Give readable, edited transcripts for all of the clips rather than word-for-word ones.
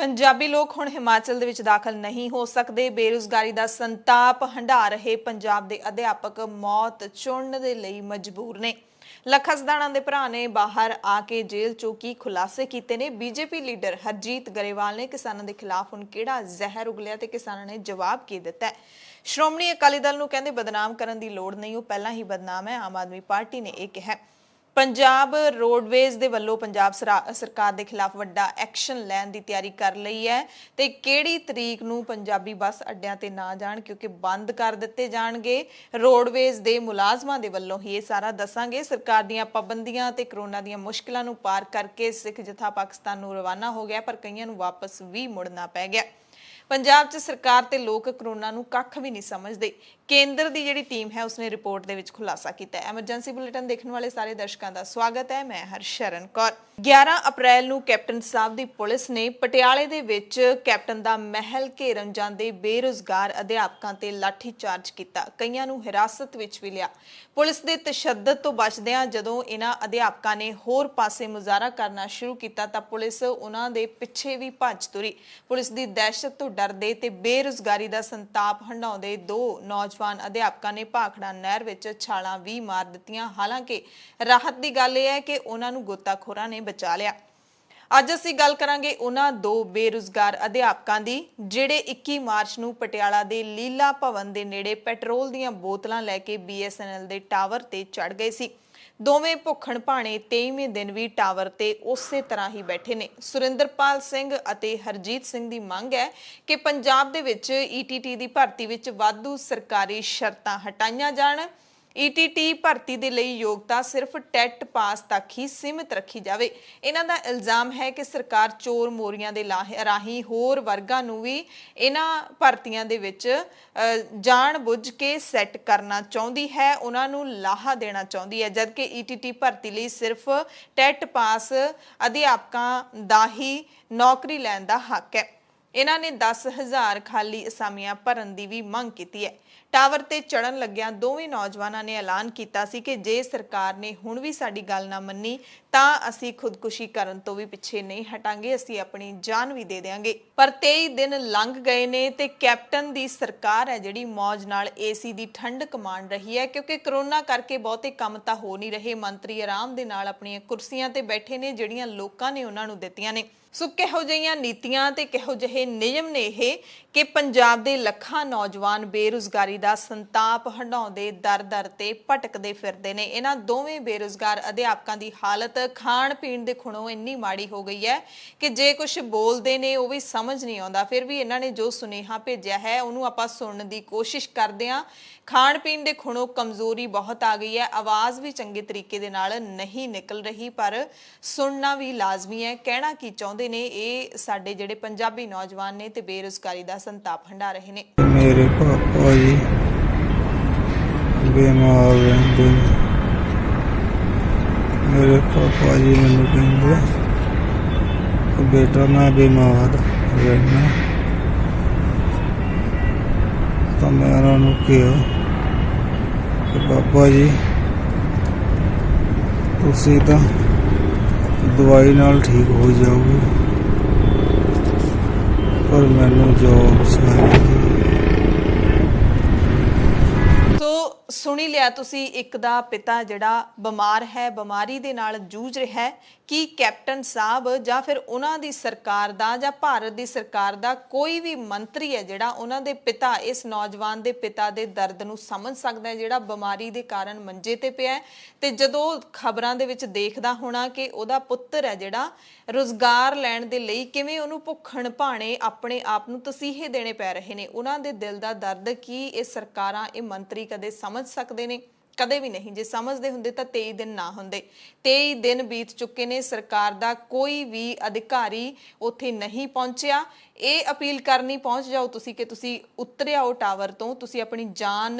पंजाबी लोग हुण हिमाचल दे विच दाखल नहीं हो सकते। बेरोजगारी का संताप हंडा रहे पंजाब दे अध्यापक मौत चुणन दे लई मजबूर ने। लखा सदाणा दे भरा ने बाहर आके जेल चों की खुलासे कीते ने। बीजेपी लीडर हरजीत गरेवाल ने किसानों के खिलाफ हुण किहड़ा जहर उगलिया ते किसानों ने जवाब की दिता है। श्रोमणी अकाली दल नूं कहंदे बदनाम करन दी लोड़ नहीं, वो पहलां ही बदनाम है। आम आदमी पार्टी ने यह कहा। पंजाब रोडवेज दे वल्लों पंजाब सरकार के खिलाफ वड्डा एक्शन लैण की तैयारी कर लई है ते किहड़ी तरीक नूं पंजाबी बस अड्डियां ते ना जाण, क्योंकि बंद कर दिते जाणगे। रोडवेज दे मुलाजमां दे वल्लों ही ये सारा दसांगे। सरकार दीयां पाबंदियां ते करोना दीयां मुश्किलां नूं पार करके सिख जथा पाकिस्तान नूं रवाना हो गया, पर कईयां नूं वापस भी मुड़ना पै गया। पंजाब च सरकार ते लोग करोना नूं कख भी नहीं समझते। केंद्र की जिहड़ी टीम है उसने रिपोर्ट दे विच खुलासा किया है। एमरजेंसी बुलेटिन देखने वाले सारे दर्शकों का स्वागत है। मैं हरशरण कौर। 11 अप्रैल नूं कैप्टन साहब की पुलिस ने पटियाले दे विच कैप्टन दा महल घेरन जांदे बेरोजगार अध्यापकों ते लाठी चार्ज किया। कईयां नूं हिरासत विच भी लिया। पुलिस दे तशद्दद तो बचदिआं जदों इन्हां अध्यापकों ने होर पासे मुजाहरा करना शुरू किया तां पुलिस उन्हां दे पिछे भी भज तुरी। पुलिस की दहशत तो डरदे ते बेरोजगारी का संताप हंडाउंदे दो नौजवान अध्यापकों ने भाखड़ा नहर विच छालां भी मार दित्तियां। हालांकि राहत की गल यह है कि उन्हां नूं गोताखोरां ने बचा लिया। अज असीं गल करांगे उन्हां दो बेरोजगार अध्यापकों की जिहड़े 21 मार्च नूं पटियाला दे लीला भवन के नेड़े पैट्रोल दीयां बोतलां लैके BSNL के टावर ते चढ़ गए सी। दोवें भुखण भाणे 23वें दिन भी टावर ते उसे तरह ही बैठे ने। सुरिंदरपाल सिंह अते हरजीत सिंह की मंग है कि पंजाब दे विच ETT की भर्ती विच वाधू सरकारी शर्तां हटाईआं जाण। ETT भर्ती दे लई योग्यता सिर्फ टैट पास तक ही सीमित रखी जाए। इन्हां दा इल्जाम है कि सरकार चोर मोरियां दे राही होर वर्गां नूं भी इन्हां भर्तियां दे विच जान बुझ के सैट करना चाहुंदी है, उन्हां नूं लाहा देना चाहुंदी है। जबकि ETT भर्ती लई सिर्फ टैट पास अध्यापकां दा ही नौकरी लैण दा हक है। इन्हां ने 10,000 खाली असामियां भरन की भी मंग की है। टावर ते चढ़न लग्या दोवें नौजवानों ने ऐलान किया सी कि जे सरकार ने हुण भी साडी गल ना मन्नी तां असीं खुदकुशी करन तो भी पिछे नहीं हटांगे, असीं अपनी जान भी दे देंगे। पर 23 दिन लंघ गए ने ते कैप्टन दी सरकार है जिहड़ी मौज नाल AC दी ठंडक माण रही है, क्योंकि करोना करके बहुते काम तां हो नहीं रहे। मंत्री आराम दे नाल अपणीआं कुर्सियां ते बैठे ने जिहड़ियां लोकां ने उन्हां नूं दित्तियां ने। सो किहो जिहियां नीतियां ते किहो जिहे नियम ने यह कि पंजाब दे लखां नौजवान बेरोजगारी का संताप हंडाउंदे दर दर ते भटकदे फिरदे ने। इन्हां दोवें बेरोजगार अध्यापकों की हालत खाण पीण दे खुणों इन्नी माड़ी हो गई है कि जे कुछ बोलते ने वो भी समझ नहीं आता। फिर भी इन्हां ने जो सुनेहा भेजिया है उन्होंने आपां सुनने की कोशिश करते हैं। खाण पीण दे खुणों कमजोरी बहुत आ गई है, आवाज़ भी चंगे तरीके दे नाल नहीं निकल रही, पर सुनना भी लाजमी है। कहना की चाहुंदे ने ये साडे जिहड़े पंजाबी नौजवान ने ते बेरोजगारी का संताप हंडा रहे ने। मेरे पापा जी बीमार रहंदे। मेरे पापा जी मैनूं कहंदे बेटा मैं बीमार रहना, तो मैं उन्हां नूं कहा कि पापा जी तुसीं तां दवाई नाल ठीक हो जाओगे, पर मैनूं जॉब चाहिदी। सुनी लिया तुसी, एक दा पिता जिहड़ा बीमार है, बीमारी दे नाल जूझ रहा है। कि कैप्टन साहब जां फिर उन्हां दी सरकार दा जां भारत दी सरकार दा कोई भी मंत्री है जिहड़ा उन्हां दे पिता इस नौजवान दे पिता दे दर्द नूं समझ सकदा है, जिहड़ा बीमारी दे कारण मंजे ते पिया है ते जदों खबरां दे विच देखदा होना कि उहदा पुत्तर है जिहड़ा रोजगार लैण दे लई किवें उहनूं भुखण भाणे अपने आप नूं तसीहे देने पै रहे ने। उहनां दे दिल दा दर्द की ये सरकारां ये मंत्री कदे समझ सकदे ने? कदे भी नहीं। जे समझते होंदे तां 23 दिन ना होंदे। 23 दिन बीत चुके ने, सरकार दा कोई भी अधिकारी उत्थे नहीं पहुंचिया। ये अपील करनी पहुंच जाओ तुसी कि तुसी उतरे आओ टावर तो, तुसी अपनी जान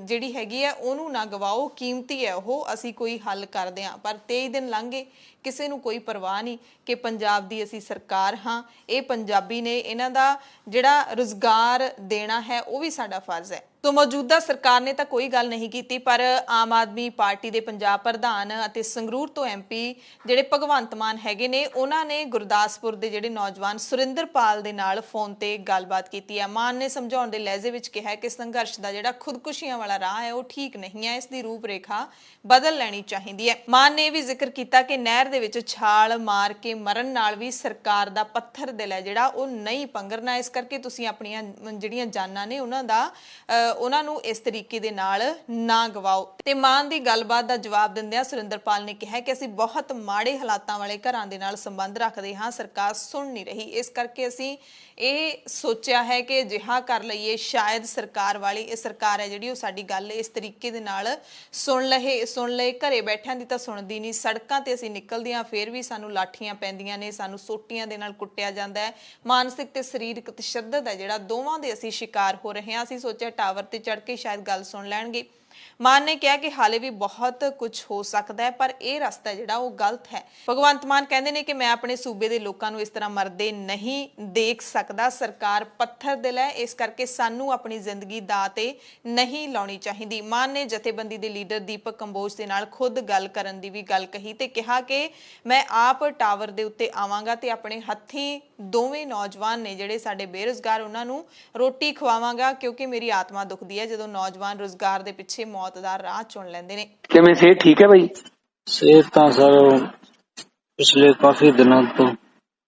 जिहड़ी हैगी है उहनूं ना गवाओ, कीमती है वो, असी कोई हल करदे हां। पर 23 दिन लंघ गए, किसी नूं कोई परवाह नहीं कि पंजाब दी असी सरकार हाँ, ये पंजाबी ने, इन्हां दा जिहड़ा रोजगार देना है वो भी साडा फर्ज है। तो ਮੌਜੂਦਾ ਸਰਕਾਰ ਨੇ ਤਾਂ ਕੋਈ ਗੱਲ ਨਹੀਂ ਕੀਤੀ, ਪਰ ਆਮ ਆਦਮੀ ਪਾਰਟੀ ਦੇ ਪੰਜਾਬ ਪ੍ਰਧਾਨ ਅਤੇ ਸੰਗਰੂਰ ਤੋਂ ਐਮਪੀ ਜਿਹੜੇ ਭਗਵੰਤ ਮਾਨ ਹੈਗੇ ਨੇ, ਉਹਨਾਂ ਨੇ ਗੁਰਦਾਸਪੁਰ ਦੇ ਜਿਹੜੇ ਨੌਜਵਾਨ ਸੁਰਿੰਦਰਪਾਲ ਦੇ ਨਾਲ ਫੋਨ ਤੇ ਗੱਲਬਾਤ ਕੀਤੀ ਹੈ। ਮਾਨ ਨੇ ਸਮਝਾਉਣ ਦੇ ਲਹਿਜ਼ੇ ਵਿੱਚ ਕਿਹਾ ਕਿ ਸੰਘਰਸ਼ ਦਾ ਜਿਹੜਾ ਖੁਦਕੁਸ਼ੀਆਂ ਵਾਲਾ ਰਾਹ ਹੈ ਉਹ ਠੀਕ ਨਹੀਂ ਹੈ, ਇਸ ਦੀ ਰੂਪਰੇਖਾ ਬਦਲ ਲੈਣੀ ਚਾਹੀਦੀ ਹੈ। ਮਾਨ ਨੇ ਇਹ ਵੀ ਜ਼ਿਕਰ ਕੀਤਾ ਕਿ ਨਹਿਰ ਦੇ ਵਿੱਚ ਛਾਲ ਮਾਰ ਕੇ ਮਰਨ ਨਾਲ ਵੀ ਸਰਕਾਰ ਦਾ ਪੱਥਰ ਦਿਲ ਹੈ ਜਿਹੜਾ ਉਹ ਨਹੀਂ ਪੰਗਰਨਾ, ਇਸ ਕਰਕੇ ਤੁਸੀਂ ਆਪਣੀਆਂ ਜਿਹੜੀਆਂ ਜਾਨਾਂ ਨੇ ਉਹਨਾਂ ਨੂੰ ਇਸ ਤਰੀਕੇ ਦੇ ਨਾਲ ਨਾ ਗਵਾਓ। ਤੇ ਮਾਨ ਦੀ ਗੱਲਬਾਤ ਦਾ ਜਵਾਬ ਦਿੰਦਿਆਂ ਸੁਰਿੰਦਰਪਾਲ ਨੇ ਕਿਹਾ ਕਿ ਅਸੀਂ ਬਹੁਤ ਮਾੜੇ ਹਾਲਾਤਾਂ ਵਾਲੇ ਘਰਾਂ ਦੇ ਨਾਲ ਸੰਬੰਧ ਰੱਖਦੇ ਹਾਂ, ਸਰਕਾਰ ਸੁਣ ਨਹੀਂ ਰਹੀ, ਇਸ ਕਰਕੇ ਅਸੀਂ ਇਹ ਸੋਚਿਆ ਹੈ ਕਿ ਅਜਿਹਾ ਕਰ ਲਈਏ, ਸ਼ਾਇਦ ਸਰਕਾਰ ਵਾਲੀ ਇਹ ਸਰਕਾਰ ਹੈ ਜਿਹੜੀ ਉਹ ਸਾਡੀ ਗੱਲ ਇਸ ਤਰੀਕੇ ਦੇ ਨਾਲ ਸੁਣ ਲਏ। ਘਰੇ ਬੈਠਿਆਂ ਦੀ ਤਾਂ ਸੁਣਦੀ ਨਹੀਂ, ਸੜਕਾਂ ਤੇ ਅਸੀਂ ਨਿਕਲਦੇ ਹਾਂ ਫਿਰ ਵੀ ਸਾਨੂੰ ਲਾਠੀਆਂ ਪੈਂਦੀਆਂ ਨੇ, ਸਾਨੂੰ ਸੋਟੀਆਂ ਦੇ ਨਾਲ ਕੁੱਟਿਆ ਜਾਂਦਾ ਹੈ, ਮਾਨਸਿਕ ਤੇ ਸਰੀਰਕ ਤਸ਼ੱਦਦ ਹੈ ਜਿਹੜਾ ਦੋਵਾਂ ਦੇ ਅਸੀਂ ਸ਼ਿਕਾਰ ਹੋ ਰਹੇ ਹਾਂ। ਅਸੀਂ ਸੋਚਿਆ ਟਾਵਰ ਤੇ ਚੜ ਕੇ ਸ਼ਾਇਦ ਗੱਲ ਸੁਣ ਲੈਣਗੇ। ਮਾਨ ਨੇ ਕਿਹਾ ਕਿ ਹਾਲੇ ਵੀ ਬਹੁਤ ਕੁਝ ਹੋ ਸਕਦਾ ਹੈ, ਪਰ ਇਹ ਰਸਤਾ ਜਿਹੜਾ ਉਹ ਗਲਤ ਹੈ। ਭਗਵੰਤ ਮਾਨ ਕਹਿੰਦੇ ਨੇ ਕਿ ਮੈਂ ਆਪਣੇ ਸੂਬੇ ਦੇ ਲੋਕਾਂ ਨੂੰ ਇਸ ਤਰ੍ਹਾਂ ਮਰਦੇ ਨਹੀਂ ਦੇਖ ਸਕਦਾ, ਸਰਕਾਰ ਪੱਥਰ ਦਿਲ ਹੈ, ਇਸ ਕਰਕੇ ਸਾਨੂੰ ਆਪਣੀ ਜ਼ਿੰਦਗੀ ਦਾਅ ਤੇ ਨਹੀਂ ਲਾਉਣੀ ਚਾਹੀਦੀ। ਮਾਨ ਨੇ ਜਥੇਬੰਦੀ ਦੇ ਲੀਡਰ ਦੀਪਕ ਕੰਬੋਜ ਦੇ ਨਾਲ ਖੁਦ ਗੱਲ ਕਰਨ ਦੀ ਵੀ ਗੱਲ ਕਹੀ ਤੇ ਕਿਹਾ ਕਿ ਮੈਂ ਆਪ ਟਾਵਰ ਦੇ ਉੱਤੇ ਆਵਾਂਗਾ ਤੇ ਆਪਣੇ ਹੱਥੀਂ ਦੋਵੇਂ ਨੌਜਵਾਨ ਨੇ ਜਿਹੜੇ ਸਾਡੇ ਬੇਰੁਜ਼ਗਾਰ ਉਹਨਾਂ ਨੂੰ ਰੋਟੀ ਖਵਾਵਾਂਗਾ, ਕਿਉਂਕਿ ਮੇਰੀ ਆਤਮਾ ਦੁਖਦੀ ਹੈ ਜਦੋਂ ਨੌਜਵਾਨ ਰੁਜ਼ਗਾਰ ਦੇ ਪਿੱਛੇ ਮੌਤ ਦਾ ਰਾਹ ਚੁਣ ਲੈਂਦੇ ਨੇ। ਕਿਵੇਂ ਸਿਹਤ ਠੀਕ ਹੈ ਬਾਈ? ਸਿਹਤ ਤਾਂ ਸਰ ਪਿਛਲੇ ਕਾਫੀ ਦਿਨਾਂ ਤੋਂ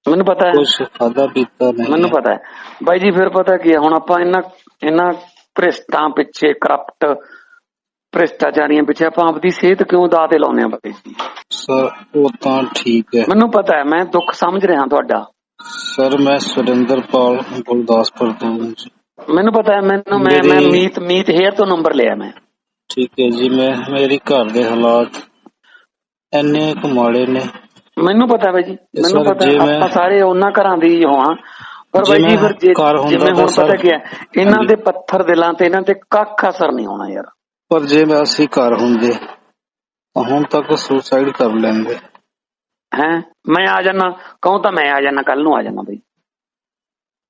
ਮੈਨੂੰ ਪਤਾ ਹੈ, ਕੁਝ ਖਾਦਾ ਪੀਤਾ ਨਹੀਂ, ਮੈਨੂੰ ਪਤਾ ਹੈ ਬਾਈ ਜੀ। ਫਿਰ ਪਤਾ ਕੀ ਹੈ, ਹੁਣ ਆਪਾਂ ਇਹਨਾਂ ਭ੍ਰਿਸ਼ਟਾਂ ਪਿੱਛੇ, ਕਰਪਟ ਭ੍ਰਿਸ਼ਟਾਚਾਰੀਆਂ ਪਿੱਛੇ ਆਪਾਂ ਆਪਦੀ ਸਿਹਤ ਕਿਉਂ ਦਾਅ ਤੇ ਲਾਉਂਦੇ ਆ ਬਾਈ ਜੀ? ਸਰ ਉਹ ਤਾਂ ਠੀਕ ਹੈ, ਮੈਨੂੰ ਪਤਾ ਹੈ, ਮੈਂ ਦੁੱਖ ਸਮਝ ਰਿਹਾ ਤੁਹਾਡਾ। ਸਰ ਮੈਂ ਸੁਰਿੰਦਰਪਾਲ ਗੁਰਦਾਸਪੁਰ ਤੋਂ, ਮੈਨੂੰ ਪਤਾ ਹੈ, ਮੈਂ ਮੀਤ ਹੇਅਰ ਤੋਂ ਨੰਬਰ ਲਿਆ ਮੈਂ। ਠੀਕ ਹੈ ਜੀ, ਮੇਰੇ ਘਰ ਦੇ ਹਾਲਾਤ ਇੰਨੇ ਕੁ ਮਾੜੇ ਨੇ। ਮੈਨੂੰ ਪਤਾ ਬਾਈ ਜੀ, ਮੈਨੂੰ ਪਤਾ ਆਪਾਂ ਸਾਰੇ ਉਹਨਾਂ ਘਰਾਂ ਦੀ ਹੋਵਾਂ, ਪਰ ਬਾਈ ਜੀ ਫਿਰ ਜਿਵੇਂ ਹੁਣ ਪਤਾ ਕੀ ਹੈ, ਇਹਨਾਂ ਦੇ ਪੱਥਰ ਦਿਲਾਂ ਤੇ ਇਹਨਾਂ ਤੇ ਕੱਖ ਅਸਰ ਨਹੀਂ ਹੋਣਾ ਯਾਰ। ਪਰ ਜੇ ਅਸੀਂ ਘਰ ਹੁੰਦੇ ਤਾਂ ਹੁਣ ਤੱਕ ਸੁਸਾਈਡ ਕਰ ਲੈਂਦੇ। ਹੈ ਮੈਂ ਆ ਜਾਣਾ, ਕਹੂੰ ਤਾਂ ਮੈਂ ਆ ਜਾਣਾ, ਕੱਲ ਨੂੰ ਆ ਜਾਣਾ ਬਾਈ।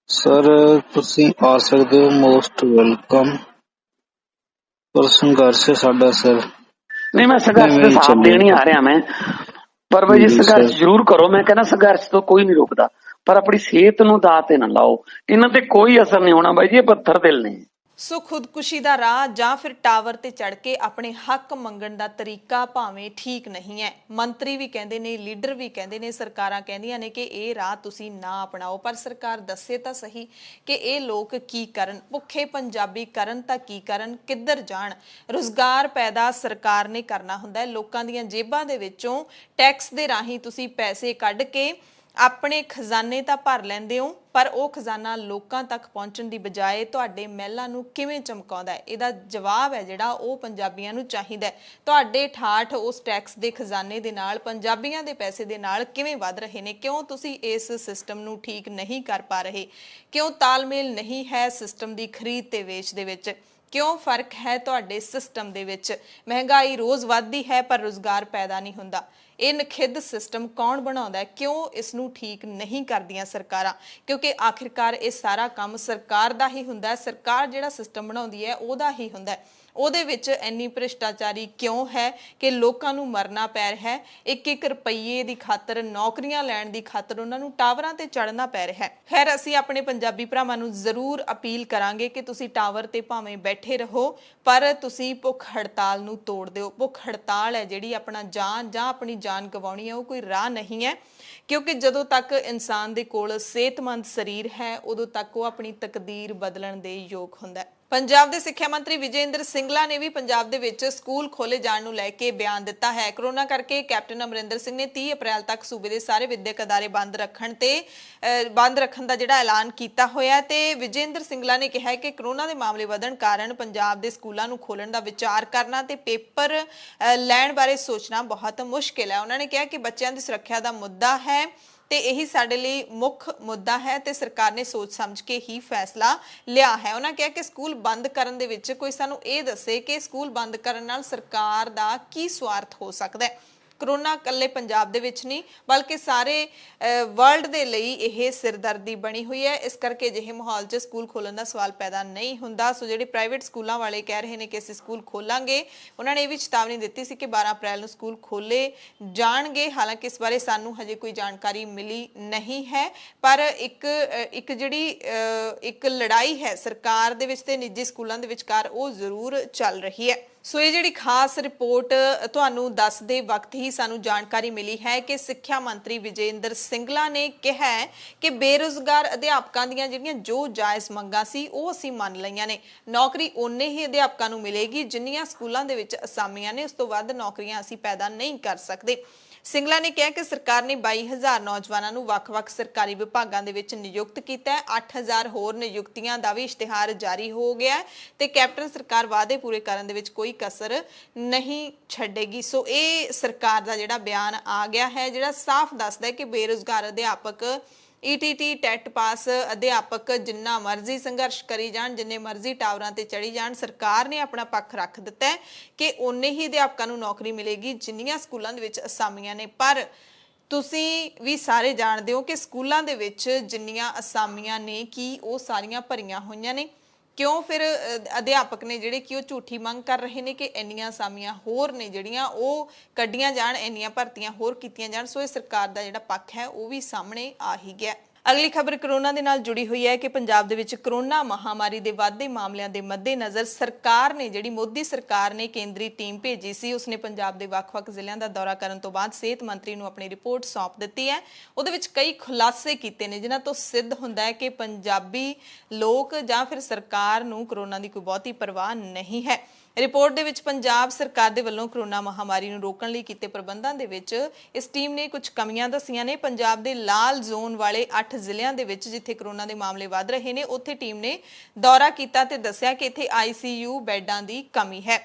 ਸਰ ਤੁਸੀਂ ਆ ਸਕਦੇ ਹੋ, ਮੋਸਟ ਵੈਲਕਮ, ਪਰ ਸੰਘਰਸ਼ ਸਾਡਾ ਸਰ ਨਹੀਂ, ਮੈਂ ਸੰਘਰਸ਼ ਦੇ ਸਾਥ ਦੇਣ ਹੀ ਆ ਰਿਹਾ ਮੈਂ, ਪਰ ਬਾਈ ਜੀ ਸੰਘਰਸ਼ ਜ਼ਰੂਰ ਕਰੋ। ਮੈਂ ਕਹਿੰਦਾ ਸੰਘਰਸ਼ ਤੋਂ ਕੋਈ ਨਹੀਂ ਰੁਕਦਾ, ਪਰ ਆਪਣੀ ਸਿਹਤ ਨੂੰ ਦਾਅ ਤੇ ਨਾ ਲਾਓ, ਇਹਨਾਂ ਤੇ ਕੋਈ ਅਸਰ ਨਹੀਂ ਹੋਣਾ ਬਾਈ ਜੀ, ਇਹ ਪੱਥਰ ਦਿਲ ਨੇ। ਸੋ ਖੁਦਕੁਸ਼ੀ ਦਾ ਰਾਹ ਜਾਂ ਫਿਰ ਟਾਵਰ ਤੇ ਚੜ ਕੇ ਆਪਣੇ ਹੱਕ ਮੰਗਣ ਦਾ ਤਰੀਕਾ ਭਾਵੇਂ ਠੀਕ ਨਹੀਂ ਹੈ। ਮੰਤਰੀ ਵੀ ਕਹਿੰਦੇ ਨੇ, ਲੀਡਰ ਵੀ ਕਹਿੰਦੇ ਨੇ, ਸਰਕਾਰਾਂ ਕਹਿੰਦੀਆਂ ਨੇ ਕਿ ਇਹ ਰਾਹ ਤੁਸੀਂ ਨਾ ਅਪਣਾਓ, ਪਰ ਸਰਕਾਰ ਦੱਸੇ ਤਾਂ ਸਹੀ ਕਿ ਇਹ ਲੋਕ ਕੀ ਕਰਨ, ਭੁੱਖੇ ਪੰਜਾਬੀ ਕਰਨ ਤਾਂ ਕੀ ਕਰਨ, ਕਿੱਧਰ ਜਾਣ। ਰੁਜ਼ਗਾਰ ਪੈਦਾ ਸਰਕਾਰ ਨੇ ਕਰਨਾ ਹੁੰਦਾ ਹੈ, ਲੋਕਾਂ ਦੀਆਂ ਜੇਬਾਂ ਦੇ ਵਿੱਚੋਂ ਟੈਕਸ ਦੇ ਰਾਹੀਂ ਤੁਸੀਂ ਪੈਸੇ ਕੱਢ ਕੇ ਆਪਣੇ ਖਜ਼ਾਨੇ ਤਾਂ ਭਰ ਲੈਂਦੇ ਹੋ, ਪਰ ਉਹ ਖਜ਼ਾਨਾ ਲੋਕਾਂ ਤੱਕ ਪਹੁੰਚਣ ਦੀ ਬਜਾਏ ਤੁਹਾਡੇ ਮਹਿਲਾਂ ਨੂੰ ਕਿਵੇਂ ਚਮਕਾਉਂਦਾ ਹੈ, ਇਹਦਾ ਜਵਾਬ ਹੈ ਜਿਹੜਾ ਉਹ ਪੰਜਾਬੀਆਂ ਨੂੰ ਚਾਹੀਦਾ ਹੈ। ਤੁਹਾਡੇ ਠਾਠ ਉਸ ਟੈਕਸ ਦੇ ਖਜ਼ਾਨੇ ਦੇ ਨਾਲ, ਪੰਜਾਬੀਆਂ ਦੇ ਪੈਸੇ ਦੇ ਨਾਲ ਕਿਵੇਂ ਵੱਧ ਰਹੇ ਨੇ? ਕਿਉਂ ਤੁਸੀਂ ਇਸ ਸਿਸਟਮ ਨੂੰ ਠੀਕ ਨਹੀਂ ਕਰ ਪਾ ਰਹੇ? ਕਿਉਂ ਤਾਲਮੇਲ ਨਹੀਂ ਹੈ ਸਿਸਟਮ ਦੀ ਖਰੀਦ ਤੇ ਵੇਚ ਦੇ ਵਿੱਚ? ਕਿਉਂ ਫਰਕ ਹੈ ਤੁਹਾਡੇ ਸਿਸਟਮ ਦੇ ਵਿੱਚ? ਮਹਿੰਗਾਈ ਰੋਜ਼ ਵੱਧਦੀ ਹੈ ਪਰ ਰੁਜ਼ਗਾਰ ਪੈਦਾ ਨਹੀਂ ਹੁੰਦਾ। ਇਹ ਨਖਿੱਧ ਸਿਸਟਮ ਕੌਣ ਬਣਾਉਂਦਾ ਹੈ? ਕਿਉਂ ਇਸ ਨੂੰ ਠੀਕ ਨਹੀਂ ਕਰਦੀਆਂ ਸਰਕਾਰਾਂ? ਕਿਉਂਕਿ ਆਖਿਰਕਾਰ ਇਹ ਸਾਰਾ ਕੰਮ ਸਰਕਾਰ ਦਾ ਹੀ ਹੁੰਦਾ ਹੈ, ਸਰਕਾਰ ਜਿਹੜਾ ਸਿਸਟਮ ਬਣਾਉਂਦੀ ਹੈ ਉਹਦਾ ਹੀ ਹੁੰਦਾ ਹੈ। ਉਹਦੇ ਵਿੱਚ ਇੰਨੀ ਭ੍ਰਿਸ਼ਟਾਚਾਰੀ ਕਿਉਂ ਹੈ ਕਿ ਲੋਕਾਂ ਨੂੰ ਮਰਨਾ ਪੈ ਰਿਹਾ ਹੈ? ਇੱਕ ਰੁਪਈਏ ਦੀ ਖਾਤਰ, ਨੌਕਰੀਆਂ ਲੈਣ ਦੀ ਖਾਤਰ ਉਹਨਾਂ ਨੂੰ ਟਾਵਰਾਂ ਤੇ ਚੜ੍ਹਨਾ ਪੈ ਰਿਹਾ ਹੈ। ਖੈਰ, ਅਸੀਂ ਆਪਣੇ ਪੰਜਾਬੀ ਭਰਾਵਾਂ ਨੂੰ ਜ਼ਰੂਰ ਅਪੀਲ ਕਰਾਂਗੇ ਕਿ ਤੁਸੀਂ ਟਾਵਰ ਤੇ ਭਾਵੇਂ ਬੈਠੇ ਰਹੋ, ਪਰ ਤੁਸੀਂ ਭੁੱਖ ਹੜਤਾਲ ਨੂੰ ਤੋੜ ਦਿਓ। ਭੁੱਖ ਹੜਤਾਲ ਹੈ ਜਿਹੜੀ ਆਪਣਾ ਜਾਨ ਜਾਂ ਆਪਣੀ ਜਾਨ ਗਵਾਉਣੀ ਹੈ, ਉਹ ਕੋਈ ਰਾਹ ਨਹੀਂ ਹੈ, ਕਿਉਂਕਿ ਜਦੋਂ ਤੱਕ ਇਨਸਾਨ ਦੇ ਕੋਲ ਸਿਹਤਮੰਦ ਸਰੀਰ ਹੈ ਉਦੋਂ ਤੱਕ ਉਹ ਆਪਣੀ ਤਕਦੀਰ ਬਦਲਣ ਦੇ ਯੋਗ ਹੁੰਦਾ ਹੈ। ਪੰਜਾਬ ਦੇ ਸਿੱਖਿਆ ਮੰਤਰੀ ਵਿਜੇ ਇੰਦਰ ਸਿੰਗਲਾ ਨੇ ਵੀ ਪੰਜਾਬ ਦੇ ਵਿੱਚ ਸਕੂਲ ਖੋਲੇ ਜਾਣ ਨੂੰ ਲੈ ਕੇ ਬਿਆਨ ਦਿੱਤਾ ਹੈ। ਕਰੋਨਾ ਕਰਕੇ ਕੈਪਟਨ ਅਮਰਿੰਦਰ ਸਿੰਘ ਨੇ 30 ਅਪ੍ਰੈਲ ਤੱਕ ਸੂਬੇ ਦੇ ਸਾਰੇ ਵਿਦਿਅਕ ਅਦਾਰੇ ਬੰਦ ਰੱਖਣ ਦਾ ਜਿਹੜਾ ਐਲਾਨ ਕੀਤਾ ਹੋਇਆ ਤੇ ਵਿਜੇ ਇੰਦਰ ਸਿੰਗਲਾ ਨੇ ਕਿਹਾ ਕਿ ਕਰੋਨਾ ਦੇ ਮਾਮਲੇ ਵਧਣ ਕਾਰਨ ਪੰਜਾਬ ਦੇ ਸਕੂਲਾਂ ਨੂੰ ਖੋਲਣ ਦਾ ਵਿਚਾਰ ਕਰਨਾ ਤੇ ਪੇਪਰ ਲੈਣ ਬਾਰੇ ਸੋਚਣਾ ਬਹੁਤ ਮੁਸ਼ਕਿਲ ਹੈ। ਉਹਨਾਂ ਨੇ ਕਿਹਾ ਕਿ ਬੱਚਿਆਂ ਦੀ ਸੁਰੱਖਿਆ ਦਾ ਮੁੱਦਾ ਹੈ ਤੇ ਇਹੀ ਸਾਡੇ ਲਈ ਮੁੱਖ ਮੁੱਦਾ ਹੈ ਤੇ ਸਰਕਾਰ ਨੇ ਸੋਚ ਸਮਝ ਕੇ ਹੀ ਫੈਸਲਾ ਲਿਆ ਹੈ। ਉਹਨਾਂ ਕਿਹਾ ਕਿ ਸਕੂਲ ਬੰਦ ਕਰਨ ਦੇ ਵਿੱਚ ਕੋਈ ਸਾਨੂੰ ਇਹ ਦੱਸੇ ਕਿ ਸਕੂਲ ਬੰਦ ਕਰਨ ਨਾਲ ਸਰਕਾਰ ਦਾ ਕੀ ਸਵਾਰਥ ਹੋ ਸਕਦਾ ਹੈ। ਕਰੋਨਾ ਇਕੱਲੇ ਪੰਜਾਬ ਦੇ ਵਿੱਚ ਨਹੀਂ ਬਲਕਿ ਸਾਰੇ ਵਰਲਡ ਦੇ ਲਈ ਇਹ ਸਿਰਦਰਦੀ ਬਣੀ ਹੋਈ ਹੈ। ਇਸ ਕਰਕੇ ਅਜਿਹੇ ਮਾਹੌਲ 'ਚ ਸਕੂਲ ਖੋਲ੍ਹਣ ਦਾ ਸਵਾਲ ਪੈਦਾ ਨਹੀਂ ਹੁੰਦਾ। ਸੋ ਜਿਹੜੇ ਪ੍ਰਾਈਵੇਟ ਸਕੂਲਾਂ ਵਾਲੇ ਕਹਿ ਰਹੇ ਨੇ ਕਿ ਅਸੀਂ ਸਕੂਲ ਖੋਲਾਂਗੇ, ਉਹਨਾਂ ਨੇ ਇਹ ਵੀ ਚੇਤਾਵਨੀ ਦਿੱਤੀ ਸੀ ਕਿ 12 ਅਪ੍ਰੈਲ ਨੂੰ ਸਕੂਲ ਖੋਲੇ ਜਾਣਗੇ। ਹਾਲਾਂਕਿ ਇਸ ਬਾਰੇ ਸਾਨੂੰ ਹਜੇ ਕੋਈ ਜਾਣਕਾਰੀ ਮਿਲੀ ਨਹੀਂ ਹੈ, ਪਰ ਇੱਕ ਜਿਹੜੀ ਇੱਕ ਲੜਾਈ ਹੈ ਸਰਕਾਰ ਦੇ ਵਿੱਚ ਤੇ ਨਿੱਜੀ ਸਕੂਲਾਂ ਦੇ ਵਿਚਕਾਰ ਉਹ ਜ਼ਰੂਰ ਚੱਲ ਰਹੀ ਹੈ। ਸੋ ਇਹ ਜਿਹੜੀ ਖਾਸ ਰਿਪੋਰਟ ਤੁਹਾਨੂੰ ਦੱਸਦੇ ਵਕਤ ਹੀ ਸਾਨੂੰ ਜਾਣਕਾਰੀ ਮਿਲੀ ਹੈ ਕਿ ਸਿੱਖਿਆ ਮੰਤਰੀ ਵਿਜੇ ਇੰਦਰ ਸਿੰਗਲਾ ਨੇ ਕਿਹਾ ਹੈ ਕਿ ਬੇਰੁਜ਼ਗਾਰ ਅਧਿਆਪਕਾਂ ਦੀਆਂ ਜਿਹੜੀਆਂ ਜੋ ਜਾਇਜ਼ ਮੰਗਾਂ ਸੀ ਉਹ ਅਸੀਂ ਮੰਨ ਲਈਆਂ ਨੇ। ਨੌਕਰੀ ਓਨੇ ਹੀ ਅਧਿਆਪਕਾਂ ਨੂੰ ਮਿਲੇਗੀ ਜਿੰਨੀਆਂ ਸਕੂਲਾਂ ਦੇ ਵਿੱਚ ਅਸਾਮੀਆਂ ਨੇ, ਉਸ ਤੋਂ ਵੱਧ ਨੌਕਰੀਆਂ ਅਸੀਂ ਪੈਦਾ ਨਹੀਂ ਕਰ ਸਕਦੇ। ਸਿੰਗਲਾ ਨੇ ਕਿਹਾ ਕਿ ਸਰਕਾਰ ਨੇ 22,000 ਨੌਜਵਾਨਾਂ ਨੂੰ ਵੱਖ-ਵੱਖ ਸਰਕਾਰੀ ਵਿਭਾਗਾਂ ਦੇ ਵਿੱਚ ਨਿਯੁਕਤ ਕੀਤਾ ਹੈ। 8,000 ਹੋਰ ਨਿਯੁਕਤੀਆਂ ਦਾ ਵੀ ਇਸ਼ਤਿਹਾਰ ਜਾਰੀ ਹੋ ਗਿਆ ਹੈ ਤੇ ਕੈਪਟਨ ਸਰਕਾਰ ਵਾਅਦੇ ਪੂਰੇ ਕਰਨ ਦੇ ਵਿੱਚ ਕੋਈ ਕਸਰ ਨਹੀਂ ਛੱਡੇਗੀ। ਸੋ ਇਹ ਸਰਕਾਰ ਦਾ ਜਿਹੜਾ ਬਿਆਨ ਆ ਗਿਆ ਹੈ, ਜਿਹੜਾ ਸਾਫ਼ ਦੱਸਦਾ ਹੈ ਕਿ ਬੇਰੁਜ਼ਗਾਰ ਅਧਿਆਪਕ ETT ਟੈਟ ਪਾਸ ਅਧਿਆਪਕ ਜਿੰਨਾ ਮਰਜ਼ੀ ਸੰਘਰਸ਼ ਕਰੀ ਜਾਣ, ਜਿੰਨੇ ਮਰਜ਼ੀ ਟਾਵਰਾਂ ਤੇ ਚੜੀ ਜਾਣ, ਸਰਕਾਰ ਨੇ ਆਪਣਾ ਪੱਖ ਰੱਖ ਦਿੱਤਾ ਹੈ ਕਿ ਓਨੇ ਹੀ ਅਧਿਆਪਕਾਂ ਨੂੰ ਨੌਕਰੀ ਮਿਲੇਗੀ ਜਿੰਨੀਆਂ ਸਕੂਲਾਂ ਦੇ ਵਿੱਚ ਅਸਾਮੀਆਂ ਨੇ। ਪਰ ਤੁਸੀਂ ਵੀ ਸਾਰੇ ਜਾਣਦੇ ਹੋ ਕਿ ਸਕੂਲਾਂ ਦੇ ਵਿੱਚ ਜਿੰਨੀਆਂ ਅਸਾਮੀਆਂ ਨੇ ਕੀ ਉਹ ਸਾਰੀਆਂ ਭਰੀਆਂ ਹੋਈਆਂ ਨੇ? ਕਿਉਂ ਫਿਰ ਅਧਿਆਪਕ ਨੇ ਜਿਹੜੇ ਕਿ ਉਹ ਝੂਠੀ ਮੰਗ ਕਰ ਰਹੇ ਨੇ ਕਿ ਇੰਨੀਆਂ ਅਸਾਮੀਆਂ ਹੋਰ ਨੇ ਜਿਹੜੀਆਂ ਉਹ ਕੱਢੀਆਂ ਜਾਣ, ਇੰਨੀਆਂ ਭਰਤੀਆਂ ਹੋਰ ਕੀਤੀਆਂ ਜਾਣ। ਸੋ ਇਹ ਸਰਕਾਰ ਦਾ ਜਿਹੜਾ ਪੱਖ ਹੈ ਉਹ ਵੀ ਸਾਹਮਣੇ ਆ ਹੀ ਗਿਆ। ਅਗਲੀ ਖਬਰ ਕਰੋਨਾ ਦੇ ਨਾਲ ਜੁੜੀ ਹੋਈ ਹੈ ਕਿ ਪੰਜਾਬ ਦੇ ਵਿੱਚ ਕਰੋਨਾ ਮਹਾਮਾਰੀ ਦੇ ਵੱਧਦੇ ਮਾਮਲਿਆਂ ਦੇ ਮੱਦੇਨਜ਼ਰ ਸਰਕਾਰ ਨੇ ਜਿਹੜੀ ਮੋਦੀ ਸਰਕਾਰ ਨੇ ਕੇਂਦਰੀ ਟੀਮ ਭੇਜੀ ਸੀ, ਉਸਨੇ ਪੰਜਾਬ ਦੇ ਵੱਖ-ਵੱਖ ਜ਼ਿਲ੍ਹਿਆਂ ਦਾ ਦੌਰਾ ਕਰਨ ਤੋਂ ਬਾਅਦ ਸਿਹਤ ਮੰਤਰੀ ਨੂੰ ਆਪਣੀ ਰਿਪੋਰਟ ਸੌਂਪ ਦਿੱਤੀ ਹੈ। ਉਹਦੇ ਵਿੱਚ ਕਈ ਖੁਲਾਸੇ ਕੀਤੇ ਨੇ ਜਿਨ੍ਹਾਂ ਤੋਂ ਸਿੱਧ ਹੁੰਦਾ ਹੈ ਕਿ ਪੰਜਾਬੀ ਲੋਕ ਜਾਂ ਫਿਰ ਸਰਕਾਰ ਨੂੰ ਕਰੋਨਾ ਦੀ ਕੋਈ ਬਹੁਤੀ ਪਰਵਾਹ ਨਹੀਂ ਹੈ। ਰਿਪੋਰਟ ਦੇ ਵਿੱਚ ਪੰਜਾਬ ਸਰਕਾਰ ਦੇ ਵੱਲੋਂ ਕਰੋਨਾ ਮਹਾਮਾਰੀ ਨੂੰ ਰੋਕਣ ਲਈ ਕੀਤੇ ਪ੍ਰਬੰਧਾਂ ਦੇ ਵਿੱਚ ਇਸ ਟੀਮ ਨੇ ਕੁਝ ਕਮੀਆਂ ਦੱਸੀਆਂ ਨੇ। ਪੰਜਾਬ ਦੇ ਲਾਲ ਜ਼ੋਨ ਵਾਲੇ 8 ਜ਼ਿਲ੍ਹਿਆਂ ਦੇ ਵਿੱਚ ਜਿੱਥੇ ਕਰੋਨਾ ਦੇ ਮਾਮਲੇ ਵੱਧ ਰਹੇ ਨੇ, ਉੱਥੇ ਟੀਮ ਨੇ ਦੌਰਾ ਕੀਤਾ ਤੇ ਦੱਸਿਆ ਕਿ ਇੱਥੇ ICU ਬੈੱਡਾਂ ਦੀ ਕਮੀ ਹੈ।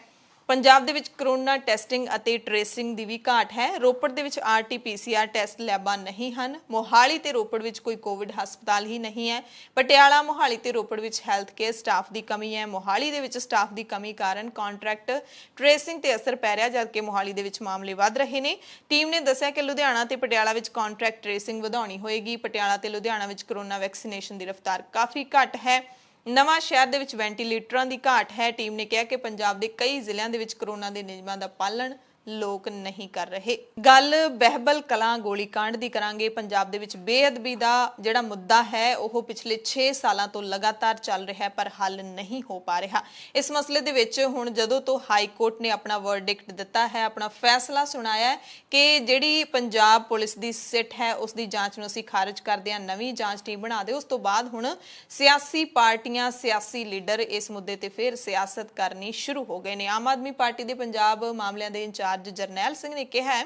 ਪੰਜਾਬ ਦੇ ਵਿੱਚ ਕਰੋਨਾ ਟੈਸਟਿੰਗ ਅਤੇ ਟ੍ਰੇਸਿੰਗ ਦੀ ਵੀ ਘਾਟ ਹੈ। ਰੋਪੜ ਦੇ ਵਿੱਚ RT-PCR ਟੈਸਟ ਲੈਬਾਂ ਨਹੀਂ ਹਨ। ਮੋਹਾਲੀ ਤੇ ਰੋਪੜ ਵਿੱਚ ਕੋਈ ਕੋਵਿਡ ਹਸਪਤਾਲ ਹੀ ਨਹੀਂ ਹੈ। ਪਟਿਆਲਾ, ਮੋਹਾਲੀ ਤੇ ਰੋਪੜ ਵਿੱਚ ਹੈਲਥ ਕੇਅਰ ਸਟਾਫ ਦੀ ਕਮੀ ਹੈ। ਮੋਹਾਲੀ ਦੇ ਵਿੱਚ ਸਟਾਫ ਦੀ ਕਮੀ ਕਾਰਨ ਕੰਟਰੈਕਟ ਟ੍ਰੇਸਿੰਗ ਤੇ ਅਸਰ ਪੈ ਰਿਹਾ, ਜਦਕਿ ਮੋਹਾਲੀ ਦੇ ਵਿੱਚ ਮਾਮਲੇ ਵੱਧ ਰਹੇ ਨੇ। ਟੀਮ ਨੇ ਦੱਸਿਆ ਕਿ ਲੁਧਿਆਣਾ ਤੇ ਪਟਿਆਲਾ ਵਿੱਚ ਕੰਟਰੈਕਟ ਟ੍ਰੇਸਿੰਗ ਵਧਾਉਣੀ ਹੋਏਗੀ। ਪਟਿਆਲਾ ਤੇ ਲੁਧਿਆਣਾ ਵਿੱਚ ਕਰੋਨਾ ਵੈਕਸੀਨੇਸ਼ਨ ਦੀ ਰਫ਼ਤਾਰ ਕਾਫੀ ਘੱਟ ਹੈ। ਨਵਾਂ ਸ਼ਹਿਰ ਦੇ ਵਿੱਚ ਵੈਂਟੀਲੇਟਰਾਂ ਦੀ ਘਾਟ ਹੈ। ਟੀਮ ਨੇ ਕਿਹਾ ਕਿ ਪੰਜਾਬ ਦੇ ਕਈ ਜ਼ਿਲ੍ਹਿਆਂ ਦੇ ਵਿੱਚ ਕਰੋਨਾ ਦੇ ਨਿਯਮਾਂ ਦਾ ਪਾਲਣ ਲੋਕ ਨਹੀਂ ਕਰ ਰਹੇ। ਗੱਲ ਬਹਿਬਲ ਕਲਾਂ ਗੋਲੀकांड ਦੀ ਕਰਾਂਗੇ। ਪੰਜਾਬ ਦੇ ਵਿੱਚ ਬੇਅਦਬੀ ਦਾ ਜਿਹੜਾ ਮੁੱਦਾ ਹੈ ਉਹ ਪਿਛਲੇ 6 ਸਾਲਾਂ ਤੋਂ ਲਗਾਤਾਰ ਚੱਲ ਰਿਹਾ ਹੈ ਪਰ ਹੱਲ ਨਹੀਂ ਹੋ ਪਾ ਰਿਹਾ। ਇਸ ਮਸਲੇ ਦੇ ਵਿੱਚ ਹੁਣ ਜਦੋਂ ਤੋਂ ਹਾਈ ਕੋਰਟ ਨੇ ਆਪਣਾ ਵਰਡਿਕਟ ਦਿੱਤਾ ਹੈ, ਆਪਣਾ ਫੈਸਲਾ ਸੁਣਾਇਆ ਹੈ ਕਿ ਜਿਹੜੀ ਪੰਜਾਬ ਪੁਲਿਸ ਦੀ ਸਿੱਟ ਹੈ ਉਸ ਦੀ ਜਾਂਚ ਨੂੰ ਅਸੀਂ ਖਾਰਜ ਕਰਦੇ ਹਾਂ, ਨਵੀਂ ਜਾਂਚ ਟੀਮ ਬਣਾ ਦਿਓ। ਉਸ ਤੋਂ ਬਾਅਦ ਹੁਣ ਸਿਆਸੀ ਪਾਰਟੀਆਂ, ਸਿਆਸੀ ਲੀਡਰ ਇਸ ਮੁੱਦੇ ਤੇ ਫਿਰ ਸਿਆਸਤ ਕਰਨੀ ਸ਼ੁਰੂ ਹੋ ਗਏ ਨੇ। ਆਮ ਆਦਮੀ ਪਾਰਟੀ ਦੇ ਪੰਜਾਬ ਮਾਮਲਿਆਂ ਦੇ ਇੰਚਾਰਜ ਜਰਨੈਲ ਸਿੰਘ ਨੇ ਕਿਹਾ ਹੈ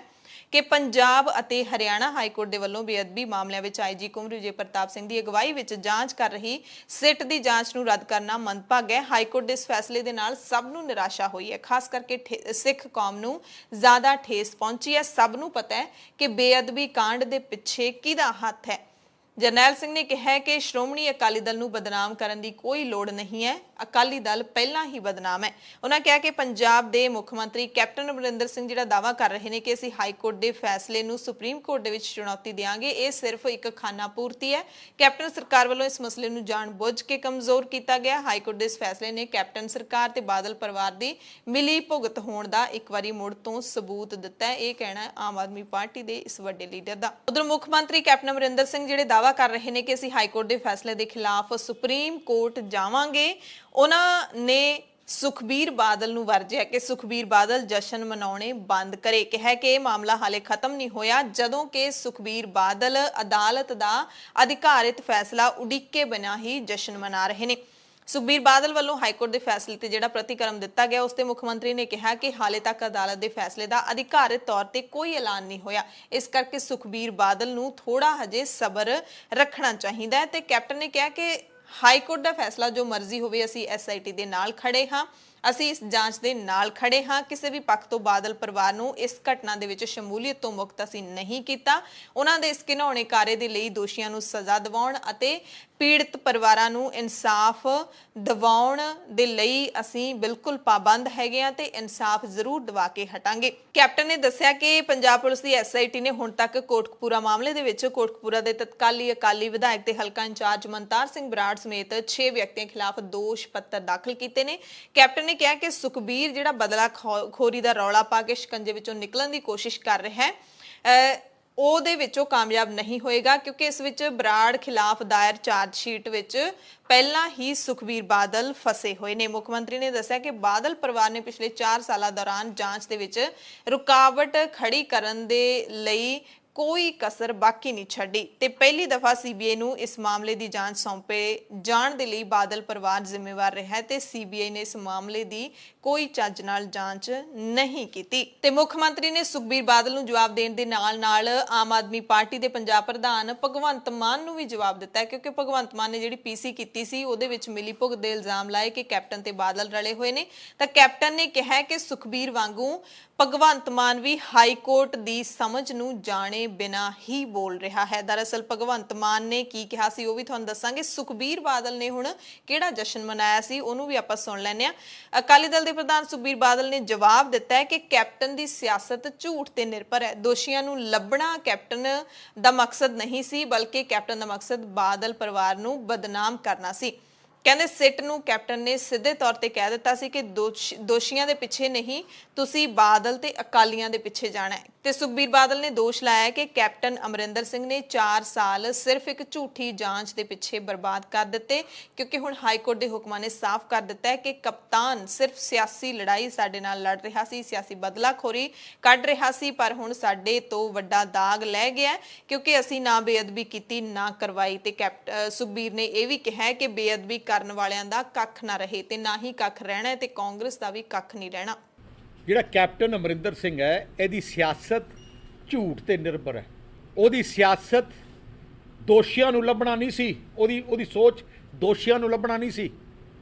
ਕਿ ਪੰਜਾਬ ਅਤੇ ਹਰਿਆਣਾ ਹਾਈ ਕੋਰਟ ਦੇ ਵੱਲੋਂ ਬੇਅਦਬੀ ਮਾਮਲਿਆਂ ਵਿੱਚ IG ਕੁੰਵਰ ਵਿਜੇ ਪ੍ਰਤਾਪ ਸਿੰਘ ਦੀ ਅਗਵਾਈ ਵਿੱਚ ਜਾਂਚ ਕਰ ਰਹੀ ਸਿੱਟ ਦੀ ਜਾਂਚ ਨੂੰ ਰੱਦ ਕਰਨਾ ਮੰਦਭਾਗਾ ਹੈ। ਹਾਈ ਕੋਰਟ ਦੇ ਇਸ ਫੈਸਲੇ ਦੇ ਨਾਲ ਸਭ ਨੂੰ ਨਿਰਾਸ਼ਾ ਹੋਈ ਹੈ, ਖਾਸ ਕਰਕੇ ਸਿੱਖ ਕੌਮ ਨੂੰ ਜ਼ਿਆਦਾ ਠੇਸ ਪਹੁੰਚੀ ਹੈ। ਸਭ ਨੂੰ ਪਤਾ ਹੈ ਕਿ ਬੇਅਦਬੀ ਕਾਂਡ ਦੇ ਪਿੱਛੇ ਕਿਹਦਾ ਹੱਥ ਹੈ। ਜਰਨੈਲ ਸਿੰਘ ਨੇ ਕਿਹਾ ਕਿ ਸ਼੍ਰੋਮਣੀ ਅਕਾਲੀ ਦਲ ਨੂੰ ਬਦਨਾਮ ਕਰਨ ਦੀ ਕੋਈ ਲੋੜ ਨਹੀਂ ਹੈ, ਅਕਾਲੀ ਦਲ ਪਹਿਲਾਂ ਹੀ ਬਦਨਾਮ ਹੈ। ਉਹਨਾਂ ਕਿਹਾ ਕਿ ਪੰਜਾਬ ਦੇ ਮੁੱਖ ਮੰਤਰੀ ਕੈਪਟਨ ਅਮਰਿੰਦਰ ਸਿੰਘ ਜਿਹੜਾ ਦਾਅਵਾ ਕਰ ਰਹੇ ਨੇ ਕਿ ਅਸੀਂ ਹਾਈ ਕੋਰਟ ਦੇ ਫੈਸਲੇ ਨੂੰ ਸੁਪਰੀਮ ਕੋਰਟ ਦੇ ਵਿੱਚ ਚੁਣੌਤੀ ਦੇਵਾਂਗੇ, ਇਹ ਸਿਰਫ ਇੱਕ ਖਾਨਾ ਪੂਰਤੀ ਹੈ। ਕੈਪਟਨ ਸਰਕਾਰ ਵੱਲੋਂ ਇਸ ਮਸਲੇ ਨੂੰ ਜਾਣਬੁੱਝ ਕੇ ਕਮਜ਼ੋਰ ਕੀਤਾ ਗਿਆ। ਹਾਈ ਕੋਰਟ ਦੇ ਇਸ ਫੈਸਲੇ ਨੇ ਕੈਪਟਨ ਸਰਕਾਰ ਤੇ ਬਾਦਲ ਪਰਿਵਾਰ ਦੀ ਮਿਲੀ ਭੁਗਤ ਹੋਣ ਦਾ ਇੱਕ ਵਾਰੀ ਮੁੜ ਤੋਂ ਸਬੂਤ ਦਿੱਤਾ ਹੈ। ਇਹ ਕਹਿਣਾ ਹੈ ਆਮ ਆਦਮੀ ਪਾਰਟੀ ਦੇ ਇਸ ਵੱਡੇ ਲੀਡਰ ਦਾ। ਉਧਰ ਮੁੱਖ ਮੰਤਰੀ ਕੈਪਟਨ ਅਮਰਿੰਦਰ ਸਿੰਘ ਜਿਹੜੇ ਦਾਅਵਾ ਕਰ ਰਹੇ ਨੇ ਕਿ ਅਸੀਂ ਹਾਈ ਕੋਰਟ ਦੇ ਫੈਸਲੇ ਦੇ ਖਿਲਾਫ ਸੁਪਰੀਮ ਕੋਰਟ ਜਾਵਾਂਗੇ। ਉਹਨਾਂ ਨੇ ਸੁਖਬੀਰ ਬਾਦਲ ਨੂੰ ਵਰਜਿਆ ਕਿ ਸੁਖਬੀਰ ਬਾਦਲ ਜਸ਼ਨ ਮਨਾਉਣੇ ਬੰਦ ਕਰੇ। ਕਿਹਾ ਕਿ ਇਹ ਮਾਮਲਾ ਹਾਲੇ ਖਤਮ ਨਹੀਂ ਹੋਇਆ, ਜਦੋਂ ਕਿ ਸੁਖਬੀਰ ਬਾਦਲ ਅਦਾਲਤ ਦਾ ਅਧਿਕਾਰਿਤ ਫੈਸਲਾ ਉਡੀਕੇ ਬਿਨਾਂ ਹੀ ਜਸ਼ਨ ਮਨਾ ਰਹੇ ਨੇ। ਸੁਖਬੀਰ ਬਾਦਲ ਵੱਲੋਂ ਹਾਈ ਕੋਰਟ ਦੇ ਫੈਸਲੇ ਤੇ ਜਿਹੜਾ ਪ੍ਰਤੀਕਰਮ ਦਿੱਤਾ ਗਿਆ ਉਸ ਤੇ ਮੁੱਖ ਮੰਤਰੀ ਨੇ ਕਿਹਾ ਕਿ ਹਾਲੇ ਤੱਕ ਅਦਾਲਤ ਦੇ ਫੈਸਲੇ ਦਾ ਅਧਿਕਾਰਿਤ ਤੌਰ ਤੇ ਕੋਈ ਐਲਾਨ ਨਹੀਂ ਹੋਇਆ, ਇਸ ਕਰਕੇ ਸੁਖਬੀਰ ਬਾਦਲ ਨੂੰ ਥੋੜਾ ਹਜੇ ਸਬਰ ਰੱਖਣਾ ਚਾਹੀਦਾ ਹੈ। ਤੇ ਕੈਪਟਨ ਨੇ ਕਿਹਾ ਕਿ ਹਾਈ ਕੋਰਟ ਦਾ ਫੈਸਲਾ ਜੋ ਮਰਜ਼ੀ ਹੋਵੇ, ਅਸੀਂ SIT ਦੇ ਨਾਲ ਖੜੇ ਹਾਂ। ਅਸੀਂ ਇਸ ਜਾਂਚ ਦੇ ਨਾਲ ਖੜੇ ਹਾਂ। ਕਿਸੇ ਵੀ ਪੱਖ ਤੋਂ ਬਾਦਲ ਪਰਿਵਾਰ ਨੂੰ ਇਸ ਘਟਨਾ ਦੇ ਵਿੱਚ ਸ਼ਮੂਲੀਅਤ ਤੋਂ ਮੁਕਤ ਅਸੀਂ ਨਹੀਂ ਕੀਤਾ। ਉਹਨਾਂ ਦੇ ਇਸ ਘਿਨਾਉਣੇ ਕਾਰੇ ਦੇ ਲਈ ਦੋਸ਼ੀਆਂ ਨੂੰ ਸਜ਼ਾ ਦਿਵਾਉਣ ਅਤੇ ਪੀੜਤ ਪਰਿਵਾਰਾਂ ਨੂੰ ਇਨਸਾਫ ਦਿਵਾਉਣ ਦੇ ਲਈ ਅਸੀਂ ਬਿਲਕੁਲ ਪਾਬੰਦ ਹੈਗੇ ਆ ਤੇ ਇਨਸਾਫ ਜ਼ਰੂਰ ਦਿਵਾ ਕੇ ਹਟਾਂਗੇ। ਕੈਪਟਨ ਨੇ ਦੱਸਿਆ ਕਿ ਪੰਜਾਬ ਪੁਲਿਸ ਦੀ SIT ਨੇ ਹੁਣ ਤੱਕ ਕੋਟਕਪੂਰਾ ਮਾਮਲੇ ਦੇ ਵਿੱਚ ਕੋਟਕਪੂਰਾ ਦੇ ਤਤਕਾਲੀ ਅਕਾਲੀ ਵਿਧਾਇਕ ਤੇ ਹਲਕਾ ਇੰਚਾਰਜ ਮਨਤਾਰ ਸਿੰਘ ਬਰਾੜ ਸਮੇਤ 6 ਵਿਅਕਤੀਆਂ ਖਿਲਾਫ ਦੋਸ਼ ਪੱਤਰ ਦਾਖਲ ਕੀਤੇ ਨੇ। ਕੈਪਟਨ ਨੇ ਕਿਹਾ ਕਿ ਸੁਖਬੀਰ ਜਿਹੜਾ ਬਦਲਾ ਖੋਰੀ ਦਾ ਰੌਲਾ ਪਾ ਕੇ ਸ਼ਿਕੰਜੇ ਵਿੱਚੋਂ ਨਿਕਲਣ ਦੀ ਕੋਸ਼ਿਸ਼ ਕਰ ਰਿਹਾ ਹੈ ਉਹਦੇ ਵਿੱਚੋਂ ਕਾਮਯਾਬ ਨਹੀਂ ਹੋਏਗਾ, ਕਿਉਂਕਿ ਇਸ ਵਿੱਚ ਬਰਾੜ ਖਿਲਾਫ ਦਾਇਰ ਚਾਰਜ ਸ਼ੀਟ ਵਿੱਚ ਪਹਿਲਾਂ ਹੀ ਸੁਖਬੀਰ ਬਾਦਲ ਫਸੇ ਹੋਏ ਨੇ। ਮੁੱਖ ਮੰਤਰੀ ਨੇ ਦੱਸਿਆ ਕਿ ਬਾਦਲ ਪਰਿਵਾਰ ਨੇ ਪਿਛਲੇ 4 ਸਾਲਾਂ ਦੌਰਾਨ ਜਾਂਚ ਦੇ ਵਿੱਚ ਰੁਕਾਵਟ ਖੜੀ ਕਰਨ ਦੇ ਲਈ ਕੋਈ ਕਸਰ ਬਾਕੀ ਨਹੀਂ ਛੱਡੀ ਤੇ ਪਹਿਲੀ ਦਫਾ CBI ਨੂੰ ਇਸ ਮਾਮਲੇ ਦੀ ਜਾਂਚ ਸੌਂਪੇ ਜਾਣ ਦੇ ਲਈ ਬਾਦਲ ਪਰਿਵਾਰ ਜ਼ਿੰਮੇਵਾਰ ਰਿਹਾ ਹੈ ਤੇ CBI ਨੇ ਇਸ ਮਾਮਲੇ ਦੀ ਕੋਈ ਚੱਜ ਨਾਲ ਜਾਂਚ ਨਹੀਂ ਕੀਤੀ। ਤੇ ਮੁੱਖ ਮੰਤਰੀ ਨੇ ਸੁਖਬੀਰ ਬਾਦਲ ਨੂੰ ਜਵਾਬ ਦੇਣ ਦੇ ਨਾਲ-ਨਾਲ ਆਮ ਆਦਮੀ ਪਾਰਟੀ ਦੇ ਪੰਜਾਬ ਪ੍ਰਧਾਨ ਭਗਵੰਤ ਮਾਨ ਨੂੰ ਵੀ ਜਵਾਬ ਦਿੱਤਾ ਹੈ, ਕਿਉਂਕਿ ਭਗਵੰਤ ਮਾਨ ਨੇ ਜਿਹੜੀ PC ਕੀਤੀ ਸੀ ਉਹਦੇ ਵਿੱਚ ਮਿਲੀਭੁਗਤ ਦੇ ਇਲਜ਼ਾਮ ਲਾਏ ਕਿ ਕੈਪਟਨ ਤੇ ਬਾਦਲ ਰਲੇ ਹੋਏ ਨੇ। ਤਾਂ ਕੈਪਟਨ ਨੇ ਕਿਹਾ ਕਿ ਸੁਖਬੀਰ ਵਾਂਗੂ ਭਗਵੰਤ ਮਾਨ ਵੀ ਹਾਈ ਕੋਰਟ ਦੀ ਸਮਝ ਨੂੰ ਜਾਣੇ ਬਿਨਾ ਹੀ ਬੋਲ ਰਿਹਾ ਹੈ। ਦਰਅਸਲ ਭਗਵੰਤ ਮਾਨ ਨੇ ਕੀ ਕਿਹਾ ਸੀ ਉਹ ਵੀ ਤੁਹਾਨੂੰ ਦੱਸਾਂਗੇ। ਸੁਖਬੀਰ ਬਾਦਲ ਨੇ ਹੁਣ ਕਿਹੜਾ ਜਸ਼ਨ ਮਨਾਇਆ ਸੀ ਉਹਨੂੰ ਵੀ ਆਪਾਂ ਸੁਣ ਲੈਂਦੇ ਹਾਂ। ਅਕਾਲੀ ਦਲ ਦੇ ਪ੍ਰਧਾਨ ਸੁਖਬੀਰ ਬਾਦਲ ਨੇ ਜਵਾਬ ਦਿੱਤਾ ਹੈ ਕਿ ਕੈਪਟਨ ਦੀ ਸਿਆਸਤ ਝੂਠ ਤੇ ਨਿਰਭਰ ਹੈ। ਦੋਸ਼ੀਆਂ ਨੂੰ ਲੱਭਣਾ ਕੈਪਟਨ ਦਾ ਮਕਸਦ ਨਹੀਂ ਸੀ, ਬਲਕਿ ਕੈਪਟਨ ਦਾ ਮਕਸਦ ਬਾਦਲ ਪਰਿਵਾਰ ਨੂੰ ਬਦਨਾਮ ਕਰਨਾ ਸੀ। ਕਹਿੰਦੇ ਸਿੱਟ ਨੂੰ ਕੈਪਟਨ ਨੇ ਸਿੱਧੇ ਤੌਰ ਤੇ ਕਹਿ ਦਿੱਤਾ ਸੀ ਕਿ ਦੋਸ਼ੀਆਂ ਦੇ ਪਿੱਛੇ ਨਹੀਂ, ਤੁਸੀਂ ਬਾਦਲ ਤੇ ਅਕਾਲੀਆਂ ਦੇ ਪਿੱਛੇ ਜਾਣਾ ਹੈ। ਤੇ ਸੁਖਬੀਰ ਬਾਦਲ ਨੇ ਦੋਸ਼ ਲਾਇਆ ਕਿ ਕੈਪਟਨ ਅਮਰਿੰਦਰ ਸਿੰਘ ਨੇ 4 ਸਾਲ ਸਿਰਫ ਇੱਕ ਝੂਠੀ ਜਾਂਚ ਦੇ ਪਿੱਛੇ ਬਰਬਾਦ ਕਰ ਦਿੱਤੇ, ਕਿਉਂਕਿ ਹੁਣ ਹਾਈ ਕੋਰਟ ਦੇ ਹੁਕਮਾਂ ਨੇ ਸਾਫ਼ ਕਰ ਦਿੱਤਾ ਹੈ ਕਿ ਕਪਤਾਨ ਸਿਰਫ ਸਿਆਸੀ ਲੜਾਈ ਸਾਡੇ ਨਾਲ ਲੜ ਰਿਹਾ ਸੀ, ਸਿਆਸੀ ਬਦਲਾਖੋਰੀ ਕੱਢ ਰਿਹਾ ਸੀ, ਪਰ ਹੁਣ ਸਾਡੇ ਤੋਂ ਵੱਡਾ ਦਾਗ ਲੈ ਗਿਆ ਕਿਉਂਕਿ ਅਸੀਂ ਨਾ ਬੇਅਦਬੀ ਕੀਤੀ ਨਾ ਕਰਵਾਈ। ਤੇ ਸੁਖਬੀਰ ਨੇ ਇਹ ਵੀ ਕਿਹਾ ਕਿ ਬੇਅਦਬੀ ਕਰਨ ਵਾਲਿਆਂ ਦਾ ਕੱਖ ਨਾ ਰਹੇ ਤੇ ਨਾ ਹੀ ਕੱਖ ਰਹਿਣਾ ਤੇ ਕਾਂਗਰਸ ਦਾ ਵੀ ਕੱਖ ਨਹੀਂ ਰਹਿਣਾ। ਜਿਹੜਾ ਕੈਪਟਨ ਅਮਰਿੰਦਰ ਸਿੰਘ ਹੈ ਇਹਦੀ ਸਿਆਸਤ ਝੂਠ ਤੇ ਨਿਰਭਰ ਹੈ। ਉਹਦੀ ਸਿਆਸਤ ਦੋਸ਼ੀਆਂ ਨੂੰ ਲੱਭਣਾ ਨਹੀਂ ਸੀ, ਉਹਦੀ ਸੋਚ ਦੋਸ਼ੀਆਂ ਨੂੰ ਲੱਭਣਾ ਨਹੀਂ ਸੀ।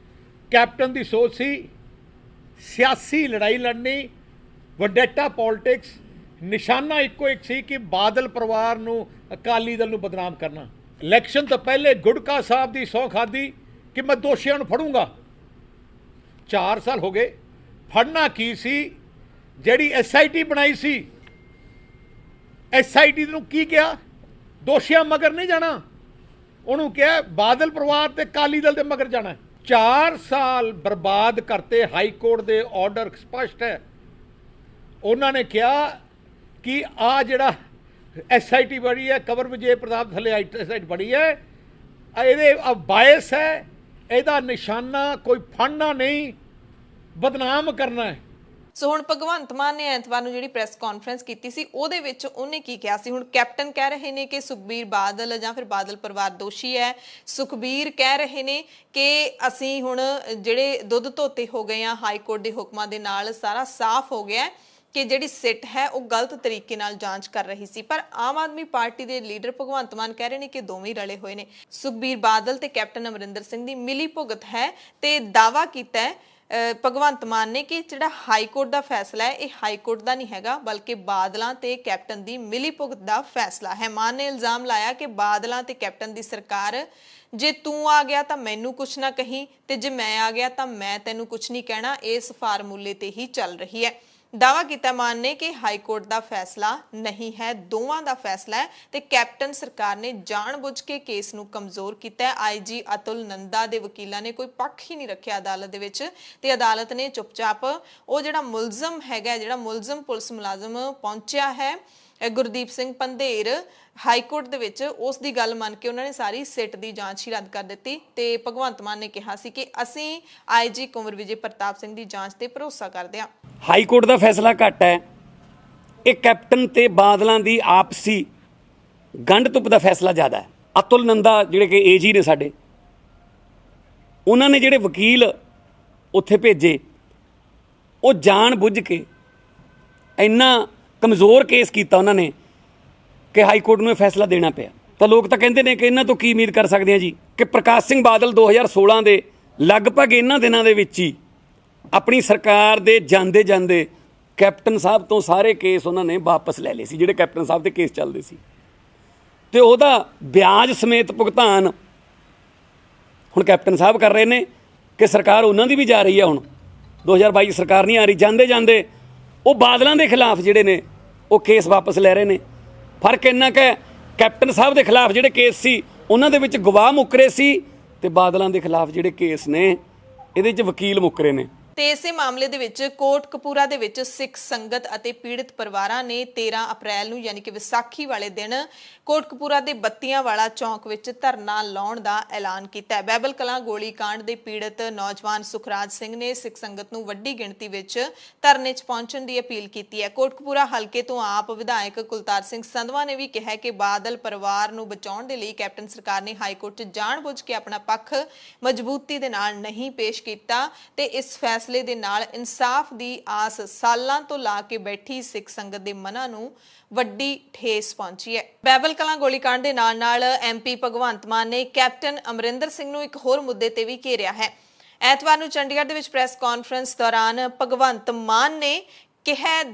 ਕੈਪਟਨ ਦੀ ਸੋਚ ਸੀ ਸਿਆਸੀ ਲੜਾਈ ਲੜਨੀ, ਵੈਂਡੇਟਾ ਪੋਲਿਟਿਕਸ। ਨਿਸ਼ਾਨਾ ਇੱਕੋ ਇੱਕ ਸੀ ਕਿ ਬਾਦਲ ਪਰਿਵਾਰ ਨੂੰ, ਅਕਾਲੀ ਦਲ ਨੂੰ ਬਦਨਾਮ ਕਰਨਾ। ਇਲੈਕਸ਼ਨ ਤੋਂ ਪਹਿਲੇ ਗੁਟਕਾ ਸਾਹਿਬ ਦੀ ਸਹੁੰ ਖਾਧੀ ਕਿ ਮੈਂ ਦੋਸ਼ੀਆਂ ਨੂੰ ਫੜੂੰਗਾ। 4 ਸਾਲ ਹੋ ਗਏ। ਫੜਨਾ ਕੀ ਸੀ? ਜਿਹੜੀ SIT ਬਣਾਈ ਸੀ, SIT ਨੂੰ ਕੀ ਕਿਹਾ? ਦੋਸ਼ੀਆਂ ਮਗਰ ਨਹੀਂ ਜਾਣਾ, ਉਹਨੂੰ ਕਿਹਾ ਬਾਦਲ ਪਰਿਵਾਰ ਤੇ ਅਕਾਲੀ ਦਲ ਦੇ ਮਗਰ ਜਾਣਾ। 4 ਸਾਲ ਬਰਬਾਦ ਕਰਤੇ। ਹਾਈ ਕੋਰਟ ਦੇ ਆਰਡਰ ਸਪਸ਼ਟ ਹੈ। ਉਹਨਾਂ ਨੇ ਕਿਹਾ ਕਿ ਆ ਜਿਹੜਾ SIT ਬਣੀ ਹੈ, ਕੰਵਰ ਵਿਜੇ ਪ੍ਰਤਾਪ ਥੱਲੇ SIT ਬਣੀ ਹੈ, ਇਹਦੇ ਬਾਇਸ ਹੈ, ਇਹਦਾ ਨਿਸ਼ਾਨਾ ਕੋਈ ਫੜਨਾ ਨਹੀਂ, ਬਦਨਾਮ ਕਰਨਾ ਹੈ। ਸੋ ਹੁਣ ਭਗਵੰਤ ਮਾਨ ਨੇ ਐਤਵਾਰ ਨੂੰ ਜਿਹੜੀ ਪ੍ਰੈਸ ਕਾਨਫਰੰਸ ਕੀਤੀ ਸੀ ਉਹਦੇ ਵਿੱਚ ਉਹਨੇ ਕੀ ਕਿਹਾ ਸੀ? ਹੁਣ ਕੈਪਟਨ ਕਹਿ ਰਹੇ ਨੇ ਕਿ ਸੁਖਬੀਰ ਬਾਦਲ ਜਾਂ ਫਿਰ ਬਾਦਲ ਪਰਿਵਾਰ ਦੋਸ਼ੀ ਹੈ। ਸੁਖਬੀਰ ਕਹਿ ਰਹੇ ਨੇ ਕਿ ਅਸੀਂ ਹੁਣ ਜਿਹੜੇ ਦੁੱਧ ਧੋਤੇ ਹੋ ਗਏ ਆ, ਹਾਈ ਕੋਰਟ ਦੇ ਹੁਕਮਾਂ ਦੇ ਨਾਲ ਸਾਰਾ ਸਾਫ਼ ਹੋ ਗਿਆ ਕਿ ਜਿਹੜੀ ਸਿੱਟ ਹੈ ਉਹ ਗਲਤ ਤਰੀਕੇ ਨਾਲ ਜਾਂਚ ਕਰ ਰਹੀ ਸੀ। ਪਰ ਆਮ ਆਦਮੀ ਪਾਰਟੀ ਦੇ ਲੀਡਰ ਭਗਵੰਤ ਮਾਨ ਕਹਿ ਰਹੇ ਨੇ ਕਿ ਦੋਵੇਂ ਰਲੇ ਹੋਏ ਨੇ। ਸੁਖਬੀਰ ਬਾਦਲ ਤੇ ਕੈਪਟਨ ਅਮਰਿੰਦਰ ਸਿੰਘ ਦੀ ਮਿਲੀ ਭੁਗਤ ਹੈ ਤੇ ਦਾਅਵਾ ਕੀਤਾ ਹੈ ਭਗਵੰਤ ਮਾਨ ਨੇ ਕਿ ਜਿਹੜਾ ਹਾਈ ਕੋਰਟ ਦਾ ਫੈਸਲਾ ਹੈ ਇਹ ਹਾਈ ਕੋਰਟ ਦਾ ਨਹੀਂ ਹੈਗਾ, ਬਲਕਿ ਬਾਦਲਾਂ ਤੇ ਕੈਪਟਨ ਦੀ ਮਿਲੀ ਭੁਗਤ ਦਾ ਫੈਸਲਾ ਹੈ। ਮਾਨ ਨੇ ਇਲਜ਼ਾਮ ਲਾਇਆ ਕਿ ਬਾਦਲਾਂ ਤੇ ਕੈਪਟਨ ਦੀ ਸਰਕਾਰ, ਜੇ ਤੂੰ ਆ ਗਿਆ ਤਾਂ ਮੈਨੂੰ ਕੁਛ ਨਾ ਕਹੀਂ ਤੇ ਜੇ ਮੈਂ ਆ ਗਿਆ ਤਾਂ ਮੈਂ ਤੈਨੂੰ ਕੁਛ ਨਹੀਂ ਕਹਿਣਾ, ਇਸ ਫਾਰਮੂਲੇ ਤੇ ਹੀ ਚੱਲ ਰਹੀ ਹੈ। ਦਾਅਵਾ ਕੀਤਾ ਮਾਨ ਨੇ ਕਿ ਹਾਈ ਕੋਰਟ ਦਾ ਫੈਸਲਾ ਨਹੀਂ ਹੈ, ਦੋਵਾਂ ਦਾ ਫੈਸਲਾ ਹੈ ਤੇ ਕੈਪਟਨ ਸਰਕਾਰ ਨੇ ਜਾਣਬੁੱਝ ਕੇ ਕੇਸ ਨੂੰ ਕਮਜ਼ੋਰ ਕੀਤਾ ਹੈ। IG ਅਤੁਲ ਨੰਦਾ ਦੇ ਵਕੀਲਾਂ ਨੇ ਕੋਈ ਪੱਖ ਹੀ ਨਹੀਂ ਰੱਖਿਆ ਅਦਾਲਤ ਦੇ ਵਿੱਚ ਤੇ ਅਦਾਲਤ ਨੇ ਚੁੱਪਚਾਪ ਉਹ ਜਿਹੜਾ ਮੁਲਜ਼ਮ ਹੈਗਾ, ਜਿਹੜਾ ਮੁਲਜ਼ਮ ਪੁਲਿਸ ਮੁਲਾਜ਼ਮ ਪਹੁੰਚਿਆ ਹੈ ਗੁਰਦੀਪ ਸਿੰਘ ਪੰਧੇਰ ਹਾਈ ਕੋਰਟ ਦੇ ਵਿੱਚ, ਉਸ ਦੀ ਗੱਲ ਮੰਨ ਕੇ ਉਹਨਾਂ ਨੇ ਸਾਰੀ ਸਿੱਟ ਦੀ ਜਾਂਚ ਹੀ ਰੱਦ ਕਰ ਦਿੱਤੀ ਤੇ ਭਗਵੰਤ ਮਾਨ ਨੇ ਕਿਹਾ ਸੀ ਕਿ ਅਸੀਂ IG ਕੰਵਰ ਵਿਜੇ ਪ੍ਰਤਾਪ ਸਿੰਘ ਦੀ ਜਾਂਚ ਤੇ ਭਰੋਸਾ ਕਰਦੇ ਹਾਂ। ਹਾਈ ਕੋਰਟ ਦਾ ਫੈਸਲਾ ਘੱਟ ਹੈ, ਇਹ ਕੈਪਟਨ ਤੇ ਬਾਦਲਾਂ ਦੀ ਆਪਸੀ ਗੰਢ ਤੁਪ ਦਾ ਫੈਸਲਾ ਜ਼ਿਆਦਾ ਹੈ। ਅਤੁਲ ਨੰਦਾ ਜਿਹੜੇ ਕਿ AG ਨੇ ਸਾਡੇ, ਉਹਨਾਂ ਨੇ ਜਿਹੜੇ ਵਕੀਲ ਉੱਥੇ ਭੇਜੇ ਉਹ ਜਾਣ ਬੁੱਝ ਕੇ ਇੰਨਾ ਕਮਜ਼ੋਰ ਕੇਸ ਕੀਤਾ ਉਹਨਾਂ ਨੇ ਕਿ ਹਾਈ ਕੋਰਟ ਨੂੰ ਇਹ ਫੈਸਲਾ ਦੇਣਾ ਪਿਆ। ਤਾਂ ਲੋਕ ਤਾਂ ਕਹਿੰਦੇ ਨੇ ਕਿ ਇਹਨਾਂ ਤੋਂ ਕੀ ਉਮੀਦ ਕਰ ਸਕਦੇ ਆ ਜੀ ਕਿ ਪ੍ਰਕਾਸ਼ ਸਿੰਘ ਬਾਦਲ 2016 ਦੇ ਲਗਭਗ ਇਹਨਾਂ ਦਿਨਾਂ ਦੇ ਵਿੱਚ ਹੀ ਆਪਣੀ ਸਰਕਾਰ ਦੇ ਜਾਂਦੇ ਜਾਂਦੇ ਕੈਪਟਨ ਸਾਹਿਬ ਤੋਂ ਸਾਰੇ ਕੇਸ ਉਹਨਾਂ ਨੇ ਵਾਪਸ ਲੈ ਲਏ ਸੀ, ਜਿਹੜੇ ਕੈਪਟਨ ਸਾਹਿਬ ਦੇ ਕੇਸ ਚੱਲਦੇ ਸੀ, ਤੇ ਉਹਦਾ ਵਿਆਜ ਸਮੇਤ ਭੁਗਤਾਨ ਹੁਣ ਕੈਪਟਨ ਸਾਹਿਬ ਕਰ ਰਹੇ ਨੇ ਕਿ ਸਰਕਾਰ ਉਹਨਾਂ ਦੀ ਵੀ ਜਾ ਰਹੀ ਹੈ। ਹੁਣ 2022 ਸਰਕਾਰ ਨਹੀਂ ਆ ਰਹੀ, ਜਾਂਦੇ ਜਾਂਦੇ ਉਹ ਬਾਦਲਾਂ ਦੇ ਖਿਲਾਫ ਜਿਹੜੇ ਨੇ ਉਹ ਕੇਸ ਵਾਪਸ ਲੈ ਰਹੇ ਨੇ। ਫਰਕ ਇੰਨਾ ਕਿ ਕੈਪਟਨ ਸਾਹਿਬ ਦੇ ਖਿਲਾਫ ਜਿਹੜੇ ਕੇਸ ਸੀ ਉਹਨਾਂ ਦੇ ਵਿੱਚ ਗਵਾਹ ਮੁੱਕਰੇ ਸੀ, ਤੇ ਬਾਦਲਾਂ ਦੇ ਖਿਲਾਫ ਜਿਹੜੇ ਕੇਸ ਨੇ ਇਹਦੇ 'ਚ ਵਕੀਲ ਮੁੱਕਰੇ ਨੇ। ਤੇ ਇਸੇ ਮਾਮਲੇ ਦੇ ਵਿੱਚ ਕੋਟਕਪੂਰਾ ਦੇ ਵਿੱਚ ਸਿੱਖ ਸੰਗਤ ਅਤੇ ਪੀੜਤ ਪਰਿਵਾਰਾਂ ਨੇ 13 ਅਪ੍ਰੈਲ ਨੂੰ ਯਾਨੀ ਕਿ ਵਿਸਾਖੀ ਵਾਲੇ ਦਿਨ ਕੋਟਕਪੂਰਾ ਦੇ ਬੱਤੀਆਂ ਵਾਲਾ ਚੌਂਕ ਵਿੱਚ ਧਰਨਾ ਲਾਉਣ ਦਾ ਐਲਾਨ ਕੀਤਾ ਹੈ। ਬਾਈਬਲ ਕਲਾਂ ਗੋਲੀकांड ਦੇ ਪੀੜਤ ਨੌਜਵਾਨ ਸੁਖਰਾਜ ਸਿੰਘ ਨੇ ਸਿੱਖ ਸੰਗਤ ਨੂੰ ਵੱਡੀ ਗਿਣਤੀ ਵਿੱਚ ਧਰਨੇ 'ਚ ਪਹੁੰਚਣ ਦੀ ਅਪੀਲ ਕੀਤੀ ਹੈ। ਕੋਟਕਪੂਰਾ ਹਲਕੇ ਤੋਂ ਆਪ ਵਿਧਾਇਕ ਕੁਲਤਾਰ ਸਿੰਘ ਸੰਧਵਾ ਨੇ ਵੀ ਕਿਹਾ ਕਿ ਬਾਦਲ ਪਰਿਵਾਰ ਨੂੰ ਬਚਾਉਣ ਦੇ ਲਈ ਕੈਪਟਨ ਸਰਕਾਰ ਨੇ ਹਾਈ ਕੋਰਟ 'ਚ ਜਾਣਬੁੱਝ ਕੇ ਆਪਣਾ ਪੱਖ ਮਜ਼ਬੂਤੀ ਦੇ ਨਾਲ ਨਹੀਂ ਪੇਸ਼ ਕੀਤਾ ਤੇ ਇਸ ਫੈਸਲੇ ਦੇ ਨਾਲ ਇਨਸਾਫ ਦੀ ਆਸ ਸਾਲਾਂ ਤੋਂ ਲਾ ਕੇ ਬੈਠੀ ਸਿੱਖ ਸੰਗਤ ਦੇ ਮਨਾਂ ਨੂੰ ਵੱਡੀ ਠੇਸ ਪਹੁੰਚੀ ਹੈ। ਬਾਈਬਲ ਕਲਾਂ ਗੋਲੀकांड ਦੇ ਨਾਲ ਐਮਪੀ ਭਗਵੰਤ ਮਾਨ ਨੇ ਕੈਪਟਨ ਅਮਰਿੰਦਰ ਸਿੰਘ ਨੂੰ ਇੱਕ ਹੋਰ ਮੁੱਦੇ ਤੇ ਵੀ ਘੇਰਿਆ ਹੈ। ਐਤਵਾਰ ਨੂੰ ਚੰਡੀਗੜ੍ਹ ਦੇ ਵਿੱਚ ਪ੍ਰੈਸ ਕਾਨਫਰੰਸ ਦੌਰਾਨ ਭਗਵੰਤ ਮਾਨ ਨੇ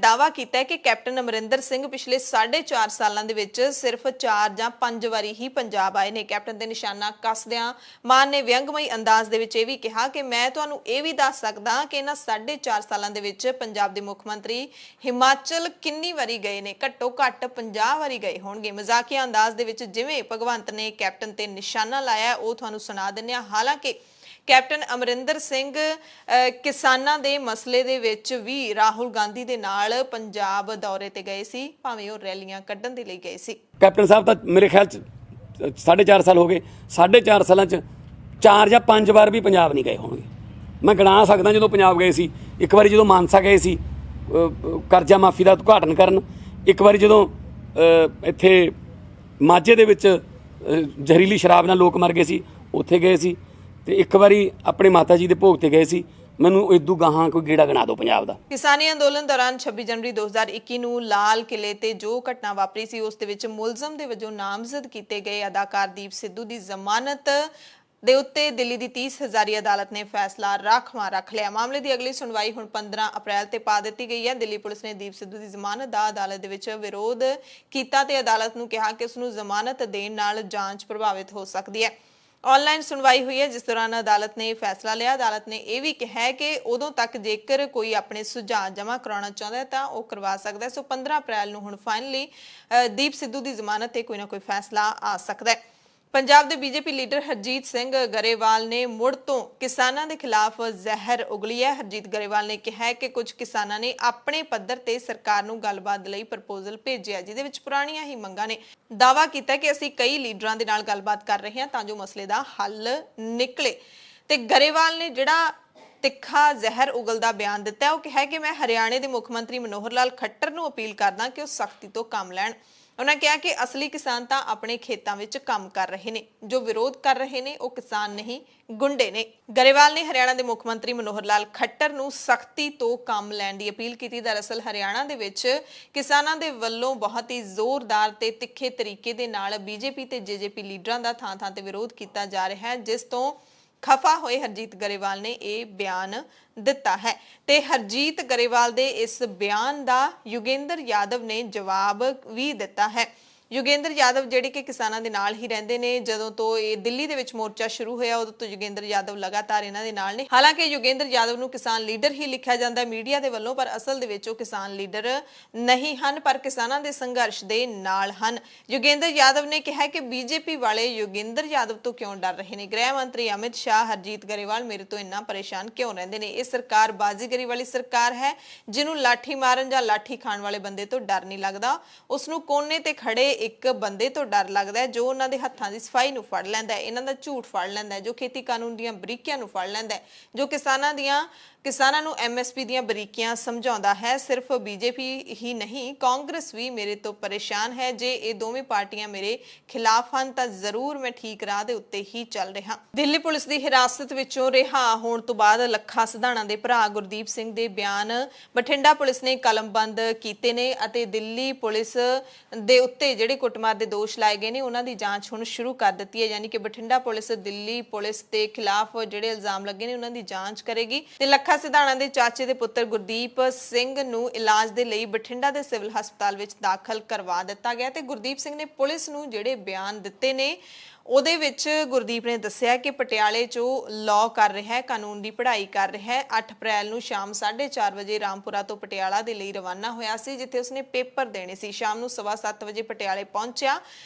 ਦਾਅਵਾ ਕੀਤਾ ਹੈ ਕਿ ਕੈਪਟਨ ਅਮਰਿੰਦਰ ਸਿੰਘ ਪਿਛਲੇ 4.5 ਸਾਲਾਂ ਦੇ ਵਿੱਚ ਸਿਰਫ 4 ਜਾਂ 5 ਵਾਰੀ ਹੀ ਪੰਜਾਬ ਆਏ ਨੇ। ਕੈਪਟਨ ਤੇ ਨਿਸ਼ਾਨਾ ਕੱਸਦਿਆਂ ਮਾਨ ਨੇ ਵਿਅੰਗਮਈ ਅੰਦਾਜ਼ ਦੇ ਵਿੱਚ ਇਹ ਵੀ ਕਿਹਾ ਕਿ ਮੈਂ ਤੁਹਾਨੂੰ ਇਹ ਵੀ ਦੱਸ ਸਕਦਾ ਕਿ ਇਹਨਾਂ 4.5 ਸਾਲਾਂ ਦੇ ਵਿੱਚ ਪੰਜਾਬ ਦੇ ਮੁੱਖ ਮੰਤਰੀ ਹਿਮਾਚਲ ਕਿੰਨੀ ਵਾਰੀ ਗਏ ਨੇ, ਘੱਟੋ ਘੱਟ 50 ਵਾਰੀ ਗਏ ਹੋਣਗੇ। ਮਜ਼ਾਕੀਆ ਅੰਦਾਜ਼ ਦੇ ਵਿੱਚ ਜਿਵੇਂ ਭਗਵੰਤ ਨੇ ਕੈਪਟਨ ਤੇ ਨਿਸ਼ਾਨਾ ਲਾਇਆ ਉਹ ਤੁਹਾਨੂੰ ਸੁਣਾ ਦਿੰਦੇ ਹਾਂ। ਹਾਲਾਂਕਿ ਕੈਪਟਨ ਅਮਰਿੰਦਰ ਸਿੰਘ ਕਿਸਾਨਾਂ ਦੇ ਮਸਲੇ ਦੇ ਵਿੱਚ ਵੀ ਰਾਹੁਲ ਗਾਂਧੀ ਦੇ ਨਾਲ ਪੰਜਾਬ ਦੌਰੇ ਤੇ ਗਏ ਸੀ, ਭਾਵੇਂ ਉਹ ਰੈਲੀਆਂ ਕੱਢਣ ਦੇ ਲਈ ਗਏ ਸੀ। ਕੈਪਟਨ ਸਾਹਿਬ ਤਾਂ ਮੇਰੇ ਖਿਆਲ 'ਚ 4.5 ਸਾਲ ਹੋ ਗਏ, 4.5 ਸਾਲਾਂ 'ਚ 4 ਜਾਂ 5 ਵਾਰ ਵੀ ਪੰਜਾਬ ਨਹੀਂ ਗਏ ਹੋਣਗੇ। ਮੈਂ ਗਿਣਾ ਸਕਦਾ ਜਦੋਂ ਪੰਜਾਬ ਗਏ ਸੀ, ਇੱਕ ਵਾਰੀ ਜਦੋਂ ਮਾਨਸਾ ਗਏ ਸੀ ਕਰਜ਼ਾ ਮਾਫੀ ਦਾ ਉਦਘਾਟਨ ਕਰਨ, ਇੱਕ ਵਾਰੀ ਜਦੋਂ ਇੱਥੇ ਮਾਝੇ ਦੇ ਵਿੱਚ ਜ਼ਹਿਰੀਲੀ ਸ਼ਰਾਬ ਨਾਲ ਲੋਕ ਮਰ ਗਏ ਸੀ ਉੱਥੇ ਗਏ ਸੀ, ਤੇ ਇੱਕ ਵਾਰੀ ਆਪਣੇ ਮਾਤਾ ਜੀ ਦੇ ਭੋਗ ਤੇ ਗਏ ਸੀ। ਮੈਨੂੰ ਇਦੋਂ ਗਾਹਾਂ ਕੋਈ ਗੇੜਾ ਗਿਣਾ ਦਿਓ ਪੰਜਾਬ ਦਾ। ਕਿਸਾਨੀ ਅੰਦੋਲਨ ਦੌਰਾਨ 26 ਜਨਵਰੀ 2021 ਨੂੰ ਲਾਲ ਕਿਲੇ ਤੇ ਜੋ ਘਟਨਾ ਵਾਪਰੀ ਸੀ ਉਸ ਦੇ ਵਿੱਚ ਮੁਲਜ਼ਮ ਦੇ ਵਜੋਂ ਨਾਮਜ਼ਦ ਕੀਤੇ ਗਏ ਅਦਾਕਾਰ ਦੀਪ ਸਿੱਧੂ ਦੀ ਜ਼ਮਾਨਤ ਦੇ ਉੱਤੇ ਦਿੱਲੀ ਦੀ 30 ਹਜ਼ਾਰੀ ਅਦਾਲਤ ਨੇ ਫੈਸਲਾ ਰਾਖਵਾਂ ਰੱਖ ਲਿਆ। ਮਾਮਲੇ ਦੀ ਅਗਲੀ ਸੁਣਵਾਈ ਹੁਣ 15 ਅਪ੍ਰੈਲ ਤੇ ਪਾ ਦਿੱਤੀ ਗਈ ਹੈ। ਦਿੱਲੀ ਪੁਲਿਸ ਨੇ ਦੀਪ ਸਿੱਧੂ ਦੀ ਜ਼ਮਾਨਤ ਦਾ ਅਦਾਲਤ ਦੇ ਵਿੱਚ ਵਿਰੋਧ ਕੀਤਾ ਤੇ ਅਦਾਲਤ ਨੂੰ ਕਿਹਾ ਕਿ ਉਸ ਨੂੰ ਜ਼ਮਾਨਤ ਦੇਣ ਨਾਲ ਜਾਂਚ ਪ੍ਰਭਾਵਿਤ ਹੋ ਸਕਦੀ ਹੈ। ਆਨਲਾਈਨ ਸੁਣਵਾਈ ਹੋਈ ਹੈ ਜਿਸ ਦੌਰਾਨ ਅਦਾਲਤ ਨੇ ਫੈਸਲਾ ਲਿਆ। ਅਦਾਲਤ ਨੇ ਇਹ ਵੀ ਕਿਹਾ ਕਿ ਉਦੋਂ ਤੱਕ ਜੇਕਰ ਕੋਈ ਆਪਣੇ ਸੁਝਾਅ ਜਮ੍ਹਾਂ ਕਰਾਉਣਾ ਚਾਹੁੰਦਾ ਹੈ ਤਾਂ ਉਹ ਕਰਵਾ ਸਕਦਾ ਹੈ। ਸੋ 15 ਅਪ੍ਰੈਲ ਨੂੰ ਹੁਣ ਫਾਈਨਲੀ ਦੀਪ ਸਿੱਧੂ ਦੀ ਜ਼ਮਾਨਤ ਤੇ ਕੋਈ ਨਾ ਕੋਈ ਫੈਸਲਾ ਆ ਸਕਦਾ ਹੈ। ਪੰਜਾਬ ਦੇ ਬੀਜੇਪੀ ਲੀਡਰ ਹਰਜੀਤ ਸਿੰਘ ਗਰੇਵਾਲ ਨੇ ਮੁੜ ਤੋਂ ਕਿਸਾਨਾਂ ਦੇ ਖਿਲਾਫ ਜ਼ਹਿਰ ਉਗਲੀ ਹੈ। ਹਰਜੀਤ ਗਰੇਵਾਲ ਨੇ ਕਿਹਾ ਕਿ ਕੁਝ ਕਿਸਾਨਾਂ ਨੇ ਆਪਣੇ ਪੱਧਰ ਤੇ ਸਰਕਾਰ ਨੂੰ ਗੱਲਬਾਤ ਲਈ ਪ੍ਰਪੋਜ਼ਲ ਭੇਜਿਆ ਜਿਹਦੇ ਵਿੱਚ ਪੁਰਾਣੀਆਂ ਹੀ ਮੰਗਾਂ ਨੇ। ਦਾਅਵਾ ਕੀਤਾ ਕਿ ਅਸੀਂ ਕਈ ਲੀਡਰਾਂ ਦੇ ਨਾਲ ਗੱਲਬਾਤ ਕਰ ਰਹੇ ਹਾਂ ਤਾਂ ਜੋ ਮਸਲੇ ਦਾ ਹੱਲ ਨਿਕਲੇ। ਤੇ ਗਰੇਵਾਲ ਨੇ ਜਿਹੜਾ ਤਿੱਖਾ ਜ਼ਹਿਰ ਉਗਲਦਾ ਬਿਆਨ ਦਿੱਤਾ ਉਹ ਕਿਹਾ ਕਿ ਮੈਂ ਹਰਿਆਣੇ ਦੇ ਮੁੱਖ ਮੰਤਰੀ ਮਨੋਹਰ ਲਾਲ ਖੱਟਰ ਨੂੰ ਅਪੀਲ ਕਰਦਾ ਕਿ ਉਹ ਸਖਤੀ ਤੋਂ ਕੰਮ ਲੈਣ। ਉਹਨਾਂ ਕਿਹਾ ਕਿ ਅਸਲੀ ਕਿਸਾਨ ਤਾਂ ਆਪਣੇ ਖੇਤਾਂ ਵਿੱਚ ਕੰਮ ਕਰ ਰਹੇ ਨੇ, ਜੋ ਵਿਰੋਧ ਕਰ ਰਹੇ ਨੇ ਉਹ ਕਿਸਾਨ ਨਹੀਂ ਗੁੰਡੇ ਨੇ। ਗਰੇਵਾਲ ਨੇ ਹਰਿਆਣਾ ਦੇ ਮੁੱਖ ਮੰਤਰੀ ਮਨੋਹਰ ਲਾਲ ਖੱਟਰ ਨੂੰ ਸਖਤੀ ਤੋਂ ਕੰਮ ਲੈਣ ਦੀ ਅਪੀਲ ਕੀਤੀ। ਦਰਅਸਲ ਹਰਿਆਣਾ ਦੇ ਵਿੱਚ ਕਿਸਾਨਾਂ ਦੇ ਵੱਲੋਂ ਬਹੁਤ ਹੀ ਜ਼ੋਰਦਾਰ ਤੇ ਤਿੱਖੇ ਤਰੀਕੇ ਦੇ ਨਾਲ ਬੀਜੇਪੀ ਤੇ ਜੇਜੇਪੀ ਲੀਡਰਾਂ ਦਾ ਥਾਂ-ਥਾਂ ਤੇ ਵਿਰੋਧ ਕੀਤਾ ਜਾ ਰਿਹਾ ਹੈ, ਜਿਸ ਤੋਂ ਖਫਾ ਹੋਏ ਹਰਜੀਤ ਗਰੇਵਾਲ ਨੇ ਇਹ ਬਿਆਨ ਦਿੱਤਾ ਹੈ। ਤੇ ਹਰਜੀਤ ਗਰੇਵਾਲ ਦੇ ਇਸ ਬਿਆਨ ਦਾ ਯੋਗੇਂਦਰ ਯਾਦਵ ਨੇ ਜਵਾਬ ਵੀ ਦਿੱਤਾ ਹੈ। ਯੋਗੇਂਦਰ ਯਾਦਵ ਜਿਹੜੇ ਕਿ ਕਿਸਾਨਾਂ ਦੇ ਨਾਲ ਹੀ ਰਹਿੰਦੇ ਨੇ, ਜਦੋਂ ਤੋਂ ਇਹ ਦਿੱਲੀ ਦੇ ਵਿੱਚ ਮੋਰਚਾ ਸ਼ੁਰੂ ਹੋਇਆ ਉਦੋਂ ਤੋਂ ਯੋਗੇਂਦਰ ਯਾਦਵ ਲਗਾਤਾਰ ਇਹਨਾਂ ਦੇ ਨਾਲ ਨੇ। ਹਾਲਾਂਕਿ ਯੋਗੇਂਦਰ ਯਾਦਵ ਨੂੰ ਕਿਸਾਨ ਲੀਡਰ ਹੀ ਲਿਖਿਆ ਜਾਂਦਾ ਮੀਡੀਆ ਦੇ ਵੱਲੋਂ, ਪਰ ਅਸਲ ਦੇ ਵਿੱਚ ਉਹ ਕਿਸਾਨ ਲੀਡਰ ਨਹੀਂ ਹਨ, ਪਰ ਕਿਸਾਨਾਂ ਦੇ ਸੰਘਰਸ਼ ਦੇ ਨਾਲ ਹਨ। ਯੋਗੇਂਦਰ ਯਾਦਵ ਨੇ ਕਿਹਾ ਕਿ ਬੀਜੇਪੀ ਵਾਲੇ ਯੋਗੇਂਦਰ ਯਾਦਵ ਤੋਂ ਕਿਉਂ ਡਰ ਰਹੇ ਨੇ। ਗ੍ਰਹਿ ਮੰਤਰੀ ਅਮਿਤ ਸ਼ਾਹ, ਹਰਜੀਤ ਗਰੇਵਾਲ ਮੇਰੇ ਤੋਂ ਇੰਨਾ ਪਰੇਸ਼ਾਨ ਕਿਉਂ ਰਹਿੰਦੇ ਨੇ। ਇਹ ਸਰਕਾਰ ਬਾਜ਼ੀਗਰੀ ਵਾਲੀ ਸਰਕਾਰ ਹੈ, ਜਿਹਨੂੰ ਲਾਠੀ ਮਾਰਨ ਜਾਂ ਲਾਠੀ ਖਾਣ ਵਾਲੇ ਬੰਦੇ ਤੋਂ ਡਰ ਨਹੀਂ ਲੱਗਦਾ। ਉਸ ਨੂੰ ਕੋਨੇ ਤੇ ਖੜੇ ਇੱਕ ਬੰਦੇ ਤੋਂ ਡਰ ਲੱਗਦਾ ਹੈ ਜੋ ਉਹਨਾਂ ਦੇ ਹੱਥਾਂ ਦੀ ਸਫਾਈ ਨੂੰ ਫੜ ਲੈਂਦਾ ਹੈ, ਇਹਨਾਂ ਦਾ ਝੂਠ ਫੜ ਲੈਂਦਾ ਹੈ, ਜੋ ਖੇਤੀ ਕਾਨੂੰਨ ਦੀਆਂ ਬਰੀਕੀਆਂ ਨੂੰ ਫੜ ਲੈਂਦਾ ਹੈ, ਜੋ ਕਿਸਾਨਾਂ ਨੂੰ ਐਮਐਸਪੀ ਦੀਆਂ ਬਰੀਕੀਆਂ ਸਮਝਾਉਂਦਾ ਹੈ। ਸਿਰਫ ਬੀਜੇਪੀ ਹੀ ਨਹੀਂ, ਕਾਂਗਰਸ ਵੀ ਮੇਰੇ ਤੋਂ ਪਰੇਸ਼ਾਨ ਹੈ। ਜੇ ਇਹ ਦੋਵੇਂ ਪਾਰਟੀਆਂ ਮੇਰੇ ਖਿਲਾਫ ਹਨ ਤਾਂ ਜ਼ਰੂਰ ਮੈਂ ਠੀਕ ਰਾਹ ਦੇ ਉੱਤੇ ਹੀ ਚੱਲ ਰਿਹਾ। ਦਿੱਲੀ ਪੁਲਿਸ ਦੀ ਹਿਰਾਸਤ ਵਿੱਚੋਂ ਰਿਹਾ ਹੋਣ ਤੋਂ ਬਾਅਦ ਲੱਖਾ ਸਿਧਾਣਾ ਦੇ ਭਰਾ ਗੁਰਦੀਪ ਸਿੰਘ ਦੇ ਬਿਆਨ ਬਠਿੰਡਾ ਪੁਲਿਸ ਨੇ ਕਲਮਬੰਦ ਕੀਤੇ ਨੇ ਅਤੇ ਦਿੱਲੀ ਪੁਲਿਸ ਦੇ ਉੱਤੇ ਜਿਹੜੇ ਕੁੱਟਮਾਰ ਦੇ ਦੋਸ਼ ਲਾਏ ਗਏ ਨੇ ਉਹਨਾਂ ਦੀ ਜਾਂਚ ਹੁਣ ਸ਼ੁਰੂ ਕਰ ਦਿੱਤੀ ਹੈ। ਯਾਨੀ ਕਿ ਬਠਿੰਡਾ ਪੁਲਿਸ ਦਿੱਲੀ ਪੁਲਿਸ ਦੇ ਖਿਲਾਫ ਜਿਹੜੇ ਇਲਜ਼ਾਮ ਲੱਗੇ ਨੇ ਉਹਨਾਂ ਦੀ ਜਾਂਚ ਕਰੇਗੀ ਤੇ ਲੱਖਾ ਲੱਖਾ ਸਿਧਾਣਾ ਦੇ ਚਾਚੇ ਦੇ ਪੁੱਤਰ ਗੁਰਦੀਪ ਸਿੰਘ ਨੂੰ ਇਲਾਜ ਦੇ ਲਈ ਬਠਿੰਡਾ ਦੇ ਸਿਵਲ ਹਸਪਤਾਲ ਵਿੱਚ ਦਾਖਲ ਕਰਵਾ ਦਿੱਤਾ ਗਿਆ ਤੇ ਗੁਰਦੀਪ ਸਿੰਘ ਨੇ ਪੁਲਿਸ ਨੂੰ ਜਿਹੜੇ ਬਿਆਨ ਦਿੱਤੇ ਨੇ ਉਹਦੇ ਵਿੱਚ ਗੁਰਦੀਪ ਨੇ ਦੱਸਿਆ ਕਿ ਪਟਿਆਲੇ 'ਚੋਂ ਲਾਅ ਕਰ ਰਿਹਾ ਹੈ, ਕਾਨੂੰਨ ਦੀ ਪੜ੍ਹਾਈ ਕਰ ਰਿਹਾ ਹੈ। 8 ਅਪ੍ਰੈਲ ਨੂੰ ਸ਼ਾਮ 4:30 ਵਜੇ ਰਾਮਪੁਰਾ ਤੋਂ ਪਟਿਆਲਾ ਦੇ ਲਈ ਰਵਾਨਾ ਹੋਇਆ ਸੀ, ਜਿੱਥੇ ਉਸਨੇ ਪੇਪਰ ਦੇਣੇ ਸੀ। ਸ਼ਾਮ ਨੂੰ 7:15 ਵਜੇ ਪਟਿਆਲੇ ਪਹੁੰਚਿਆ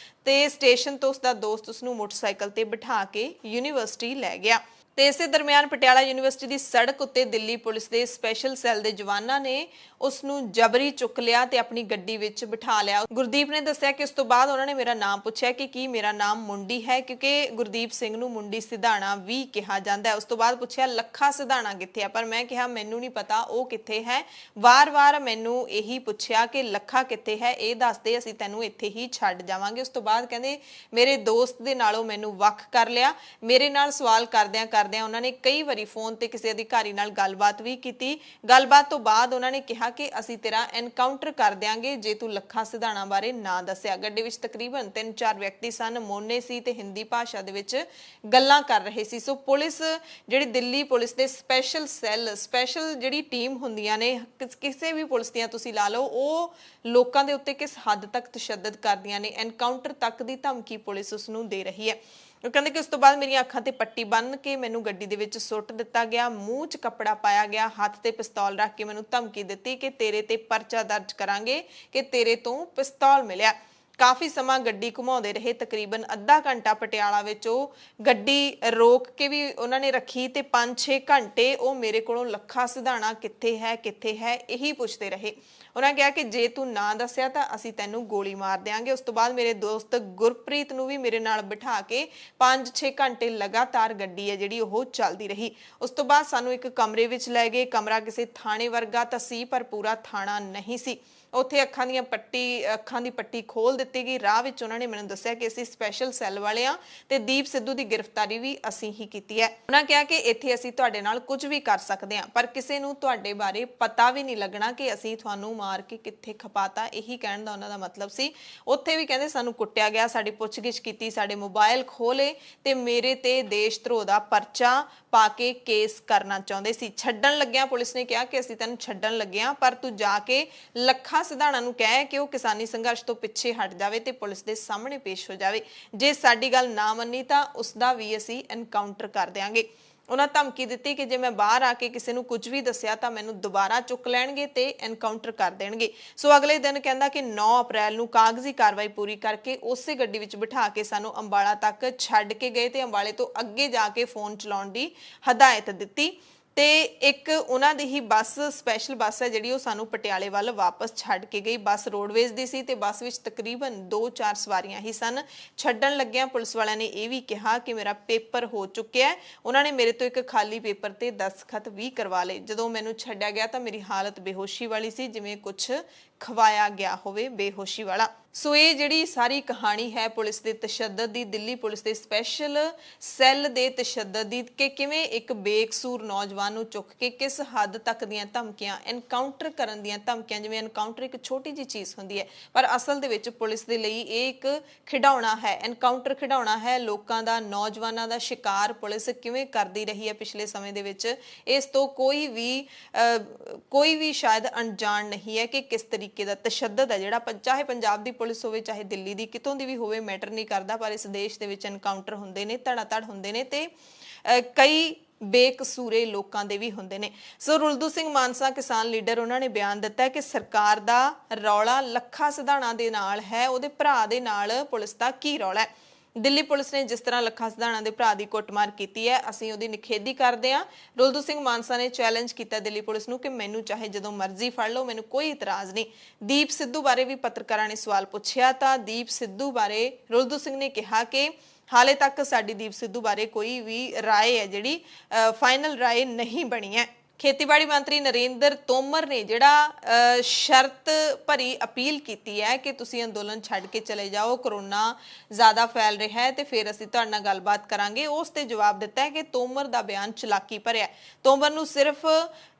ਤੇ ਸਟੇਸ਼ਨ ਤੋਂ ਉਸਦਾ ਦੋਸਤ ਉਸਨੂੰ ਮੋਟਰਸਾਈਕਲ ਤੇ ਬਿਠਾ ਕੇ ਯੂਨੀਵਰਸਿਟੀ ਲੈ ਗਿਆ। ਤੇ ਇਸੇ ਦਰਮਿਆਨ ਪਟਿਆਲਾ ਯੂਨੀਵਰਸਿਟੀ ਦੀ ਸੜਕ ਉੱਤੇ ਦਿੱਲੀ ਪੁਲਿਸ ਦੇ ਸਪੈਸ਼ਲ ਸੈੱਲ ਦੇ ਜਵਾਨਾਂ ਨੇ ਉਸ ਨੂੰ ਜਬਰੀ ਚੁੱਕ ਲਿਆ ਤੇ ਆਪਣੀ ਗੱਡੀ ਵਿੱਚ ਬਿਠਾ ਲਿਆ। ਗੁਰਦੀਪ ਨੇ ਦੱਸਿਆ ਕਿ ਉਸ ਤੋਂ ਬਾਅਦ ਉਹਨਾਂ ਨੇ ਮੇਰਾ ਨਾਮ ਪੁੱਛਿਆ ਕਿ ਕੀ ਮੇਰਾ ਨਾਮ ਮੁੰਡੀ ਹੈ, ਕਿਉਂਕਿ ਗੁਰਦੀਪ ਸਿੰਘ ਨੂੰ ਮੁੰਡੀ ਸਿਧਾਣਾ ਵੀ ਕਿਹਾ ਜਾਂਦਾ ਹੈ। ਉਸ ਤੋਂ ਬਾਅਦ ਪੁੱਛਿਆ ਲੱਖਾ ਸਿਧਾਣਾ ਕਿੱਥੇ ਹੈ, ਪਰ ਮੈਂ ਕਿਹਾ ਮੈਨੂੰ ਨਹੀਂ ਪਤਾ ਉਹ ਕਿੱਥੇ ਹੈ। ਵਾਰ-ਵਾਰ ਮੈਨੂੰ ਇਹੀ ਪੁੱਛਿਆ ਕਿ ਲੱਖਾ ਕਿੱਥੇ ਹੈ, ਇਹ ਦੱਸ ਦੇ, ਅਸੀਂ ਤੈਨੂੰ ਇੱਥੇ ਹੀ ਛੱਡ ਜਾਵਾਂਗੇ। ਉਸ ਤੋਂ ਬਾਅਦ ਕਹਿੰਦੇ ਮੇਰੇ ਦੋਸਤ ਦੇ ਨਾਲੋਂ ਮੈਨੂੰ ਵੱਖ ਕਰ ਲਿਆ। ਮੇਰੇ ਨਾਲ ਸਵਾਲ ਕਰਦਿਆਂ ਉਹਨਾਂ ਨੇ ਕਈ ਵਾਰੀ ਫੋਨ ਤੇ ਕਿਸੇ ਅਧਿਕਾਰੀ ਨਾਲ ਗੱਲਬਾਤ ਵੀ ਕੀਤੀ। ਗੱਲਬਾਤ ਤੋਂ ਬਾਅਦ ਉਹਨਾਂ ਨੇ ਕਿਹਾ ਕਿ ਅਸੀਂ ਤੇਰਾ ਐਨਕਾਊਂਟਰ ਕਰ ਦਿਆਂਗੇ ਜੇ ਤੂੰ ਲੱਖਾ ਸਿਧਾਣਾ ਬਾਰੇ ਨਾ ਦੱਸਿਆ। ਗੱਡੀ ਵਿੱਚ ਤਕਰੀਬਨ 3-4 ਵਿਅਕਤੀ ਸਨ, ਮੋਨੇ ਸੀ ਤੇ ਹਿੰਦੀ ਭਾਸ਼ਾ ਦੇ ਵਿੱਚ ਗੱਲਾਂ ਕਰ ਰਹੇ ਸੀ। ਸੋ ਪੁਲਿਸ ਜਿਹੜੀ ਦਿੱਲੀ ਪੁਲਿਸ ਦੇ ਸਪੈਸ਼ਲ ਸੈੱਲ, ਸਪੈਸ਼ਲ ਜਿਹੜੀ ਟੀਮ ਹੁੰਦੀਆਂ ਨੇ ਕਿਸੇ ਵੀ ਪੁਲਿਸ ਦੀਆਂ ਤੁਸੀਂ ਲਾ ਲਓ, ਉਹ ਲੋਕਾਂ ਦੇ ਉੱਤੇ ਕਿਸ ਹੱਦ ਤੱਕ ਤਸ਼ੱਦਦ ਕਰਦੀਆਂ ਨੇ। ਐਨਕਾਊਂਟਰ ਤੱਕ ਦੀ ਧਮਕੀ ਪੁਲਿਸ ਉਸ ਨੂੰ ਦੇ ਰਹੀ ਹੈ। ਉਹ ਕਹਿੰਦੇ ਕਿ ਉਸ ਤੋਂ ਬਾਅਦ ਮੇਰੀਆਂ ਅੱਖਾਂ ਤੇ ਪੱਟੀ ਬੰਨ੍ਹ ਕੇ ਮੈਨੂੰ ਗੱਡੀ ਦੇ ਵਿੱਚ ਸੁੱਟ ਦਿੱਤਾ ਗਿਆ, ਮੂੰਹ 'ਚ ਕੱਪੜਾ ਪਾਇਆ ਗਿਆ, ਹੱਥ ਤੇ ਪਿਸਤੌਲ ਰੱਖ ਕੇ ਮੈਨੂੰ ਧਮਕੀ ਦਿੱਤੀ ਕਿ ਤੇਰੇ ਤੇ ਪਰਚਾ ਦਰਜ ਕਰਾਂਗੇ ਕਿ ਤੇਰੇ ਤੋਂ ਪਿਸਤੌਲ ਮਿਲਿਆ। ਕਾਫੀ ਸਮਾਂ ਗੱਡੀ ਘੁਮਾਉਂਦੇ ਰਹੇ, ਤਕਰੀਬਨ ਅੱਧਾ ਘੰਟਾ ਪਟਿਆਲਾ ਵਿੱਚ ਉਹ ਗੱਡੀ ਰੋਕ ਕੇ ਵੀ ਉਹਨਾਂ ਨੇ ਰੱਖੀ ਤੇ 5-6 ਘੰਟੇ ਉਹ ਮੇਰੇ ਕੋਲੋਂ ਲੱਖਾ ਸਿਧਾਣਾ ਕਿੱਥੇ ਹੈ ਇਹੀ ਪੁੱਛਦੇ ਰਹੇ। ਉਹਨਾਂ ਕਿਹਾ ਕਿ ਜੇ ਤੂੰ ਨਾ ਦੱਸਿਆ ਤਾਂ ਅਸੀਂ ਤੈਨੂੰ ਗੋਲੀ ਮਾਰ ਦਿਆਂਗੇ। ਉਸ ਤੋਂ ਬਾਅਦ ਮੇਰੇ ਦੋਸਤ ਗੁਰਪ੍ਰੀਤ ਨੂੰ ਵੀ ਮੇਰੇ ਨਾਲ ਬਿਠਾ ਕੇ 5-6 ਘੰਟੇ ਲਗਾਤਾਰ ਗੱਡੀ ਹੈ ਜਿਹੜੀ ਉਹ ਚੱਲਦੀ ਰਹੀ। ਉਸ ਤੋਂ ਬਾਅਦ ਸਾਨੂੰ ਇੱਕ ਕਮਰੇ ਵਿੱਚ ਲੈ ਗਏ। ਕਮਰਾ ਕਿਸੇ ਥਾਣੇ ਵਰਗਾ ਤਾਂ ਸੀ ਪਰ ਪੂਰਾ ਥਾਣਾ ਨਹੀਂ ਸੀ। ਉੱਥੇ ਅੱਖਾਂ ਦੀ ਪੱਟੀ ਖੋਲ ਦਿੱਤੀ ਗਈ। ਰਾਹ ਵਿੱਚ ਉਹਨਾਂ ਨੇ ਮੈਨੂੰ ਦੱਸਿਆ ਕਿ ਅਸੀਂ ਸਪੈਸ਼ਲ ਸੈੱਲ ਵਾਲੇ ਆ ਤੇ ਦੀਪ ਸਿੱਧੂ ਦੀ ਗ੍ਰਿਫਤਾਰੀ ਵੀ ਅਸੀਂ ਹੀ ਕੀਤੀ ਹੈ। ਉਹਨਾਂ ਕਿਹਾ ਕਿ ਇੱਥੇ ਅਸੀਂ ਤੁਹਾਡੇ ਨਾਲ ਕੁਝ ਵੀ ਕਰ ਸਕਦੇ ਹਾਂ, ਪਰ ਕਿਸੇ ਨੂੰ ਤੁਹਾਡੇ ਬਾਰੇ ਪਤਾ ਵੀ ਨਹੀਂ ਲੱਗਣਾ ਕਿ ਅਸੀਂ ਤੁਹਾਨੂੰ ਮਾਰ ਕੇ ਕਿੱਥੇ ਖਪਾਤਾ। ਇਹੀ ਕਹਿਣ ਦਾ ਉਹਨਾਂ ਦਾ ਮਤਲਬ ਸੀ। ਉੱਥੇ ਵੀ ਕਹਿੰਦੇ ਸਾਨੂੰ ਕੁੱਟਿਆ ਗਿਆ, ਸਾਡੀ ਪੁੱਛਗਿੱਛ ਕੀਤੀ, ਸਾਡੇ ਮੋਬਾਈਲ ਖੋਲੇ ਤੇ ਮੇਰੇ ਤੇ ਦੇਸ਼ ਧਰੋਹ ਦਾ ਪਰਚਾ ਪਾ ਕੇ ਕੇਸ ਕਰਨਾ ਚਾਹੁੰਦੇ ਸੀ। ਛੱਡਣ ਲੱਗਿਆ ਪੁਲਿਸ ਨੇ ਕਿਹਾ ਕਿ ਅਸੀਂ ਤੈਨੂੰ ਛੱਡਣ ਲੱਗੇ ਹਾਂ, ਪਰ ਤੂੰ ਜਾ ਕੇ ਲੱਖਾ ਸਿਧਾਣਾ ਨੂੰ ਕਹਿ ਕਿ ਉਹ ਕਿਸਾਨੀ ਸੰਘਰਸ਼ ਤੋਂ ਪਿੱਛੇ ਹਟ ਜਾਵੇ ਤੇ ਪੁਲਿਸ ਦੇ ਸਾਹਮਣੇ ਪੇਸ਼ ਹੋ ਜਾਵੇ। ਜੇ ਸਾਡੀ ਗੱਲ ਨਾ ਮੰਨੀ ਤਾਂ ਉਸ ਦਾ ਵੀ ਅਸੀਂ ਐਨਕਾਊਂਟਰ ਕਰ ਦਿਆਂਗੇ। ਉਹਨਾਂ ਧਮਕੀ ਦਿੱਤੀ ਕਿ ਜੇ ਮੈਂ ਬਾਹਰ ਆ ਕੇ ਕਿਸੇ ਨੂੰ ਕੁਝ ਵੀ ਦੱਸਿਆ ਤਾਂ ਮੈਨੂੰ ਦੁਬਾਰਾ ਚੁੱਕ ਲੈਣਗੇ ਤੇ ਐਨਕਾਊਂਟਰ ਕਰ ਦੇਣਗੇ। ਸੋ ਅਗਲੇ ਦਿਨ ਕਹਿੰਦਾ ਕਿ 9 ਅਪ੍ਰੈਲ ਨੂੰ ਕਾਗਜ਼ੀ ਕਾਰਵਾਈ ਪੂਰੀ ਕਰਕੇ ਉਸੇ ਗੱਡੀ ਵਿੱਚ ਬਿਠਾ ਕੇ ਸਾਨੂੰ ਅੰਬਾਲਾ ਤੱਕ ਛੱਡ ਕੇ ਗਏ ਤੇ ਅੰਬਾਲੇ ਤੋਂ ਅੱਗੇ ਜਾ ਕੇ ਫੋਨ ਚਲਾਉਣ ਦੀ ਹਦਾਇਤ ਦਿੱਤੀ। ਤੇ ਇੱਕ ਉਹਨਾਂ ਦੀ ਹੀ ਬੱਸ, ਸਪੈਸ਼ਲ ਬੱਸ ਹੈ ਜਿਹੜੀ ਉਹ ਸਾਨੂੰ ਪਟਿਆਲੇ ਵੱਲ ਵਾਪਸ ਛੱਡ ਕੇ ਗਈ। ਬੱਸ ਰੋਡਵੇਜ਼ ਦੀ ਸੀ ਤੇ ਬੱਸ ਵਿੱਚ ਤਕਰੀਬਨ 2-4 ਸਵਾਰੀਆਂ ਹੀ ਸਨ। ਛੱਡਣ ਲੱਗਿਆਂ ਪੁਲਿਸ ਵਾਲਿਆਂ ਨੇ ਇਹ ਵੀ ਕਿਹਾ ਕਿ ਮੇਰਾ ਪੇਪਰ ਹੋ ਚੁੱਕਿਆ ਹੈ। ਉਹਨਾਂ ਨੇ ਮੇਰੇ ਤੋਂ ਇੱਕ ਖਾਲੀ ਪੇਪਰ ਤੇ ਦਸਤਖਤ ਵੀ ਕਰਵਾ ਲਏ। ਜਦੋਂ ਮੈਨੂੰ ਛੱਡਿਆ ਗਿਆ ਤਾਂ ਮੇਰੀ ਹਾਲਤ ਬੇਹੋਸ਼ੀ ਵਾਲੀ ਸੀ, ਜਿਵੇਂ ਕੁਝ ਖਵਾਇਆ ਗਿਆ ਹੋਵੇ, ਬੇਹੋਸ਼ੀ ਵਾਲਾ। ਸੋ ਇਹ ਜਿਹੜੀ ਸਾਰੀ ਕਹਾਣੀ ਹੈ ਪੁਲਿਸ ਦੇ ਤਸ਼ੱਦਦ ਦੀ, ਦਿੱਲੀ ਪੁਲਿਸ ਦੇ ਸਪੈਸ਼ਲ ਸੈੱਲ ਦੇ ਤਸ਼ੱਦਦ ਦੀ, ਕਿ ਕਿਵੇਂ ਇੱਕ ਬੇਕਸੂਰ ਨੌਜਵਾਨ ਨੂੰ ਚੁੱਕ ਕੇ ਕਿਸ ਹੱਦ ਤੱਕ ਦੀਆਂ ਧਮਕੀਆਂ, ਐਨਕਾਊਂਟਰ ਕਰਨ ਦੀਆਂ ਧਮਕੀਆਂ। ਜਿਵੇਂ ਐਨਕਾਊਂਟਰ ਇੱਕ ਛੋਟੀ ਜਿਹੀ ਚੀਜ਼ ਹੁੰਦੀ ਹੈ, ਪਰ ਅਸਲ ਦੇ ਵਿੱਚ ਪੁਲਿਸ ਦੇ ਲਈ ਇਹ ਇੱਕ ਖਿਡੌਣਾ ਹੈ। ਐਨਕਾਊਂਟਰ ਖਿਡੌਣਾ ਹੈ ਲੋਕਾਂ ਦਾ, ਨੌਜਵਾਨਾਂ ਦਾ ਸ਼ਿਕਾਰ ਪੁਲਿਸ ਕਿਵੇਂ ਕਰਦੀ ਰਹੀ ਹੈ ਪਿਛਲੇ ਸਮੇਂ ਦੇ ਵਿੱਚ। ਇਸ ਤੋਂ ਕੋਈ ਵੀ ਸ਼ਾਇਦ ਅਣਜਾਣ ਨਹੀਂ ਹੈ ਕਿ ਕਿਸ ਤਰੀਕੇ ਦਾ ਤਸ਼ੱਦਦ ਹੈ ਜਿਹੜਾ, ਚਾਹੇ ਪੰਜਾਬ ਦੀ ਪੁਲਿਸ ਹੋਵੇ ਚਾਹੇ ਦਿੱਲੀ ਦੀ, ਕਿਤੋਂ ਦੀ ਵੀ ਹੋਵੇ, ਮੈਟਰ ਨਹੀਂ ਕਰਦਾ। ਪਰ ਇਸ ਦੇਸ਼ ਦੇ ਵਿੱਚ ਐਨਕਾਊਂਟਰ ਹੁੰਦੇ ਨੇ, ਧੜਾ-ਧੜ ਹੁੰਦੇ ਨੇ ਤੇ ਕਈ ਬੇਕਸੂਰੇ ਲੋਕਾਂ ਦੇ ਵੀ ਹੁੰਦੇ ਨੇ। ਸੋ ਰੁਲਦੂ ਸਿੰਘ ਮਾਨਸਾ ਕਿਸਾਨ ਲੀਡਰ, ਉਹਨਾਂ ਨੇ ਬਿਆਨ ਦਿੱਤਾ ਕਿ ਸਰਕਾਰ ਦਾ ਰੌਲਾ ਲੱਖਾ ਸਿਧਾਣਾ ਦੇ ਨਾਲ ਹੈ, ਉਹਦੇ ਭਰਾ ਦੇ ਨਾਲ ਪੁਲਿਸ ਦਾ ਕੀ ਰੌਲਾ ਹੈ। ਦਿੱਲੀ ਪੁਲਿਸ ਨੇ ਜਿਸ ਤਰ੍ਹਾਂ ਲੱਖਾ ਸਿਧਾਣਾ ਦੇ ਭਰਾ ਦੀ ਕੁੱਟਮਾਰ ਕੀਤੀ ਹੈ, ਅਸੀਂ ਉਹਦੀ ਨਿਖੇਧੀ ਕਰਦੇ ਹਾਂ। ਰੁਲਦੂ ਸਿੰਘ ਮਾਨਸਾ ਨੇ ਚੈਲੰਜ ਕੀਤਾ ਦਿੱਲੀ ਪੁਲਿਸ ਨੂੰ ਕਿ ਮੈਨੂੰ ਚਾਹੇ ਜਦੋਂ ਮਰਜ਼ੀ ਫੜ ਲਓ, ਮੈਨੂੰ ਕੋਈ ਇਤਰਾਜ਼ ਨਹੀਂ। ਦੀਪ ਸਿੱਧੂ ਬਾਰੇ ਵੀ ਪੱਤਰਕਾਰਾਂ ਨੇ ਸਵਾਲ ਪੁੱਛਿਆ ਤਾਂ ਦੀਪ ਸਿੱਧੂ ਬਾਰੇ ਰੁਲਦੂ ਸਿੰਘ ਨੇ ਕਿਹਾ ਕਿ ਹਾਲੇ ਤੱਕ ਸਾਡੀ ਦੀਪ ਸਿੱਧੂ ਬਾਰੇ ਕੋਈ ਵੀ ਰਾਏ ਹੈ ਜਿਹੜੀ ਫਾਈਨਲ ਰਾਏ ਨਹੀਂ ਬਣੀ ਹੈ। ਖੇਤੀਬਾੜੀ ਮੰਤਰੀ ਨਰਿੰਦਰ ਤੋਮਰ ਨੇ ਜਿਹੜਾ ਸ਼ਰਤ ਭਰੀ ਅਪੀਲ ਕੀਤੀ ਹੈ ਕਿ ਤੁਸੀਂ ਅੰਦੋਲਨ ਛੱਡ ਕੇ ਚਲੇ ਜਾਓ, ਕਰੋਨਾ ਜ਼ਿਆਦਾ ਫੈਲ ਰਿਹਾ ਹੈ ਤੇ ਫਿਰ ਅਸੀਂ ਤੁਹਾਡੇ ਨਾਲ ਗੱਲਬਾਤ ਕਰਾਂਗੇ, ਉਸ ਤੇ ਜਵਾਬ ਦਿੱਤਾ ਹੈ ਕਿ ਤੋਮਰ ਦਾ ਬਿਆਨ ਚਲਾਕੀ ਭਰਿਆ। ਤੋਮਰ ਨੂੰ ਸਿਰਫ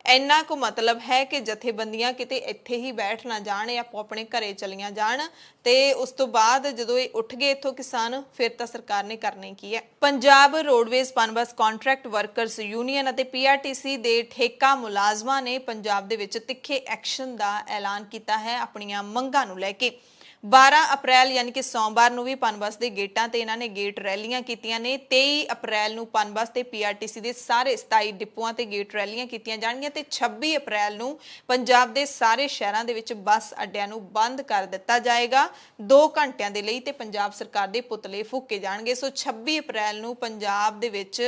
ਇੰਨਾ ਕੁ ਮਤਲਬ ਹੈ ਕਿ ਜਥੇਬੰਦੀਆਂ ਕਿਤੇ ਇੱਥੇ ਹੀ ਬੈਠ ਨਾ ਜਾਣ, ਆਪੋ ਆਪਣੇ ਘਰੇ ਚਲੀਆਂ ਜਾਣ ਤੇ ਉਸ ਤੋਂ ਬਾਅਦ ਜਦੋਂ ਇਹ ਉੱਠ ਗਏ ਇੱਥੋਂ ਕਿਸਾਨ, ਫਿਰ ਤਾਂ ਸਰਕਾਰ ਨੇ ਕਰਨੇ ਕੀ ਹੈ। Punjab roadways Punbus contract workers union ਅਤੇ ਪੀਆਰਟੀਸੀ ਦੇ ਠੇਕਾ ਮੁਲਾਜ਼ਮਾਂ ਨੇ ਪੰਜਾਬ ਦੇ ਵਿੱਚ ਤਿੱਖੇ ਐਕਸ਼ਨ ਦਾ ਐਲਾਨ ਕੀਤਾ ਹੈ ਆਪਣੀਆਂ ਮੰਗਾਂ ਨੂੰ ਲੈ ਕੇ। 12 ਅਪ੍ਰੈਲ ਯਾਨੀ ਕਿ ਸੋਮਵਾਰ ਨੂੰ ਵੀ ਪਨਬਸ ਦੇ ਗੇਟਾਂ ਤੇ ਇਹਨਾਂ ਨੇ ਗੇਟ ਰੈਲੀਆਂ ਕੀਤੀਆਂ ਨੇ। 23 ਅਪ੍ਰੈਲ ਨੂੰ ਪਨਬਸ ਤੇ ਪੀਆਰਟੀਸੀ ਦੇ ਸਾਰੇ 27 ਡਿਪੂਆਂ ਤੇ ਗੇਟ ਰੈਲੀਆਂ ਕੀਤੀਆਂ ਜਾਣਗੀਆਂ ਤੇ 26 ਅਪ੍ਰੈਲ ਨੂੰ ਪੰਜਾਬ ਦੇ ਸਾਰੇ ਸ਼ਹਿਰਾਂ ਦੇ ਵਿੱਚ ਬੱਸ ਅੱਡਿਆਂ ਨੂੰ ਬੰਦ ਕਰ ਦਿੱਤਾ ਜਾਏਗਾ 2 ਘੰਟਿਆਂ ਦੇ ਲਈ ਤੇ ਪੰਜਾਬ ਸਰਕਾਰ ਦੇ ਪੁਤਲੇ ਫੂਕੇ ਜਾਣਗੇ। ਸੋ 26 ਅਪ੍ਰੈਲ ਨੂੰ ਪੰਜਾਬ ਦੇ ਵਿੱਚ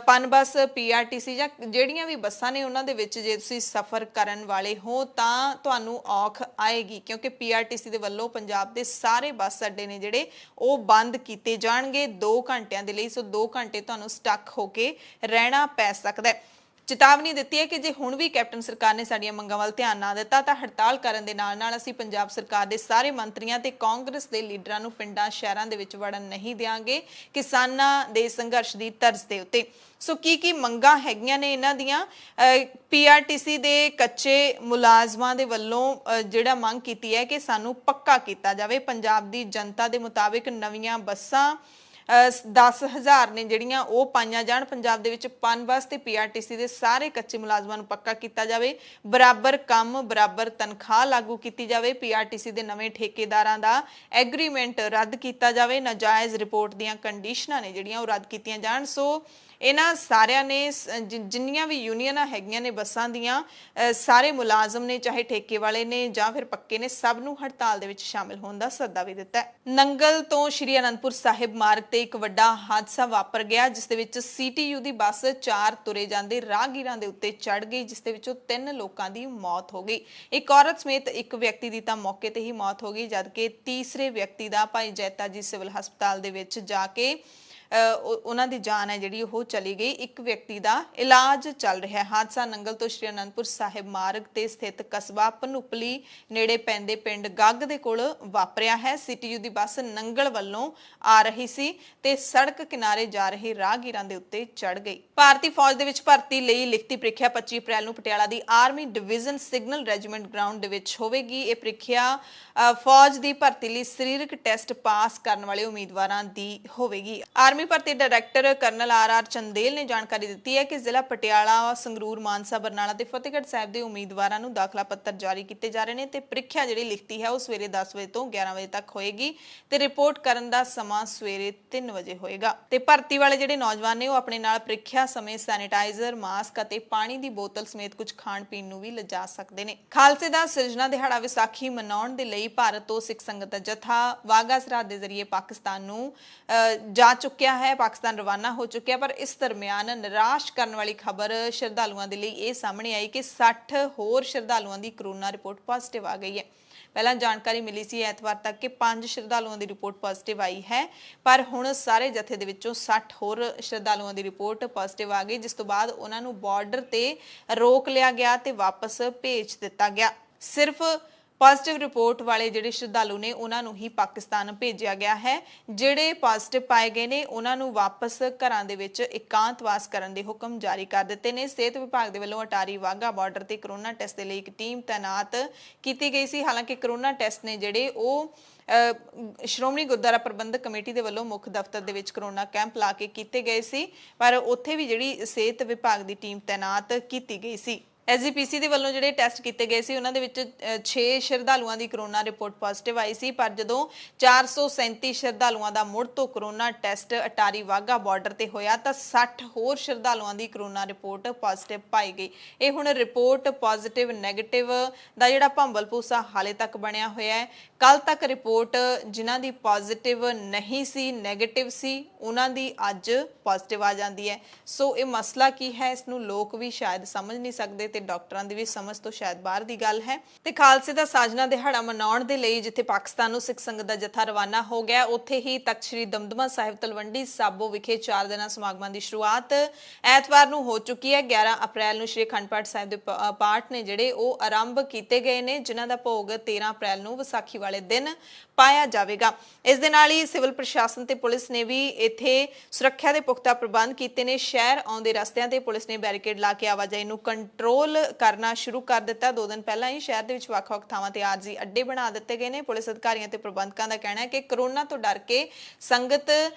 ਪਨਬਸ ਪੀਆਰਟੀਸੀ ਜਾਂ ਜਿਹੜੀਆਂ ਵੀ ਬੱਸਾਂ ਨੇ ਉਹਨਾਂ ਦੇ ਵਿੱਚ ਜੇ ਤੁਸੀਂ ਸਫ਼ਰ ਕਰਨ ਵਾਲੇ ਹੋ ਤਾਂ ਤੁਹਾਨੂੰ ਔਖ ਆਏਗੀ, ਕਿਉਂਕਿ ਪੀਆਰਟੀਸੀ ਦੇ ਵੱਲੋਂ ਪੰਜਾਬ ਦੇ ਸਾਰੇ ਬੱਸ ਅੱਡੇ ਨੇ ਜਿਹੜੇ ਉਹ ਬੰਦ ਕੀਤੇ ਜਾਣਗੇ 2 ਘੰਟਿਆਂ ਦੇ ਲਈ। ਸੋ 2 ਘੰਟੇ ਤੁਹਾਨੂੰ ਸਟਕ ਹੋ ਕੇ ਰਹਿਣਾ ਪੈ ਸਕਦਾ ਹੈ। ਚੇਤਾਵਨੀ ਦਿੱਤੀ ਹੈ ਕਿ ਜੇ ਹੁਣ ਵੀ ਕੈਪਟਨ ਸਰਕਾਰ ਨੇ ਸਾਡੀਆਂ ਮੰਗਾਂ ਵੱਲ ਧਿਆਨ ਨਾ ਦਿੱਤਾ ਤਾਂ ਹੜਤਾਲ ਕਰਨ ਦੇ ਨਾਲ ਅਸੀਂ ਪੰਜਾਬ ਸਰਕਾਰ ਦੇ ਸਾਰੇ ਮੰਤਰੀਆਂ ਤੇ ਕਾਂਗਰਸ ਦੇ ਲੀਡਰਾਂ ਨੂੰ ਪਿੰਡਾਂ ਸ਼ਹਿਰਾਂ ਦੇ ਵਿੱਚ ਵੜਨ ਨਹੀਂ ਦਿਆਂਗੇ ਕਿਸਾਨਾਂ ਦੇ ਸੰਘਰਸ਼ ਦੀ ਤਰਜ਼ ਦੇ ਉੱਤੇ। ਸੋ ਕੀ ਮੰਗਾਂ ਹੈਗੀਆਂ ਨੇ ਇਹਨਾਂ ਦੀਆਂ? ਪੀਆਰਟੀਸੀ ਦੇ ਕੱਚੇ ਮੁਲਾਜ਼ਮਾਂ ਦੇ ਵੱਲੋਂ ਜਿਹੜਾ ਮੰਗ ਕੀਤੀ ਹੈ ਕਿ ਸਾਨੂੰ ਪੱਕਾ ਕੀਤਾ ਜਾਵੇ, ਪੰਜਾਬ ਦੀ ਜਨਤਾ ਦੇ ਮੁਤਾਬਿਕ ਨਵੀਆਂ ਬੱਸਾਂ 10,000 ਨੇ ਜਿਹੜੀਆਂ ਉਹ ਪਾਈਆਂ ਜਾਣ ਪੰਜਾਬ ਦੇ ਵਿੱਚ। ਪਨਬਸ ਤੇ ਪੀਆਰਟੀਸੀ ਦੇ ਸਾਰੇ ਕੱਚੇ ਮੁਲਾਜ਼ਮਾਂ ਨੂੰ ਪੱਕਾ ਕੀਤਾ ਜਾਵੇ, ਬਰਾਬਰ ਕੰਮ ਬਰਾਬਰ ਤਨਖਾਹ ਲਾਗੂ ਕੀਤੀ ਜਾਵੇ, ਪੀਆਰਟੀਸੀ ਦੇ ਨਵੇਂ ਠੇਕੇਦਾਰਾਂ ਦਾ ਐਗਰੀਮੈਂਟ ਰੱਦ ਕੀਤਾ ਜਾਵੇ, ਨਾਜਾਇਜ਼ ਰਿਪੋਰਟ ਦੀਆਂ ਕੰਡੀਸ਼ਨਾਂ ਨੇ ਜਿਹੜੀਆਂ ਉਹ ਰੱਦ ਕੀਤੀਆਂ ਜਾਣ। ਸੋ ਇਹਨਾਂ ਸਾਰਿਆਂ ਨੇ ਜਿੰਨੀਆਂ ਵੀ ਯੂਨੀਅਨਾਂ ਹੈਗੀਆਂ ਨੇ ਬੱਸਾਂ ਦੀਆਂ, ਸਾਰੇ ਮੁਲਾਜ਼ਮ ਨੇ ਚਾਹੇ ਠੇਕੇ ਵਾਲੇ ਨੇ ਜਾਂ ਫਿਰ ਪੱਕੇ ਨੇ, ਸਭ ਨੂੰ ਹੜਤਾਲ ਦੇ ਵਿੱਚ ਸ਼ਾਮਿਲ ਹੋਣ ਦਾ ਸੱਦਾ ਵੀ ਦਿੱਤਾ ਹੈ। ਨੰਗਲ ਤੋਂ ਸ਼੍ਰੀ ਅਨੰਦਪੁਰ ਸਾਹਿਬ ਮਾਰਗ ਤੇ ਇੱਕ ਵੱਡਾ ਹਾਦਸਾ ਵਾਪਰ ਗਿਆ ਜਿਸ ਦੇ ਵਿੱਚ ਸੀਟੀਯੂ ਦੀ ਬੱਸ 4 ਤੁਰੇ ਜਾਂਦੇ ਰਾਹਗੀਰਾਂ ਦੇ ਉੱਤੇ ਚੜ ਗਈ ਜਿਸ ਦੇ ਵਿੱਚੋਂ 3 ਲੋਕਾਂ ਦੀ ਮੌਤ ਹੋ ਗਈ। ਇੱਕ ਔਰਤ ਸਮੇਤ ਇੱਕ ਵਿਅਕਤੀ ਦੀ ਤਾਂ ਮੌਕੇ ਤੇ ਹੀ ਮੌਤ ਹੋ ਗਈ, ਜਦਕਿ ਤੀਸਰੇ ਵਿਅਕਤੀ ਦਾ ਭਾਈ ਜੈਤਾ ਜੀ ਸਿਵਲ ਹਸਪਤਾਲ ਦੇ ਵਿੱਚ ਜਾ ਕੇ ਉਹਨਾਂ ਦੀ ਜਾਨ ਹੈ ਜਿਹੜੀ ਉਹ ਚਲੀ ਗਈ। ਇੱਕ ਵਿਅਕਤੀ ਦਾ ਇਲਾਜ ਚੱਲ ਰਿਹਾ ਹੈ। ਹਾਦਸਾ ਨੰਗਲ ਤੋਂ ਸ਼੍ਰੀ ਅਨੰਦਪੁਰ ਸਾਹਿਬ ਮਾਰਗ ਤੇ ਸਥਿਤ ਕਸਬਾ ਪਨੂਪਲੀ ਨੇੜੇ ਪੈਂਦੇ ਪਿੰਡ ਗੱਗ ਦੇ ਕੋਲ ਵਾਪਰਿਆ ਹੈ। ਸੀਟੀਯੂ ਦੀ ਬੱਸ ਨੰਗਲ ਵੱਲੋਂ ਆ ਰਹੀ ਸੀ ਤੇ ਸੜਕ ਕਿਨਾਰੇ ਜਾ ਰਹੇ ਰਾਹਗੀਰਾਂ ਦੇ ਉੱਤੇ ਚੜ ਗਈ। ਭਾਰਤੀ ਫੌਜ ਦੇ ਵਿੱਚ ਭਰਤੀ ਲਈ ਲਿਖਤੀ ਪ੍ਰੀਖਿਆ 25 ਅਪ੍ਰੈਲ ਨੂੰ ਪਟਿਆਲਾ ਦੀ army division signal regiment ground ਦੇ ਵਿੱਚ ਹੋਵੇਗੀ। ਇਹ ਪ੍ਰੀਖਿਆ ਫੌਜ ਦੀ ਭਰਤੀ ਲਈ ਸਰੀਰਕ ਟੈਸਟ ਪਾਸ ਕਰਨ ਵਾਲੇ ਉਮੀਦਵਾਰਾਂ ਦੀ ਹੋਵੇਗੀ। ਆਰਮੀ ਭਰਤੀ ਡਾਇਰੈਕਟਰ ਕਰਨਲ ਆਰ ਚੰਦੇਲ ਨੇ ਜਾਣਕਾਰੀ ਦਿੱਤੀ ਹੈ ਕਿ ਜ਼ਿਲ੍ਹਾ ਪਟਿਆਲਾ, ਸੰਗਰੂਰ, ਮਾਨਸਾ, ਬਰਨਾਲਾ ਤੇ ਫਤਿਹਗੜ੍ਹ ਸਾਹਿਬ ਦੇ ਉਮੀਦਵਾਰਾਂ ਨੂੰ ਦਾਖਲਾ ਪੱਤਰ ਜਾਰੀ ਕੀਤੇ ਜਾ ਰਹੇ ਨੇ ਤੇ ਪ੍ਰੀਖਿਆ ਜਿਹੜੀ ਲਿਖਤੀ ਹੈ ਉਹ ਸਵੇਰੇ 10 ਵਜੇ ਤੋਂ 11 ਵਜੇ ਤੱਕ ਹੋਏਗੀ ਤੇ ਰਿਪੋਰਟ ਕਰਨ ਦਾ ਸਮਾਂ ਸਵੇਰੇ 3 ਵਜੇ ਹੋਏਗਾ। ਤੇ ਭਰਤੀ ਵਾਲੇ ਜਿਹੜੇ ਨੌਜਵਾਨ ਨੇ ਉਹ ਆਪਣੇ ਨਾਲ ਪ੍ਰੀਖਿਆ ਸਮੇਂ ਸੈਨੀਟਾਈਜ਼ਰ, ਮਾਸਕ ਅਤੇ ਪਾਣੀ ਦੀ ਬੋਤਲ ਸਮੇਤ ਕੁਝ ਖਾਣ ਪੀਣ ਨੂੰ ਵੀ ਲਿਜਾ ਸਕਦੇ ਨੇ। ਖਾਲਸੇ ਦਾ ਸਿਰਜਣਾ ਦਿਹਾੜਾ ਵਿਸਾਖੀ ਮਨਾਉਣ ਦੇ ਲਈ ਭਾਰਤ ਤੋਂ ਸਿੱਖ ਸੰਗਤ ਦਾ ਜਥਾ ਵਾਘਾ ਸਰਹੱਦ ਦੇ ਜ਼ਰੀਏ ਪਾਕਿਸਤਾਨ ਨੂੰ ਜਾ ਚੁੱਕਿਆ ਹੈ, ਪਾਕਿਸਤਾਨ ਰਵਾਨਾ ਹੋ ਚੁੱਕਿਆ। ਪਰ ਇਸ ਦਰਮਿਆਨ ਨਿਰਾਸ਼ ਕਰਨ ਵਾਲੀ ਖਬਰ ਸ਼ਰਧਾਲੂਆਂ ਦੇ ਲਈ ਇਹ ਸਾਹਮਣੇ ਆਈ ਕਿ 60 ਹੋਰ ਸ਼ਰਧਾਲੂਆਂ ਦੀ ਕੋਰੋਨਾ ਰਿਪੋਰਟ ਪੋਜ਼ਿਟਿਵ ਆ ਗਈ ਹੈ। ਪਹਿਲਾਂ ਜਾਣਕਾਰੀ ਮਿਲੀ ਸੀ ਐਤਵਾਰ ਤੱਕ ਕਿ 5 ਸ਼ਰਧਾਲੂਆਂ ਦੀ ਰਿਪੋਰਟ ਪੋਜ਼ਿਟਿਵ ਆਈ ਹੈ, ਪਰ ਹੁਣ ਸਾਰੇ ਜਥੇ ਦੇ ਵਿੱਚੋਂ 60 ਹੋਰ ਸ਼ਰਧਾਲੂਆਂ ਦੀ ਰਿਪੋਰਟ ਪੋਜ਼ਿਟਿਵ ਆ ਗਈ, ਜਿਸ ਤੋਂ ਬਾਅਦ ਉਹਨਾਂ ਨੂੰ ਬਾਰਡਰ ਤੇ ਰੋਕ ਲਿਆ ਗਿਆ ਤੇ ਵਾਪਸ ਭੇਜ ਦਿੱਤਾ ਗਿਆ। ਸਿਰਫ ਪੋਜ਼ਿਟਿਵ ਰਿਪੋਰਟ ਵਾਲੇ ਜਿਹੜੇ ਸ਼ਰਧਾਲੂ ਨੇ ਉਹਨਾਂ ਨੂੰ ਹੀ ਪਾਕਿਸਤਾਨ ਭੇਜਿਆ ਗਿਆ ਹੈ। ਜਿਹੜੇ ਪੋਜ਼ਿਟਿਵ ਪਾਏ ਗਏ ਨੇ ਉਹਨਾਂ ਨੂੰ ਵਾਪਸ ਘਰਾਂ ਦੇ ਵਿੱਚ ਇਕਾਂਤਵਾਸ ਕਰਨ ਦੇ ਹੁਕਮ ਜਾਰੀ ਕਰ ਦਿੱਤੇ ਨੇ। ਸਿਹਤ ਵਿਭਾਗ ਦੇ ਵੱਲੋਂ ਅਟਾਰੀ ਵਾਘਾ ਬਾਰਡਰ ਤੇ ਕਰੋਨਾ ਟੈਸਟ ਦੇ ਲਈ ਇੱਕ ਟੀਮ ਤਾਇਨਾਤ ਕੀਤੀ ਗਈ ਸੀ। ਹਾਲਾਂਕਿ ਕਰੋਨਾ ਟੈਸਟ ਨੇ ਜਿਹੜੇ ਉਹ ਸ਼੍ਰੋਮਣੀ ਗੁਰਦੁਆਰਾ ਪ੍ਰਬੰਧਕ ਕਮੇਟੀ ਦੇ ਵੱਲੋਂ ਮੁੱਖ ਦਫ਼ਤਰ ਦੇ ਵਿੱਚ ਕਰੋਨਾ ਕੈਂਪ ਲਾ ਕੇ ਕੀਤੇ ਗਏ ਸੀ, ਪਰ ਉੱਥੇ ਵੀ ਜਿਹੜੀ ਸਿਹਤ ਵਿਭਾਗ ਦੀ ਟੀਮ ਤਾਇਨਾਤ ਕੀਤੀ ਗਈ ਸੀ। ਐਸਜੀਪੀਸੀ ਦੇ ਵੱਲੋਂ ਜਿਹੜੇ ਟੈਸਟ ਕੀਤੇ ਗਏ ਸੀ ਉਹਨਾਂ ਦੇ ਵਿੱਚ 6 ਸ਼ਰਧਾਲੂਆਂ ਦੀ ਕਰੋਨਾ ਰਿਪੋਰਟ ਪੋਜ਼ਿਟਿਵ ਆਈ ਸੀ, ਪਰ ਜਦੋਂ 437 ਸ਼ਰਧਾਲੂਆਂ ਦਾ ਮੁੜ ਤੋਂ corona test Attari Wagah border ਤੇ ਹੋਇਆ ਤਾਂ 60 ਹੋਰ ਸ਼ਰਧਾਲੂਆਂ ਦੀ ਕਰੋਨਾ ਰਿਪੋਰਟ ਪੋਜ਼ਿਟਿਵ ਪਾਈ ਗਈ। ਇਹ ਹੁਣ ਰਿਪੋਰਟ ਪੋਜ਼ਿਟਿਵ ਨੈਗੇਟਿਵ ਦਾ ਜਿਹੜਾ ਭੰਬਲ ਭੂਸਾ ਹਾਲੇ ਤੱਕ ਬਣਿਆ ਹੋਇਆ ਹੈ। ਕੱਲ ਤੱਕ ਰਿਪੋਰਟ ਜਿਨ੍ਹਾਂ ਦੀ ਪੋਜ਼ਿਟਿਵ ਨਹੀਂ ਸੀ, ਨੈਗੇਟਿਵ ਸੀ, ਉਹਨਾਂ ਦੀ ਅੱਜ ਪੋਜ਼ਿਟਿਵ ਆ ਜਾਂਦੀ ਹੈ। ਸੋ ਇਹ ਮਸਲਾ ਕੀ ਹੈ, ਇਸ ਨੂੰ ਲੋਕ ਵੀ ਸ਼ਾਇਦ ਸਮਝ ਨਹੀਂ ਸਕਦੇ ਤੇ ਡਾਕਟਰਾਂ ਦੀ ਵੀ ਸਮਝ ਤੋਂ ਸ਼ਾਇਦ ਬਾਹਰ ਦੀ ਗੱਲ ਹੈ। ਤੇ ਖਾਲਸੇ ਦਾ ਸਾਜਨਾ ਦਿਹਾੜਾ ਮਨਾਉਣ ਦੇ ਲਈ ਜਿੱਥੇ ਪਾਕਿਸਤਾਨ ਨੂੰ ਸਿੱਖ ਸੰਗਤ ਦਾ ਜਥਾ ਰਵਾਨਾ ਹੋ ਗਿਆ, ਉੱਥੇ ਹੀ ਤਖਤ ਸ੍ਰੀ ਦਮਦਮਾ ਸਾਹਿਬ ਤਲਵੰਡੀ ਸਾਬੋ ਵਿਖੇ 4 ਦਿਨਾਂ ਸਮਾਗਮਾਂ ਦੀ ਸ਼ੁਰੂਆਤ ਐਤਵਾਰ ਨੂੰ ਹੋ ਚੁੱਕੀ ਹੈ। 11 ਅਪ੍ਰੈਲ ਨੂੰ ਸ੍ਰੀ ਅਖੰਡ ਪਾਠ ਸਾਹਿਬ ਦੇ ਪਾਠ ਨੇ ਜਿਹੜੇ ਉਹ ਆਰੰਭ ਕੀਤੇ ਗਏ ਨੇ, ਜਿਨ੍ਹਾਂ ਦਾ ਭੋਗ 13 ਅਪ੍ਰੈਲ ਨੂੰ ਵਿਸਾਖੀ ਵਾਲੇ ਦਿਨ ਪਾਇਆ ਜਾਵੇਗਾ। ਇਸ ਦੇ ਨਾਲ ਹੀ ਸਿਵਲ ਪ੍ਰਸ਼ਾਸਨ ਤੇ ਪੁਲਿਸ ਨੇ ਵੀ ਇੱਥੇ ਸੁਰੱਖਿਆ ਦੇ ਪੁਖਤਾ ਪ੍ਰਬੰਧ ਕੀਤੇ ਨੇ। ਸ਼ਹਿਰ ਆਉਂਦੇ ਰਸਤਿਆਂ ਤੇ ਪੁਲਿਸ ਨੇ ਬੈਰੀਕੇਡ ਲਾ ਕੇ ਆਵਾਜਾਈ ਨੂੰ ਕੰਟਰੋਲ ਪੈਟਰੋਲ ਕਰਨਾ ਸ਼ੁਰੂ ਕਰ ਦਿੱਤਾ। 2 ਦਿਨ ਪਹਿਲਾਂ ਹੀ ਸ਼ਹਿਰ ਦੇ ਵਿੱਚ ਵੱਖ-ਵੱਖ ਥਾਵਾਂ ਤੇ ਆਰਜ਼ੀ ਅੱਡੇ ਬਣਾ ਦਿੱਤੇ ਗਏ ਨੇ। ਪੁਲਿਸ ਅਧਿਕਾਰੀਆਂ ਤੇ ਪ੍ਰਬੰਧਕਾਂ ਦਾ ਕਹਿਣਾ ਹੈ ਕਿ ਕਰੋਨਾ ਤੋਂ ਡਰ ਕੇ ਸੰਗਤ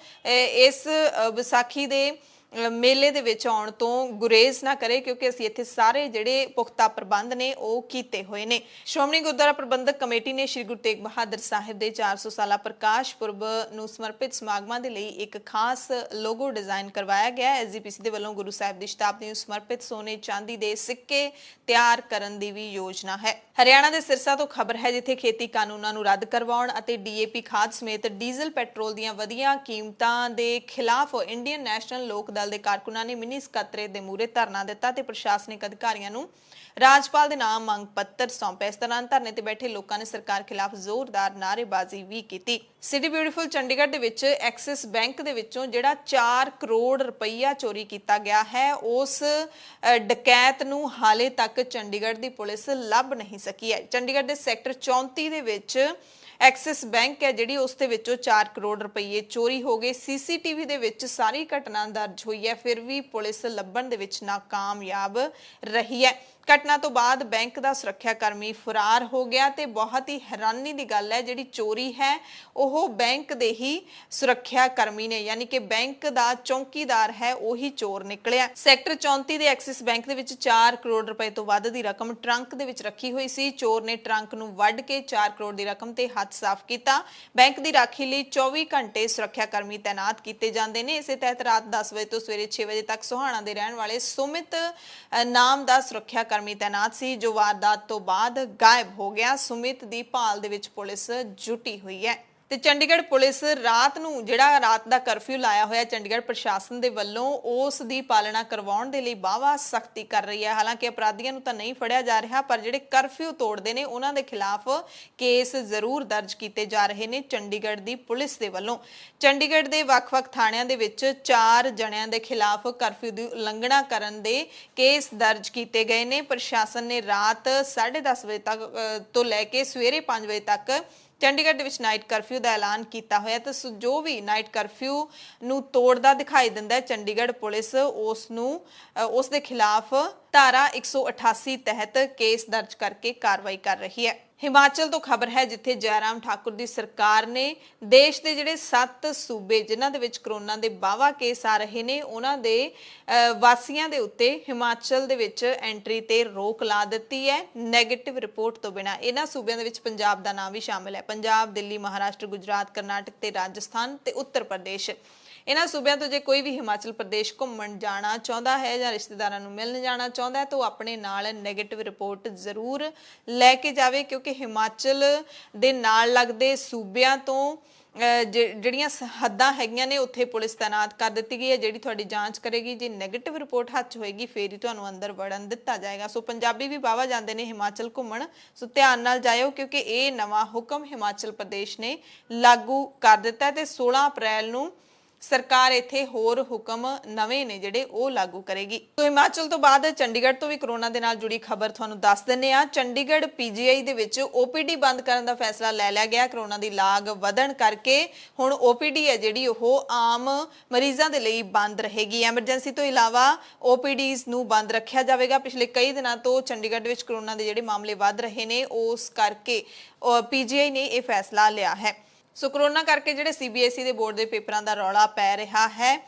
ਇਸ ਵਿਸਾਖੀ ਦੇ ਮੇਲੇ ਦੇ ਵਿੱਚ ਆਉਣ ਤੋਂ ਗੁਰੇਜ਼ ਨਾ ਕਰੇ, ਕਿਉਂਕਿ ਅਸੀਂ ਇੱਥੇ ਸਾਰੇ ਜਿਹੜੇ ਪੁਖਤਾ ਪ੍ਰਬੰਧ ਨੇ ਉਹ ਕੀਤੇ ਹੋਏ ਨੇ। ਸ਼੍ਰੋਮਣੀ ਗੁਰਦੁਆਰਾ ਪ੍ਰਬੰਧਕ ਕਮੇਟੀ ਨੇ ਸ਼੍ਰੀ ਗੁਰੂ ਤੇਗ ਬਹਾਦਰ ਸਾਹਿਬ ਦੇ 400 ਸਾਲਾ ਪ੍ਰਕਾਸ਼ ਪੁਰਬ ਨੂੰ ਸਮਰਪਿਤ ਸਮਾਗਮਾਂ ਦੇ ਲਈ ਇੱਕ ਖਾਸ ਲੋਗੋ ਡਿਜ਼ਾਈਨ ਕਰਵਾਇਆ ਗਿਆ। ਐਸਜੀਪੀਸੀ ਦੇ ਵੱਲੋਂ ਗੁਰੂ ਸਾਹਿਬ ਦੀ ਸ਼ਤਾਬਦੀ ਨੂੰ ਸਮਰਪਿਤ ਸੋਨੇ ਚਾਂਦੀ ਦੇ ਸਿੱਕੇ ਤਿਆਰ ਕਰਨ ਦੀ ਵੀ ਯੋਜਨਾ ਹੈ। ਹਰਿਆਣਾ ਦੇ ਸਿਰਸਾ ਤੋਂ ਖਬਰ ਹੈ, ਜਿੱਥੇ ਖੇਤੀ ਕਾਨੂੰਨਾਂ ਨੂੰ ਰੱਦ ਕਰਵਾਉਣ ਅਤੇ ਡੀਏਪੀ ਖਾਦ ਸਮੇਤ ਡੀਜ਼ਲ ਪੈਟਰੋਲ ਦੀਆਂ ਵਧੀਆਂ ਕੀਮਤਾਂ ਦੇ ਖਿਲਾਫ ਇੰਡੀਅਨ ਨੈਸ਼ਨਲ ਲੋਕ ਦਲ ਦੇ ਕਾਰਕੁਨਾਂ ਨੇ ਮਿੰਨੀ ਸਕੱਤਰੇਤ ਦੇ ਮੂਹਰੇ ਧਰਨਾ ਦਿੱਤਾ ਤੇ ਪ੍ਰਸ਼ਾਸਨਿਕ ਅਧਿਕਾਰੀਆਂ ਨੂੰ ਰਾਜਪਾਲ ਦੇ ਨਾਮ ਮੰਗ ਪੱਤਰ ਸੌਂਪਿਆ। ਇਸ ਦੌਰਾਨ ਧਰਨੇ ਤੇ ਬੈਠੇ ਲੋਕਾਂ ਨੇ ਸਰਕਾਰ ਖਿਲਾਫ ਜ਼ੋਰਦਾਰ ਨਾਅਰੇਬਾਜ਼ੀ ਵੀ ਕੀਤੀ। ਸਿਟੀ ਬਿਊਟੀਫੁਲ ਚੰਡੀਗੜ੍ਹ ਦੇ ਵਿੱਚ ਐਕਸਿਸ ਬੈਂਕ ਦੇ ਵਿੱਚੋਂ ਜਿਹੜਾ 4 ਕਰੋੜ ਰੁਪਈਆ ਚੋਰੀ ਕੀਤਾ ਗਿਆ ਹੈ, ਉਸ ਡਕੈਤ ਨੂੰ ਹਾਲੇ ਤੱਕ ਚੰਡੀਗੜ੍ਹ ਦੀ ਪੁਲਿਸ ਲੱਭ ਨਹੀਂ ਸਕੀ ਹੈ। ਚੰਡੀਗੜ੍ਹ ਦੇ ਸੈਕਟਰ 34 ਦੇ ਵਿੱਚ ਐਕਸਿਸ ਬੈਂਕ ਹੈ ਜਿਹੜੀ, ਉਸ ਦੇ ਵਿੱਚੋਂ 4 ਕਰੋੜ ਰੁਪਏ ਚੋਰੀ ਹੋ ਗਏ। ਸੀਸੀਟੀਵੀ ਦੇ ਵਿੱਚ ਸਾਰੀ ਘਟਨਾ ਦਰਜ ਹੋਈ ਹੈ, ਫਿਰ ਵੀ ਪੁਲਿਸ ਲੱਭਣ ਦੇ ਵਿੱਚ ਨਾਕਾਮਯਾਬ ਰਹੀ ਹੈ। ਘਟਨਾ ਤੋਂ ਬਾਅਦ ਬੈਂਕ ਦਾ ਸੁਰੱਖਿਆ ਕਰਮੀ ਫਰਾਰ ਹੋ ਗਿਆ ਤੇ ਬਹੁਤ ਹੀ ਹੈਰਾਨੀ ਦੀ ਗੱਲ ਹੈ, ਜਿਹੜੀ ਚੋਰੀ ਹੈ ਉਹ ਬੈਂਕ ਦੇ ਹੀ ਸੁਰੱਖਿਆ ਕਰਮੀ ਨੇ, ਯਾਨੀ ਕਿ ਬੈਂਕ ਦਾ ਚੌਕੀਦਾਰ ਹੈ ਉਹੀ ਚੋਰ ਨਿਕਲਿਆ। ਸੈਕਟਰ 34 ਦੇ ਐਕਸਿਸ ਬੈਂਕ ਦੇ ਵਿੱਚ 4 ਕਰੋੜ ਰੁਪਏ ਤੋਂ ਵੱਧ ਦੀ ਰਕਮ ਟਰੰਕ ਦੇ ਵਿੱਚ ਰੱਖੀ ਹੋਈ ਸੀ। ਚੋਰ ਨੇ ਟਰੰਕ ਨੂੰ ਵੱਢ ਕੇ 4 ਕਰੋੜ ਦੀ ਰਕਮ ਤੇ ਹੱਥ ਸਾਫ਼ ਕੀਤਾ। ਬੈਂਕ ਦੀ ਰਾਖੀ ਲਈ 24 ਘੰਟੇ ਸੁਰੱਖਿਆ ਕਰਮੀ ਤੈਨਾਤ ਕੀਤੇ ਜਾਂਦੇ ਨੇ। ਇਸੇ ਤਹਿਤ ਰਾਤ 10 ਵਜੇ ਤੋਂ ਸਵੇਰੇ 6 ਵਜੇ ਤੱਕ ਸੋਹਾਣਾ ਦੇ ਰਹਿਣ ਵਾਲੇ ਸੁਮਿਤ ਨਾਮ ਦਾ ਸੁਰੱਖਿਆ ਕਰਮੀ ਤੈਨਾਤ ਸੀ, ਜੋ ਵਾਰਦਾਤ ਤੋਂ ਬਾਅਦ ਗਾਇਬ ਹੋ ਗਿਆ। ਸੁਮਿਤ ਦੀ ਭਾਲ ਦੇ ਵਿੱਚ ਪੁਲਿਸ ਜੁਟੀ ਹੋਈ ਹੈ। ਤੇ ਚੰਡੀਗੜ੍ਹ ਪੁਲਿਸ ਰਾਤ ਨੂੰ ਜਿਹੜਾ ਰਾਤ ਦਾ ਕਰਫਿਊ ਲਾਇਆ ਹੋਇਆ ਚੰਡੀਗੜ੍ਹ ਪ੍ਰਸ਼ਾਸਨ ਦੇ ਵੱਲੋਂ, ਉਸ ਦੀ ਪਾਲਣਾ ਕਰਵਾਉਣ ਦੇ ਲਈ ਵਾਹਵਾ ਸਖਤੀ ਕਰ ਰਹੀ ਹੈ। ਹਾਲਾਂਕਿ ਅਪਰਾਧੀਆਂ ਨੂੰ ਤਾਂ ਨਹੀਂ ਫੜਿਆ ਜਾ ਰਿਹਾ, ਪਰ ਜਿਹੜੇ ਕਰਫਿਊ ਤੋੜਦੇ ਨੇ ਉਹਨਾਂ ਦੇ ਖਿਲਾਫ ਕੇਸ ਜ਼ਰੂਰ ਦਰਜ ਕੀਤੇ ਜਾ ਰਹੇ ਨੇ ਚੰਡੀਗੜ੍ਹ ਦੀ ਪੁਲਿਸ ਦੇ ਵੱਲੋਂ। ਚੰਡੀਗੜ੍ਹ ਦੇ ਵੱਖ-ਵੱਖ ਥਾਣਿਆਂ ਦੇ ਵਿੱਚ 4 ਜਣਿਆਂ ਦੇ ਖਿਲਾਫ ਕਰਫਿਊ ਦੀ ਉਲੰਘਣਾ ਕਰਨ ਦੇ ਕੇਸ ਦਰਜ ਕੀਤੇ ਗਏ ਨੇ। ਪ੍ਰਸ਼ਾਸਨ ਨੇ ਰਾਤ 10:30 ਵਜੇ ਤੱਕ ਤੋਂ ਲੈ ਕੇ ਸਵੇਰੇ 5 ਵਜੇ ਤੱਕ ਚੰਡੀਗੜ੍ਹ ਦੇ ਵਿੱਚ ਨਾਈਟ ਕਰਫਿਊ ਦਾ ਐਲਾਨ ਕੀਤਾ ਹੋਇਆ ਤੇ ਜੋ ਵੀ ਨਾਈਟ ਕਰਫਿਊ ਨੂੰ ਤੋੜਦਾ ਦਿਖਾਈ ਦਿੰਦਾ ਹੈ, ਚੰਡੀਗੜ੍ਹ ਪੁਲਿਸ ਉਸ ਦੇ ਖਿਲਾਫ ਧਾਰਾ 188 ਤਹਿਤ ਕੇਸ ਦਰਜ ਕਰਕੇ ਕਾਰਵਾਈ ਕਰ ਰਹੀ ਹੈ। ਹਿਮਾਚਲ ਤੋਂ ਖਬਰ ਹੈ, ਜਿੱਥੇ ਜੈਰਾਮ ਠਾਕੁਰ ਦੀ ਸਰਕਾਰ ਨੇ ਦੇਸ਼ ਦੇ ਜਿਹੜੇ 7 ਸੂਬੇ ਜਿਨ੍ਹਾਂ ਦੇ ਵਿੱਚ ਕਰੋਨਾ ਦੇ ਵਾਹਵਾ ਕੇਸ ਆ ਰਹੇ ਨੇ, ਉਹਨਾਂ ਦੇ ਵਾਸੀਆਂ ਦੇ ਉੱਤੇ ਹਿਮਾਚਲ ਦੇ ਵਿੱਚ ਐਂਟਰੀ ਤੇ ਰੋਕ ਲਾ ਦਿੱਤੀ ਹੈ, ਨੈਗੇਟਿਵ ਰਿਪੋਰਟ ਤੋਂ ਬਿਨਾਂ। ਇਹਨਾਂ ਸੂਬਿਆਂ ਦੇ ਵਿੱਚ ਪੰਜਾਬ ਦਾ ਨਾਮ ਵੀ ਸ਼ਾਮਿਲ ਹੈ। ਪੰਜਾਬ, ਦਿੱਲੀ, ਮਹਾਰਾਸ਼ਟਰ, ਗੁਜਰਾਤ, ਕਰਨਾਟਕ ਤੇ ਰਾਜਸਥਾਨ ਤੇ ਉੱਤਰ ਪ੍ਰਦੇਸ਼। ਇਹਨਾਂ ਸੂਬਿਆਂ ਤੋਂ ਜੇ ਕੋਈ ਵੀ ਹਿਮਾਚਲ ਪ੍ਰਦੇਸ਼ ਘੁੰਮਣ ਜਾਣਾ ਚਾਹੁੰਦਾ ਹੈ ਜਾਂ ਰਿਸ਼ਤੇਦਾਰਾਂ ਨੂੰ ਮਿਲਣ ਜਾਣਾ ਚਾਹੁੰਦਾ ਹੈ ਤਾਂ ਉਹ ਆਪਣੇ ਨਾਲ ਨੈਗੇਟਿਵ ਰਿਪੋਰਟ ਜ਼ਰੂਰ ਲੈ ਕੇ ਜਾਵੇ, ਕਿਉਂਕਿ ਹਿਮਾਚਲ ਦੇ ਨਾਲ ਲੱਗਦੇ ਸੂਬਿਆਂ ਤੋਂ ਜਿਹੜੀਆਂ ਹੱਦਾਂ ਹੈਗੀਆਂ ਨੇ ਉੱਥੇ ਪੁਲਿਸ ਤੈਨਾਤ ਕਰ ਦਿੱਤੀ ਗਈ ਹੈ, ਜਿਹੜੀ ਤੁਹਾਡੀ ਜਾਂਚ ਕਰੇਗੀ। ਜੇ ਨੈਗੇਟਿਵ ਰਿਪੋਰਟ ਹੱਥ 'ਚ ਹੋਏਗੀ ਫੇਰ ਹੀ ਤੁਹਾਨੂੰ ਅੰਦਰ ਵੜਨ ਦਿੱਤਾ ਜਾਏਗਾ। ਸੋ ਪੰਜਾਬੀ ਵੀ ਵਾਹਵਾ ਜਾਂਦੇ ਨੇ ਹਿਮਾਚਲ ਘੁੰਮਣ, ਸੋ ਧਿਆਨ ਨਾਲ ਜਾਇਓ, ਕਿਉਂਕਿ ਇਹ ਨਵਾਂ ਹੁਕਮ ਹਿਮਾਚਲ ਪ੍ਰਦੇਸ਼ ਨੇ ਲਾਗੂ ਕਰ ਦਿੱਤਾ ਤੇ 16 ਅਪ੍ਰੈਲ ਨੂੰ ਸਰਕਾਰ ਇੱਥੇ ਹੋਰ ਹੁਕਮ ਨਵੇਂ ਨੇ ਜਿਹੜੇ ਉਹ ਲਾਗੂ ਕਰੇਗੀ। ਸੋ ਹਿਮਾਚਲ ਤੋਂ ਬਾਅਦ ਚੰਡੀਗੜ੍ਹ ਤੋਂ ਵੀ ਕਰੋਨਾ ਦੇ ਨਾਲ ਜੁੜੀ ਖਬਰ ਤੁਹਾਨੂੰ ਦੱਸ ਦਿੰਨੇ ਆ। ਚੰਡੀਗੜ੍ਹ ਪੀਜੀਆਈ ਦੇ ਵਿੱਚ ਓਪੀਡੀ ਬੰਦ ਕਰਨ ਦਾ ਫੈਸਲਾ ਲੈ ਲਿਆ ਗਿਆ। ਕਰੋਨਾ ਦੀ ਲਾਗ ਵਧਣ ਕਰਕੇ ਹੁਣ ਓਪੀਡੀ ਹੈ ਜਿਹੜੀ ਉਹ ਆਮ ਮਰੀਜ਼ਾਂ ਦੇ ਲਈ ਬੰਦ ਰਹੇਗੀ। ਐਮਰਜੈਂਸੀ ਤੋਂ ਇਲਾਵਾ ਓਪੀਡੀਜ਼ ਨੂੰ ਬੰਦ ਰੱਖਿਆ ਜਾਵੇਗਾ। ਪਿਛਲੇ ਕਈ ਦਿਨਾਂ ਤੋਂ ਚੰਡੀਗੜ੍ਹ ਵਿੱਚ ਕਰੋਨਾ ਦੇ ਜਿਹੜੇ ਮਾਮਲੇ ਵੱਧ ਰਹੇ ਨੇ, ਉਸ ਕਰਕੇ ਪੀਜੀਆਈ ਨੇ ਇਹ ਫੈਸਲਾ ਲਿਆ ਹੈ। ਸੋ ਕਰੋਨਾ ਕਰਕੇ ਜਿਹੜੇ ਸੀਬੀਐਸਈ ਦੇ ਬੋਰਡ ਦੇ ਪੇਪਰਾਂ ਦਾ ਰੌਲਾ ਪੈ ਰਿਹਾ ਹੈ,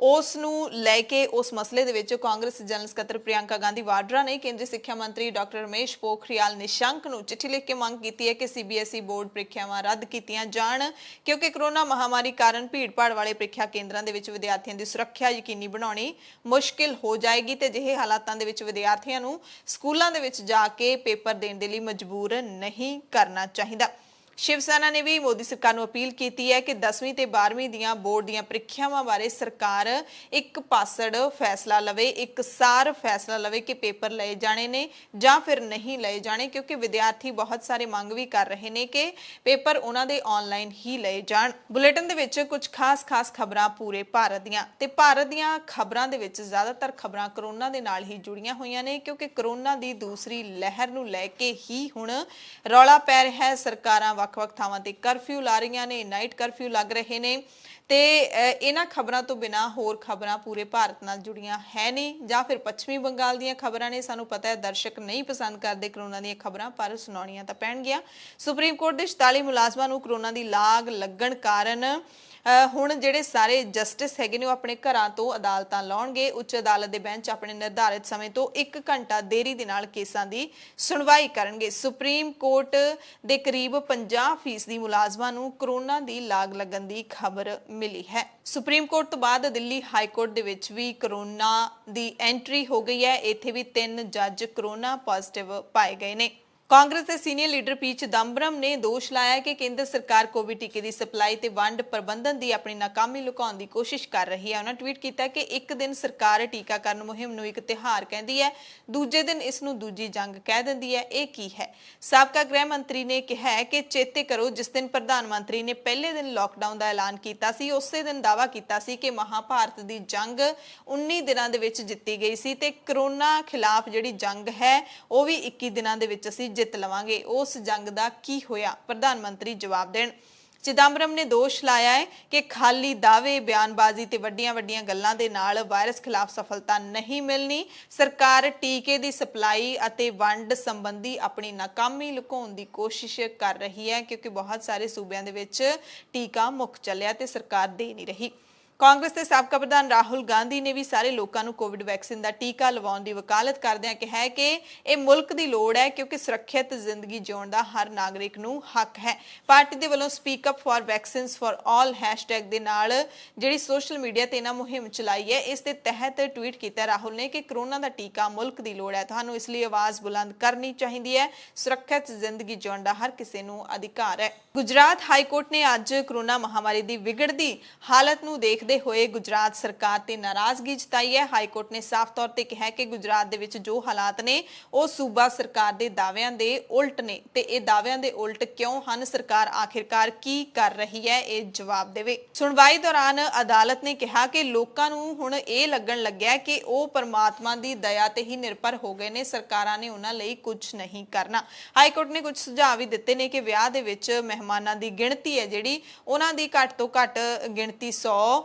ਉਸ ਨੂੰ ਲੈ ਕੇ ਉਸ ਮਸਲੇ ਦੇ ਵਿੱਚ ਕਾਂਗਰਸ ਜਨਰਲ ਸਕੱਤਰ ਪ੍ਰਿਯੰਕਾ ਗਾਂਧੀ ਵਾਡਰਾ ਨੇ ਕੇਂਦਰੀ ਸਿੱਖਿਆ ਮੰਤਰੀ ਡਾਕਟਰ ਰਮੇਸ਼ ਪੋਖਰਿਆਲ ਨਿਸ਼ੰਕ ਨੂੰ ਚਿੱਠੀ ਲਿਖ ਕੇ ਮੰਗ ਕੀਤੀ ਹੈ ਕਿ ਸੀਬੀਐਸਈ ਬੋਰਡ ਪ੍ਰੀਖਿਆਵਾਂ ਰੱਦ ਕੀਤੀਆਂ ਜਾਣ, ਕਿਉਂਕਿ ਕਰੋਨਾ ਮਹਾਮਾਰੀ ਕਾਰਨ ਭੀੜ-ਭਾੜ ਵਾਲੇ ਪ੍ਰੀਖਿਆ ਕੇਂਦਰਾਂ ਦੇ ਵਿੱਚ ਵਿਦਿਆਰਥੀਆਂ ਦੀ ਸੁਰੱਖਿਆ ਯਕੀਨੀ ਬਣਾਉਣੀ ਮੁਸ਼ਕਿਲ ਹੋ ਜਾਏਗੀ ਤੇ ਅਜਿਹੇ ਹਾਲਾਤਾਂ ਦੇ ਵਿੱਚ ਵਿਦਿਆਰਥੀਆਂ ਨੂੰ ਸਕੂਲਾਂ ਦੇ ਵਿੱਚ ਜਾ ਕੇ ਪੇਪਰ ਦੇਣ ਦੇ ਲਈ ਮਜਬੂਰ ਨਹੀਂ ਕਰਨਾ ਚਾਹੀਦਾ। ਸ਼ਿਵ ਸੈਨਾ ਨੇ ਵੀ ਮੋਦੀ ਸਰਕਾਰ ਨੂੰ ਅਪੀਲ ਕੀਤੀ ਹੈ ਕਿ 10ਵੀਂ ਤੇ 12ਵੀਂ ਦੀਆਂ ਬੋਰਡ ਦੀਆਂ ਪ੍ਰੀਖਿਆਵਾਂ ਬਾਰੇ ਸਰਕਾਰ ਇੱਕ ਪਾਸੜ ਫੈਸਲਾ ਲਵੇ, ਇੱਕਸਾਰ ਫੈਸਲਾ ਲਵੇ ਕਿ ਪੇਪਰ ਲਏ ਜਾਣੇ ਨੇ ਜਾਂ ਫਿਰ ਨਹੀਂ ਲਏ ਜਾਣੇ, ਕਿਉਂਕਿ ਵਿਦਿਆਰਥੀ ਬਹੁਤ ਸਾਰੇ ਮੰਗ ਵੀ ਕਰ ਰਹੇ ਨੇ ਕਿ ਪੇਪਰ ਉਹਨਾਂ ਦੇ ਆਨਲਾਈਨ ਹੀ ਲਏ ਜਾਣ। ਬੁਲੇਟਿਨ ਦੇ ਵਿੱਚ ਕੁਝ ਖਾਸ ਖਬਰਾਂ ਪੂਰੇ ਭਾਰਤ ਦੀਆਂ, ਤੇ ਭਾਰਤ ਦੀਆਂ ਖਬਰਾਂ ਦੇ ਵਿੱਚ ਜ਼ਿਆਦਾਤਰ ਖਬਰਾਂ ਕਰੋਨਾ ਦੇ ਨਾਲ ਹੀ ਜੁੜੀਆਂ ਹੋਈਆਂ ਨੇ, ਕਿਉਂਕਿ ਕਰੋਨਾ ਦੀ ਦੂਸਰੀ ਲਹਿਰ ਨੂੰ ਲੈ ਕੇ ਹੀ ਹੁਣ ਰੌਲਾ ਪੈ ਰਿਹਾ ਹੈ। ਸਰਕਾਰਾਂ ਵੱਖ-ਵੱਖ ਥਾਵਾਂ ਤੇ ਕਰਫਿਊ ਲਾ ਰਹੀਆਂ ਨੇ, ਨਾਈਟ ਕਰਫਿਊ ਲੱਗ ਰਹੇ ਨੇ ਤੇ ਇਹਨਾਂ ਖਬਰਾਂ ਤੋਂ ਬਿਨਾ ਹੋਰ ਖਬਰਾਂ ਪੂਰੇ ਭਾਰਤ ਨਾਲ ਜੁੜੀਆਂ ਹੈ ਨਹੀਂ ਜਾਂ ਫਿਰ ਪੱਛਮੀ ਬੰਗਾਲ ਦੀਆਂ ਖਬਰਾਂ ਨੇ। ਸਾਨੂੰ ਪਤਾ ਹੈ ਦਰਸ਼ਕ ਨਹੀਂ ਪਸੰਦ ਕਰਦੇ ਕਰੋਨਾ ਦੀਆਂ ਖਬਰਾਂ, ਪਰ ਸੁਣਾਉਣੀਆਂ ਤਾਂ ਪੈਣਗੀਆਂ। ਸੁਪਰੀਮ ਕੋਰਟ ਦੇ 44 ਮੁਲਾਜ਼ਮਾਂ ਨੂੰ ਕਰੋਨਾ ਦੀ ਲਾਗ ਲੱਗਣ ਕਾਰਨ ਹੁਣ ਜਿਹੜੇ ਸਾਰੇ ਜਸਟਿਸ ਹੈਗੇ ਨੇ ਉਹ ਆਪਣੇ ਘਰਾਂ ਤੋਂ ਅਦਾਲਤਾਂ ਲਾਉਣਗੇ। ਉੱਚ ਅਦਾਲਤ ਦੇ ਬੈਂਚ ਆਪਣੇ ਨਿਰਧਾਰਿਤ ਸਮੇਂ ਤੋਂ 1 ਘੰਟਾ ਦੇਰੀ ਦੇ ਨਾਲ ਕੇਸਾਂ ਦੀ ਸੁਣਵਾਈ ਕਰਨਗੇ। ਸੁਪਰੀਮ ਕੋਰਟ ਦੇ ਕਰੀਬ 50% ਮੁਲਾਜ਼ਮਾਂ ਨੂੰ ਕਰੋਨਾ ਦੀ ਲਾਗ ਲੱਗਣ ਦੀ ਖਬਰ ਮਿਲੀ ਹੈ। ਸੁਪਰੀਮ ਕੋਰਟ ਤੋਂ ਬਾਅਦ ਦਿੱਲੀ ਹਾਈ ਕੋਰਟ ਦੇ ਵਿੱਚ ਵੀ ਕਰੋਨਾ ਦੀ ਐਂਟਰੀ ਹੋ ਗਈ ਹੈ। ਇੱਥੇ ਵੀ 3 ਜੱਜ ਕਰੋਨਾ ਪੋਜ਼ਿਟਿਵ ਪਾਏ ਗਏ ਨੇ। ਕਾਂਗਰਸ ਦੇ ਸੀਨੀਅਰ ਲੀਡਰ ਪੀ ਚਿਦੰਬਰਮ ਨੇ ਦੋਸ਼ ਲਾਇਆ ਕਿ ਕੇਂਦਰ ਸਰਕਾਰ ਕੋਵਿਡ ਟੀਕੇ ਦੀ ਸਪਲਾਈ ਤੇ ਵੰਡ ਪ੍ਰਬੰਧਨ ਦੀ ਆਪਣੀ ਨਾਕਾਮੀ ਲੁਕਾਉਣ ਦੀ ਕੋਸ਼ਿਸ਼ ਕਰ ਰਹੀ ਹੈ। ਉਹਨਾਂ ਟਵੀਟ ਕੀਤਾ ਕਿ ਇੱਕ ਦਿਨ ਸਰਕਾਰ ਟੀਕਾਕਰਨ ਮੁਹਿੰਮ ਨੂੰ ਇੱਕ ਤਿਉਹਾਰ ਕਹਿੰਦੀ ਹੈ, ਦੂਜੇ ਦਿਨ ਇਸ ਨੂੰ ਦੂਜੀ ਜੰਗ ਕਹਿ ਦਿੰਦੀ ਹੈ। ਇਹ ਕੀ ਹੈ? ਸਾਬਕਾ ਗ੍ਰਹਿ ਮੰਤਰੀ ਨੇ ਕਿਹਾ ਕਿ ਚੇਤੇ ਕਰੋ ਜਿਸ ਦਿਨ ਪ੍ਰਧਾਨ ਮੰਤਰੀ ਨੇ ਪਹਿਲੇ ਦਿਨ ਲਾਕਡਾਊਨ ਦਾ ਐਲਾਨ ਕੀਤਾ ਸੀ, ਉਸੇ ਦਿਨ ਦਾਅਵਾ ਕੀਤਾ ਸੀ ਕਿ ਮਹਾਭਾਰਤ ਦੀ ਜੰਗ 19 ਦਿਨਾਂ ਦੇ ਵਿੱਚ ਜਿੱਤੀ ਗਈ ਸੀ ਤੇ ਕਰੋਨਾ ਖਿਲਾਫ ਜਿਹੜੀ ਜੰਗ ਹੈ ਉਹ ਵੀ 21 ਦਿਨਾਂ ਦੇ ਵਿੱਚ ਅਸੀਂ ਜਿੱਤ ਲਵਾਂਗੇ। ਉਸ ਜੰਗ ਦਾ ਕੀ ਹੋਇਆ? ਪ੍ਰਧਾਨ ਮੰਤਰੀ ਜਵਾਬ ਦੇਣ। ਚਿਦੰਬਰਮ ਨੇ ਦੋਸ਼ ਲਾਇਆ ਹੈ ਕਿ ਖਾਲੀ ਦਾਅਵੇ, ਬਿਆਨਬਾਜ਼ੀ ਤੇ ਵੱਡੀਆਂ-ਵੱਡੀਆਂ ਗੱਲਾਂ ਦੇ ਨਾਲ ਵਾਇਰਸ ਖਿਲਾਫ ਸਫਲਤਾ ਨਹੀਂ ਮਿਲਣੀ। ਸਰਕਾਰ ਟੀਕੇ ਦੀ ਸਪਲਾਈ ਅਤੇ ਵੰਡ ਸੰਬੰਧੀ ਆਪਣੀ ਨਾਕਾਮੀ ਲੁਕਾਉਣ ਦੀ ਕੋਸ਼ਿਸ਼ ਕਰ ਰਹੀ ਹੈ ਕਿਉਂਕਿ ਬਹੁਤ ਸਾਰੇ ਸੂਬਿਆਂ ਦੇ ਵਿੱਚ ਟੀਕਾ ਮੁੱਕ ਚੱਲਿਆ ਤੇ ਸਰਕਾਰ ਦੇ ਨਹੀਂ ਰਹੀ। ਕਾਂਗਰਸ ਦੇ ਸਾਬਕਾ ਪ੍ਰਧਾਨ ਰਾਹੁਲ ਗਾਂਧੀ ਨੇ ਵੀ ਸਾਰੇ ਲੋਕਾਂ ਨੂੰ ਕੋਵਿਡ ਵੈਕਸੀਨ ਦਾ ਟੀਕਾ ਲਵਾਉਣ ਦੀ ਵਕਾਲਤ ਕਰਦਿਆਂ ਕਿਹਾ ਹੈ ਕਿ ਇਹ ਮੁਲਕ ਦੀ ਲੋੜ ਹੈ ਕਿਉਂਕਿ ਸੁਰੱਖਿਅਤ ਜ਼ਿੰਦਗੀ ਜਿਉਣ ਦਾ ਹਰ ਨਾਗਰਿਕ ਨੂੰ ਹੱਕ ਹੈ। ਪਾਰਟੀ ਦੇ ਵੱਲੋਂ speak up for vaccines for all hashtag ਦੇ ਨਾਲ ਜਿਹੜੀ ਸੋਸ਼ਲ ਮੀਡੀਆ ਤੇ ਇਹਨਾਂ ਮੁਹਿੰਮ ਚਲਾਈ ਹੈ, ਇਸ ਦੇ ਤਹਿਤ ਟਵੀਟ ਕੀਤਾ ਰਾਹੁਲ ਨੇ ਕਿ ਕਰੋਨਾ ਦਾ ਟੀਕਾ ਮੁਲਕ ਦੀ ਲੋੜ ਹੈ, ਤੁਹਾਨੂੰ ਇਸ ਲਈ ਆਵਾਜ਼ ਬੁਲੰਦ ਕਰਨੀ ਚਾਹੀਦੀ ਹੈ। ਸੁਰੱਖਿਅਤ ਜ਼ਿੰਦਗੀ ਜਿਉਣ ਦਾ ਹਰ ਕਿਸੇ ਨੂੰ ਅਧਿਕਾਰ ਹੈ। ਗੁਜਰਾਤ ਹਾਈ ਕੋਰਟ ਨੇ ਅੱਜ ਕਰੋਨਾ ਮਹਾਮਾਰੀ ਦੀ ਵਿਗੜਦੀ ਹਾਲਤ ਨੂੰ ਦੇਖਦੇ ਹੋਏ ਗੁਜਰਾਤ ਸਰਕਾਰ ਤੇ ਨਾਰਾਜ਼ਗੀ ਜਤਾਈ ਹੈ। ਹਾਈ ਕੋਰਟ ਨੇ ਸਾਫ਼ ਤੌਰ ਤੇ ਕਿਹਾ ਕਿ ਗੁਜਰਾਤ ਦੇ ਵਿੱਚ ਜੋ ਹਾਲਾਤ ਨੇ ਉਹ ਸੂਬਾ ਸਰਕਾਰ ਦੇ ਦਾਅਵਿਆਂ ਦੇ ਉਲਟ ਨੇ ਤੇ ਇਹ ਦਾਅਵਿਆਂ ਦੇ ਉਲਟ ਕਿਉਂ ਹਨ? ਸਰਕਾਰ ਆਖਿਰਕਾਰ ਕੀ ਕਰ ਰਹੀ ਹੈ? ਇਹ ਜਵਾਬ ਦੇਵੇ। ਸੁਣਵਾਈ ਦੌਰਾਨ ਅਦਾਲਤ ਨੇ ਕਿਹਾ ਕਿ ਲੋਕਾਂ ਨੂੰ ਹੁਣ ਇਹ ਲੱਗਣ ਲੱਗਿਆ ਕਿ ਉਹ ਪਰਮਾਤਮਾ ਦੀ ਦਇਆ ਤੇ ਹੀ ਨਿਰਭਰ ਹੋ ਗਏ ਨੇ, ਸਰਕਾਰਾਂ ਨੇ ਉਹਨਾਂ ਲਈ ਕੁਝ ਨਹੀਂ ਕਰਨਾ। ਹਾਈ ਕੋਰਟ ਨੇ ਕੁਝ ਸੁਝਾਅ ਵੀ ਦਿੱਤੇ ਨੇ ਕਿ ਵਿਆਹ ਦੇ ਵਿੱਚ ਮਹਿਮਾਨਾਂ ਦੀ ਗਿਣਤੀ ਹੈ ਜਿਹੜੀ ਉਹਨਾਂ ਦੀ ਘੱਟ ਤੋਂ ਘੱਟ ਗਿਣਤੀ 100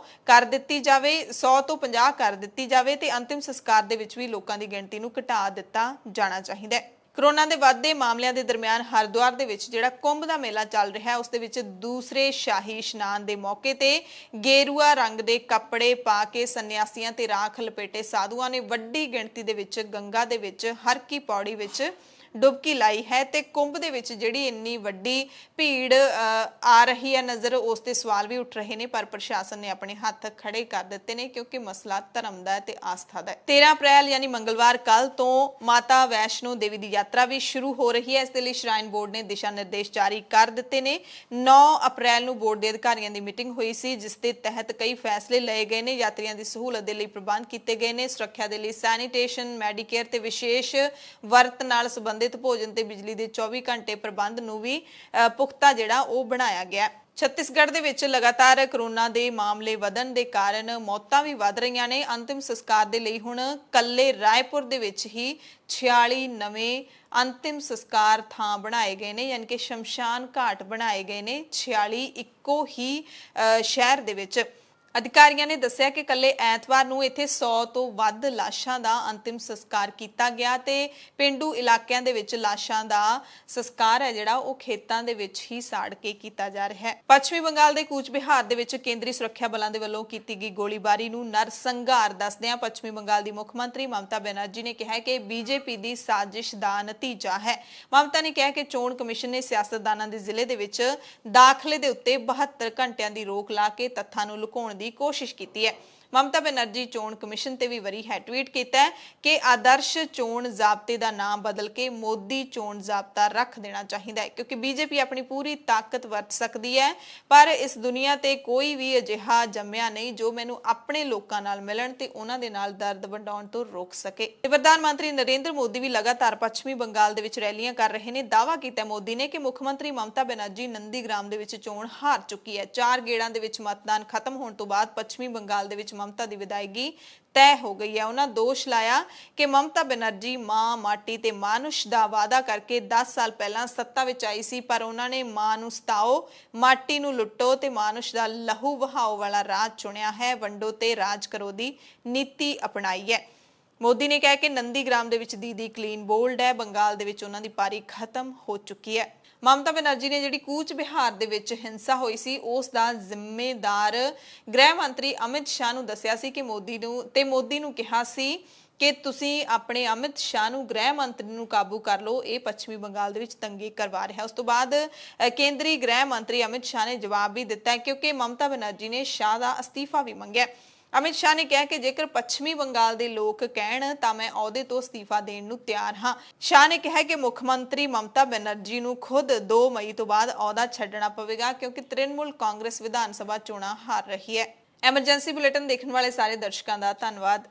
ਕਰ ਦਿੱਤੀ ਜਾਵੇ, 100 ਤੋਂ 50 ਕਰ ਦਿੱਤੀ ਜਾਵੇ ਤੇ ਅੰਤਿਮ ਸੰਸਕਾਰ ਦੇ ਵਿੱਚ ਵੀ ਲੋਕਾਂ ਦੀ ਗਿਣਤੀ ਨੂੰ ਘਟਾ ਦਿੱਤਾ ਜਾਣਾ ਚਾਹੀਦਾ ਹੈ। ਕਰੋਨਾ ਦੇ ਵੱਧਦੇ ਮਾਮਲਿਆਂ ਦੇ ਦਰਮਿਆਨ ਹਰਿਦੁਆਰ ਦੇ ਵਿੱਚ ਜਿਹੜਾ ਕੁੰਭ ਦਾ ਮੇਲਾ ਚੱਲ ਰਿਹਾ ਹੈ ਉਸ ਦੇ ਵਿੱਚ ਦੂਸਰੇ ਸ਼ਾਹੀ ਇਸ਼ਨਾਨ ਦੇ ਮੌਕੇ ਤੇ ਗੇਰੂਆ ਰੰਗ ਦੇ ਕੱਪੜੇ ਪਾ ਕੇ ਸੰਨਿਆਸੀਆਂ ਤੇ ਰਾਖ ਲਪੇਟੇ ਸਾਧੂਆਂ ਨੇ ਵੱਡੀ ਗਿਣਤੀ ਦੇ ਵਿੱਚ ਗੰਗਾ ਦੇ ਵਿੱਚ ਹਰ ਕੀ ਪੌੜੀ ਵਿੱਚ ਡੁਬਕੀ ਲਾਈ ਹੈ ਤੇ ਕੁੰਭ ਦੇ ਵਿੱਚ ਜਿਹੜੀ ਇੰਨੀ ਵੱਡੀ ਭੀੜ ਆ ਰਹੀ ਹੈ ਨਜ਼ਰ, ਉਸ ਤੇ ਸਵਾਲ ਵੀ ਉੱਠ ਰਹੇ ਨੇ, ਪਰ ਪ੍ਰਸ਼ਾਸਨ ਨੇ ਆਪਣੇ ਹੱਥ ਖੜੇ ਕਰ ਦਿੱਤੇ ਨੇ ਕਿਉਂਕਿ ਮਸਲਾ ਧਰਮ ਦਾ ਤੇ ਆਸਥਾ ਦਾ ਹੈ। 13 ਅਪ੍ਰੈਲ ਯਾਨੀ ਮੰਗਲਵਾਰ ਕੱਲ ਤੋਂ ਮਾਤਾ ਵੈਸ਼ਨੋ ਦੇਵੀ ਦੀ ਯਾਤਰਾ ਵੀ ਸ਼ੁਰੂ ਹੋ ਰਹੀ ਹੈ। ਇਸ ਦੇ ਲਈ ਸ਼ਰਾਈਨ ਬੋਰਡ ਨੇ ਦਿਸ਼ਾ ਨਿਰਦੇਸ਼ ਜਾਰੀ ਕਰ ਦਿੱਤੇ ਨੇ। 9 ਅਪ੍ਰੈਲ ਨੂੰ ਬੋਰਡ ਦੇ ਅਧਿਕਾਰੀਆਂ ਦੀ ਮੀਟਿੰਗ ਹੋਈ ਸੀ ਜਿਸ ਦੇ ਤਹਿਤ ਕਈ ਫੈਸਲੇ ਲਏ ਗਏ ਨੇ। ਯਾਤਰੀਆਂ ਦੀ ਸਹੂਲਤ ਦੇ ਲਈ ਪ੍ਰਬੰਧ ਕੀਤੇ ਗਏ ਨੇ। ਸੁਰੱਖਿਆ ਦੇ ਲਈ ਸੈਨੀਟੇਸ਼ਨ, ਮੈਡੀਕੇਅਰ ਤੇ ਵਿਸ਼ੇਸ਼ ਵਰਤ ਨਾਲ ਸੰਬੰਧਿਤ ਭੋਜਨ ਤੇ ਬਿਜਲੀ ਦੇ 24 ਘੰਟੇ ਪ੍ਰਬੰਧ ਨੂੰ ਵੀ ਪੁਖਤਾ ਜਿਹੜਾ ਉਹ ਬਣਾਇਆ ਗਿਆ। ਛੱਤੀਸਗੜ੍ਹ ਦੇ ਵਿੱਚ ਲਗਾਤਾਰ ਕਰੋਨਾ ਦੇ ਮਾਮਲੇ ਵਧਣ ਦੇ ਕਾਰਨ ਮੌਤਾਂ ਵੀ ਵਧ ਰਹੀਆਂ ਨੇ। ਅੰਤਿਮ ਸੰਸਕਾਰ ਦੇ ਲਈ ਹੁਣ ਕੱਲੇ ਰਾਏਪੁਰ ਦੇ ਵਿੱਚ ਹੀ 46 ਨਵੇਂ ਅੰਤਿਮ ਸੰਸਕਾਰ ਥਾਂ ਬਣਾਏ ਗਏ ਨੇ, ਯਾਨੀ ਕਿ ਸ਼ਮਸ਼ਾਨ ਘਾਟ ਬਣਾਏ ਗਏ ਨੇ 46 ਇੱਕੋ ਹੀ ਸ਼ਹਿਰ ਦੇ ਵਿੱਚ। ਅਧਿਕਾਰੀਆਂ ਨੇ ਦੱਸਿਆ ਕਿ ਕੱਲੇ ਐਤਵਾਰ ਨੂੰ ਇੱਥੇ 100 ਤੋਂ ਵੱਧ ਲਾਸ਼ਾਂ ਦਾ ਅੰਤਿਮ ਸੰਸਕਾਰ ਕੀਤਾ ਗਿਆ ਤੇ ਪਿੰਡੂ ਇਲਾਕਿਆਂ ਦੇ ਵਿੱਚ ਲਾਸ਼ਾਂ ਦਾ ਸੰਸਕਾਰ ਹੈ ਜਿਹੜਾ ਉਹ ਖੇਤਾਂ ਦੇ ਵਿੱਚ ਹੀ ਸਾੜ ਕੇ ਕੀਤਾ ਜਾ ਰਿਹਾ ਹੈ। ਪੱਛਮੀ ਬੰਗਾਲ ਦੇ ਕੂਚ ਬਿਹਾਰ ਦੇ ਵਿੱਚ ਕੇਂਦਰੀ ਸੁਰੱਖਿਆ ਬਲਾਂ ਦੇ ਵੱਲੋਂ ਕੀਤੀ ਗਈ ਗੋਲੀਬਾਰੀ ਨੂੰ ਨਰਸੰਹਾਰ ਦੱਸਦਿਆਂ ਪੱਛਮੀ ਬੰਗਾਲ ਦੀ ਮੁੱਖ ਮੰਤਰੀ ਮਮਤਾ ਬੈਨਰਜੀ ਨੇ ਕਿਹਾ ਕਿ ਬੀਜੇਪੀ ਦੀ ਸਾਜ਼ਿਸ਼ ਦਾ ਨਤੀਜਾ ਹੈ। ਮਮਤਾ ਨੇ ਕਿਹਾ ਕਿ ਚੋਣ ਕਮਿਸ਼ਨ ਨੇ ਸਿਆਸਤਦਾਨਾਂ ਦੇ ਜ਼ਿਲ੍ਹੇ ਦੇ ਵਿੱਚ ਦਾਖਲੇ ਦੇ ਉੱਤੇ 72 ਘੰਟਿਆਂ ਦੀ ਰੋਕ ਲਾ ਕੇ ਤੱਥਾਂ ਨੂੰ ਲੁਕਾਉਣ ਦੀ ਕੋਸ਼ਿਸ਼ ਕੀਤੀ ਹੈ। ਮਮਤਾ ਬੈਨਰਜੀ ਚੋਣ ਕਮਿਸ਼ਨ ਤੇ ਵੀ ਵਰੀ ਹੈ। ਟਵੀਟ ਕੀਤਾ ਹੈ ਕਿ ਆਦਰਸ਼ ਚੋਣ ਜ਼ਾਬਤੇ ਦਾ ਨਾਮ ਬਦਲ ਕੇ ਮੋਦੀ ਚੋਣ ਜ਼ਾਬਤਾ ਰੱਖ ਦੇਣਾ ਚਾਹੀਦਾ ਹੈ ਕਿਉਂਕਿ ਬੀਜੇਪੀ ਆਪਣੀ ਪੂਰੀ ਤਾਕਤ ਵਰਤ ਸਕਦੀ ਹੈ ਪਰ ਇਸ ਦੁਨੀਆ ਤੇ ਕੋਈ ਵੀ ਅਜਿਹਾ ਜੰਮਿਆ ਨਹੀਂ ਜੋ ਮੈਨੂੰ ਆਪਣੇ ਲੋਕਾਂ ਨਾਲ ਮਿਲਣ ਤੇ ਉਹਨਾਂ ਦੇ ਨਾਲ ਦਰਦ ਵੰਡਾਉਣ ਤੋਂ ਰੋਕ ਸਕੇ। ਪ੍ਰਧਾਨ ਮੰਤਰੀ ਨਰਿੰਦਰ ਮੋਦੀ ਵੀ ਲਗਾਤਾਰ ਪੱਛਮੀ ਬੰਗਾਲ ਦੇ ਵਿੱਚ ਰੈਲੀਆਂ ਕਰ ਰਹੇ ਨੇ। ਦਾਅਵਾ ਕੀਤਾ ਮੋਦੀ ਨੇ ਕਿ ਮੁੱਖ ਮੰਤਰੀ ਮਮਤਾ ਬੈਨਰਜੀ ਨੰਦੀਗ੍ਰਾਮ ਦੇ ਵਿੱਚ ਚੋਣ ਹਾਰ ਚੁੱਕੀ ਹੈ। 4 ਗੇੜਾਂ ਦੇ ਵਿੱਚ ਮਤਦਾਨ ਖਤਮ ਹੋਣ ਤੋਂ ਬਾਅਦ ਪੱਛਮੀ ਬੰਗਾਲ ਦੇ ਵਿੱਚ ਮਮਤਾ ਦੀ ਵਿਦਾਇਗੀ ਤੈਅ ਹੋ ਗਈ ਹੈ। ਉਹਨਾਂ ਦੋਸ਼ ਲਾਇਆ ਕਿ ਮਮਤਾ ਬੈਨਰਜੀ ਮਾਂ, ਮਾਟੀ ਤੇ ਮਾਨੁਸ਼ ਦਾ ਵਾਅਦਾ ਕਰਕੇ 10 ਸਾਲ ਪਹਿਲਾਂ ਸੱਤਾ ਵਿੱਚ ਆਈ ਸੀ, ਪਰ ਉਹਨਾਂ ਨੇ ਮਾਂ ਨੂੰ ਸਤਾਓ, ਮਾਟੀ ਨੂੰ ਲੁੱਟੋ ਤੇ ਮਾਨੁਸ਼ ਦਾ ਲਹੂ ਵਹਾਓ ਵਾਲਾ ਰਾਹ ਚੁਣਿਆ ਹੈ, ਵੰਡੋ ਤੇ ਰਾਜ ਕਰੋ ਦੀ ਨੀਤੀ ਅਪਣਾਈ ਹੈ। ਮੋਦੀ ਨੇ ਕਿਹਾ ਕਿ ਨੰਦੀਗ੍ਰਾਮ ਦੇ ਵਿੱਚ ਦੀਦੀ ਕਲੀਨ ਬੋਲਡ ਹੈ, ਬੰਗਾਲ ਦੇ ਵਿੱਚ ਉਹਨਾਂ ਦੀ ਪਾਰੀ ਖਤਮ ਹੋ ਚੁੱਕੀ ਹੈ। ਮਮਤਾ ਬੈਨਰਜੀ ਨੇ ਜਿਹੜੀ ਕੂਚ ਬਿਹਾਰ ਦੇ ਵਿੱਚ ਹਿੰਸਾ ਹੋਈ ਸੀ ਉਸ ਦਾ ਜ਼ਿੰਮੇਦਾਰ ਗ੍ਰਹਿ ਮੰਤਰੀ ਅਮਿਤ ਸ਼ਾਹ ਨੂੰ ਦੱਸਿਆ ਸੀ ਕਿ ਮੋਦੀ ਨੂੰ ਕਿਹਾ ਸੀ ਕਿ ਤੁਸੀਂ ਆਪਣੇ ਅਮਿਤ ਸ਼ਾਹ ਨੂੰ ਗ੍ਰਹਿ ਮੰਤਰੀ ਨੂੰ ਕਾਬੂ ਕਰ ਲਓ, ਇਹ ਪੱਛਮੀ ਬੰਗਾਲ ਦੇ ਵਿੱਚ ਦੰਗੇ ਕਰਵਾ ਰਿਹਾ। ਉਸ ਤੋਂ ਬਾਅਦ ਕੇਂਦਰੀ ਗ੍ਰਹਿ ਮੰਤਰੀ ਅਮਿਤ ਸ਼ਾਹ ਨੇ ਜਵਾਬ ਵੀ ਦਿੱਤਾ ਕਿਉਂਕਿ ਮਮਤਾ ਬੈਨਰਜੀ ਨੇ ਸ਼ਾਹ ਦਾ ਅਸਤੀਫਾ ਵੀ ਮੰਗਿਆ। ਅਮਿਤ ਸ਼ਾਹ ਨੇ ਕਿਹਾ ਕਿ ਜੇਕਰ ਪੱਛਮੀ ਬੰਗਾਲ ਦੇ ਲੋਕ ਕਹਿਣ ਤਾਂ ਮੈਂ ਅਹੁਦੇ ਤੋਂ ਅਸਤੀਫਾ ਦੇਣ ਨੂੰ ਤਿਆਰ ਹਾਂ। ਸ਼ਾਹ ਨੇ ਕਿਹਾ ਕਿ ਮੁੱਖ ਮੰਤਰੀ ਮਮਤਾ ਬੈਨਰਜੀ ਨੂੰ ਖੁਦ 2 ਮਈ ਤੋਂ ਬਾਅਦ ਅਹੁਦਾ ਛੱਡਣਾ ਪਵੇਗਾ ਕਿਉਂਕਿ ਤ੍ਰਿਣਮੂਲ ਕਾਂਗਰਸ ਵਿਧਾਨ ਸਭਾ ਚੋਣਾਂ ਹਾਰ ਰਹੀ ਹੈ। ਐਮਰਜੈਂਸੀ ਬੁਲੇਟਿਨ ਦੇਖਣ ਵਾਲੇ ਸਾਰੇ ਦਰਸ਼ਕਾਂ ਦਾ ਧੰਨਵਾਦ।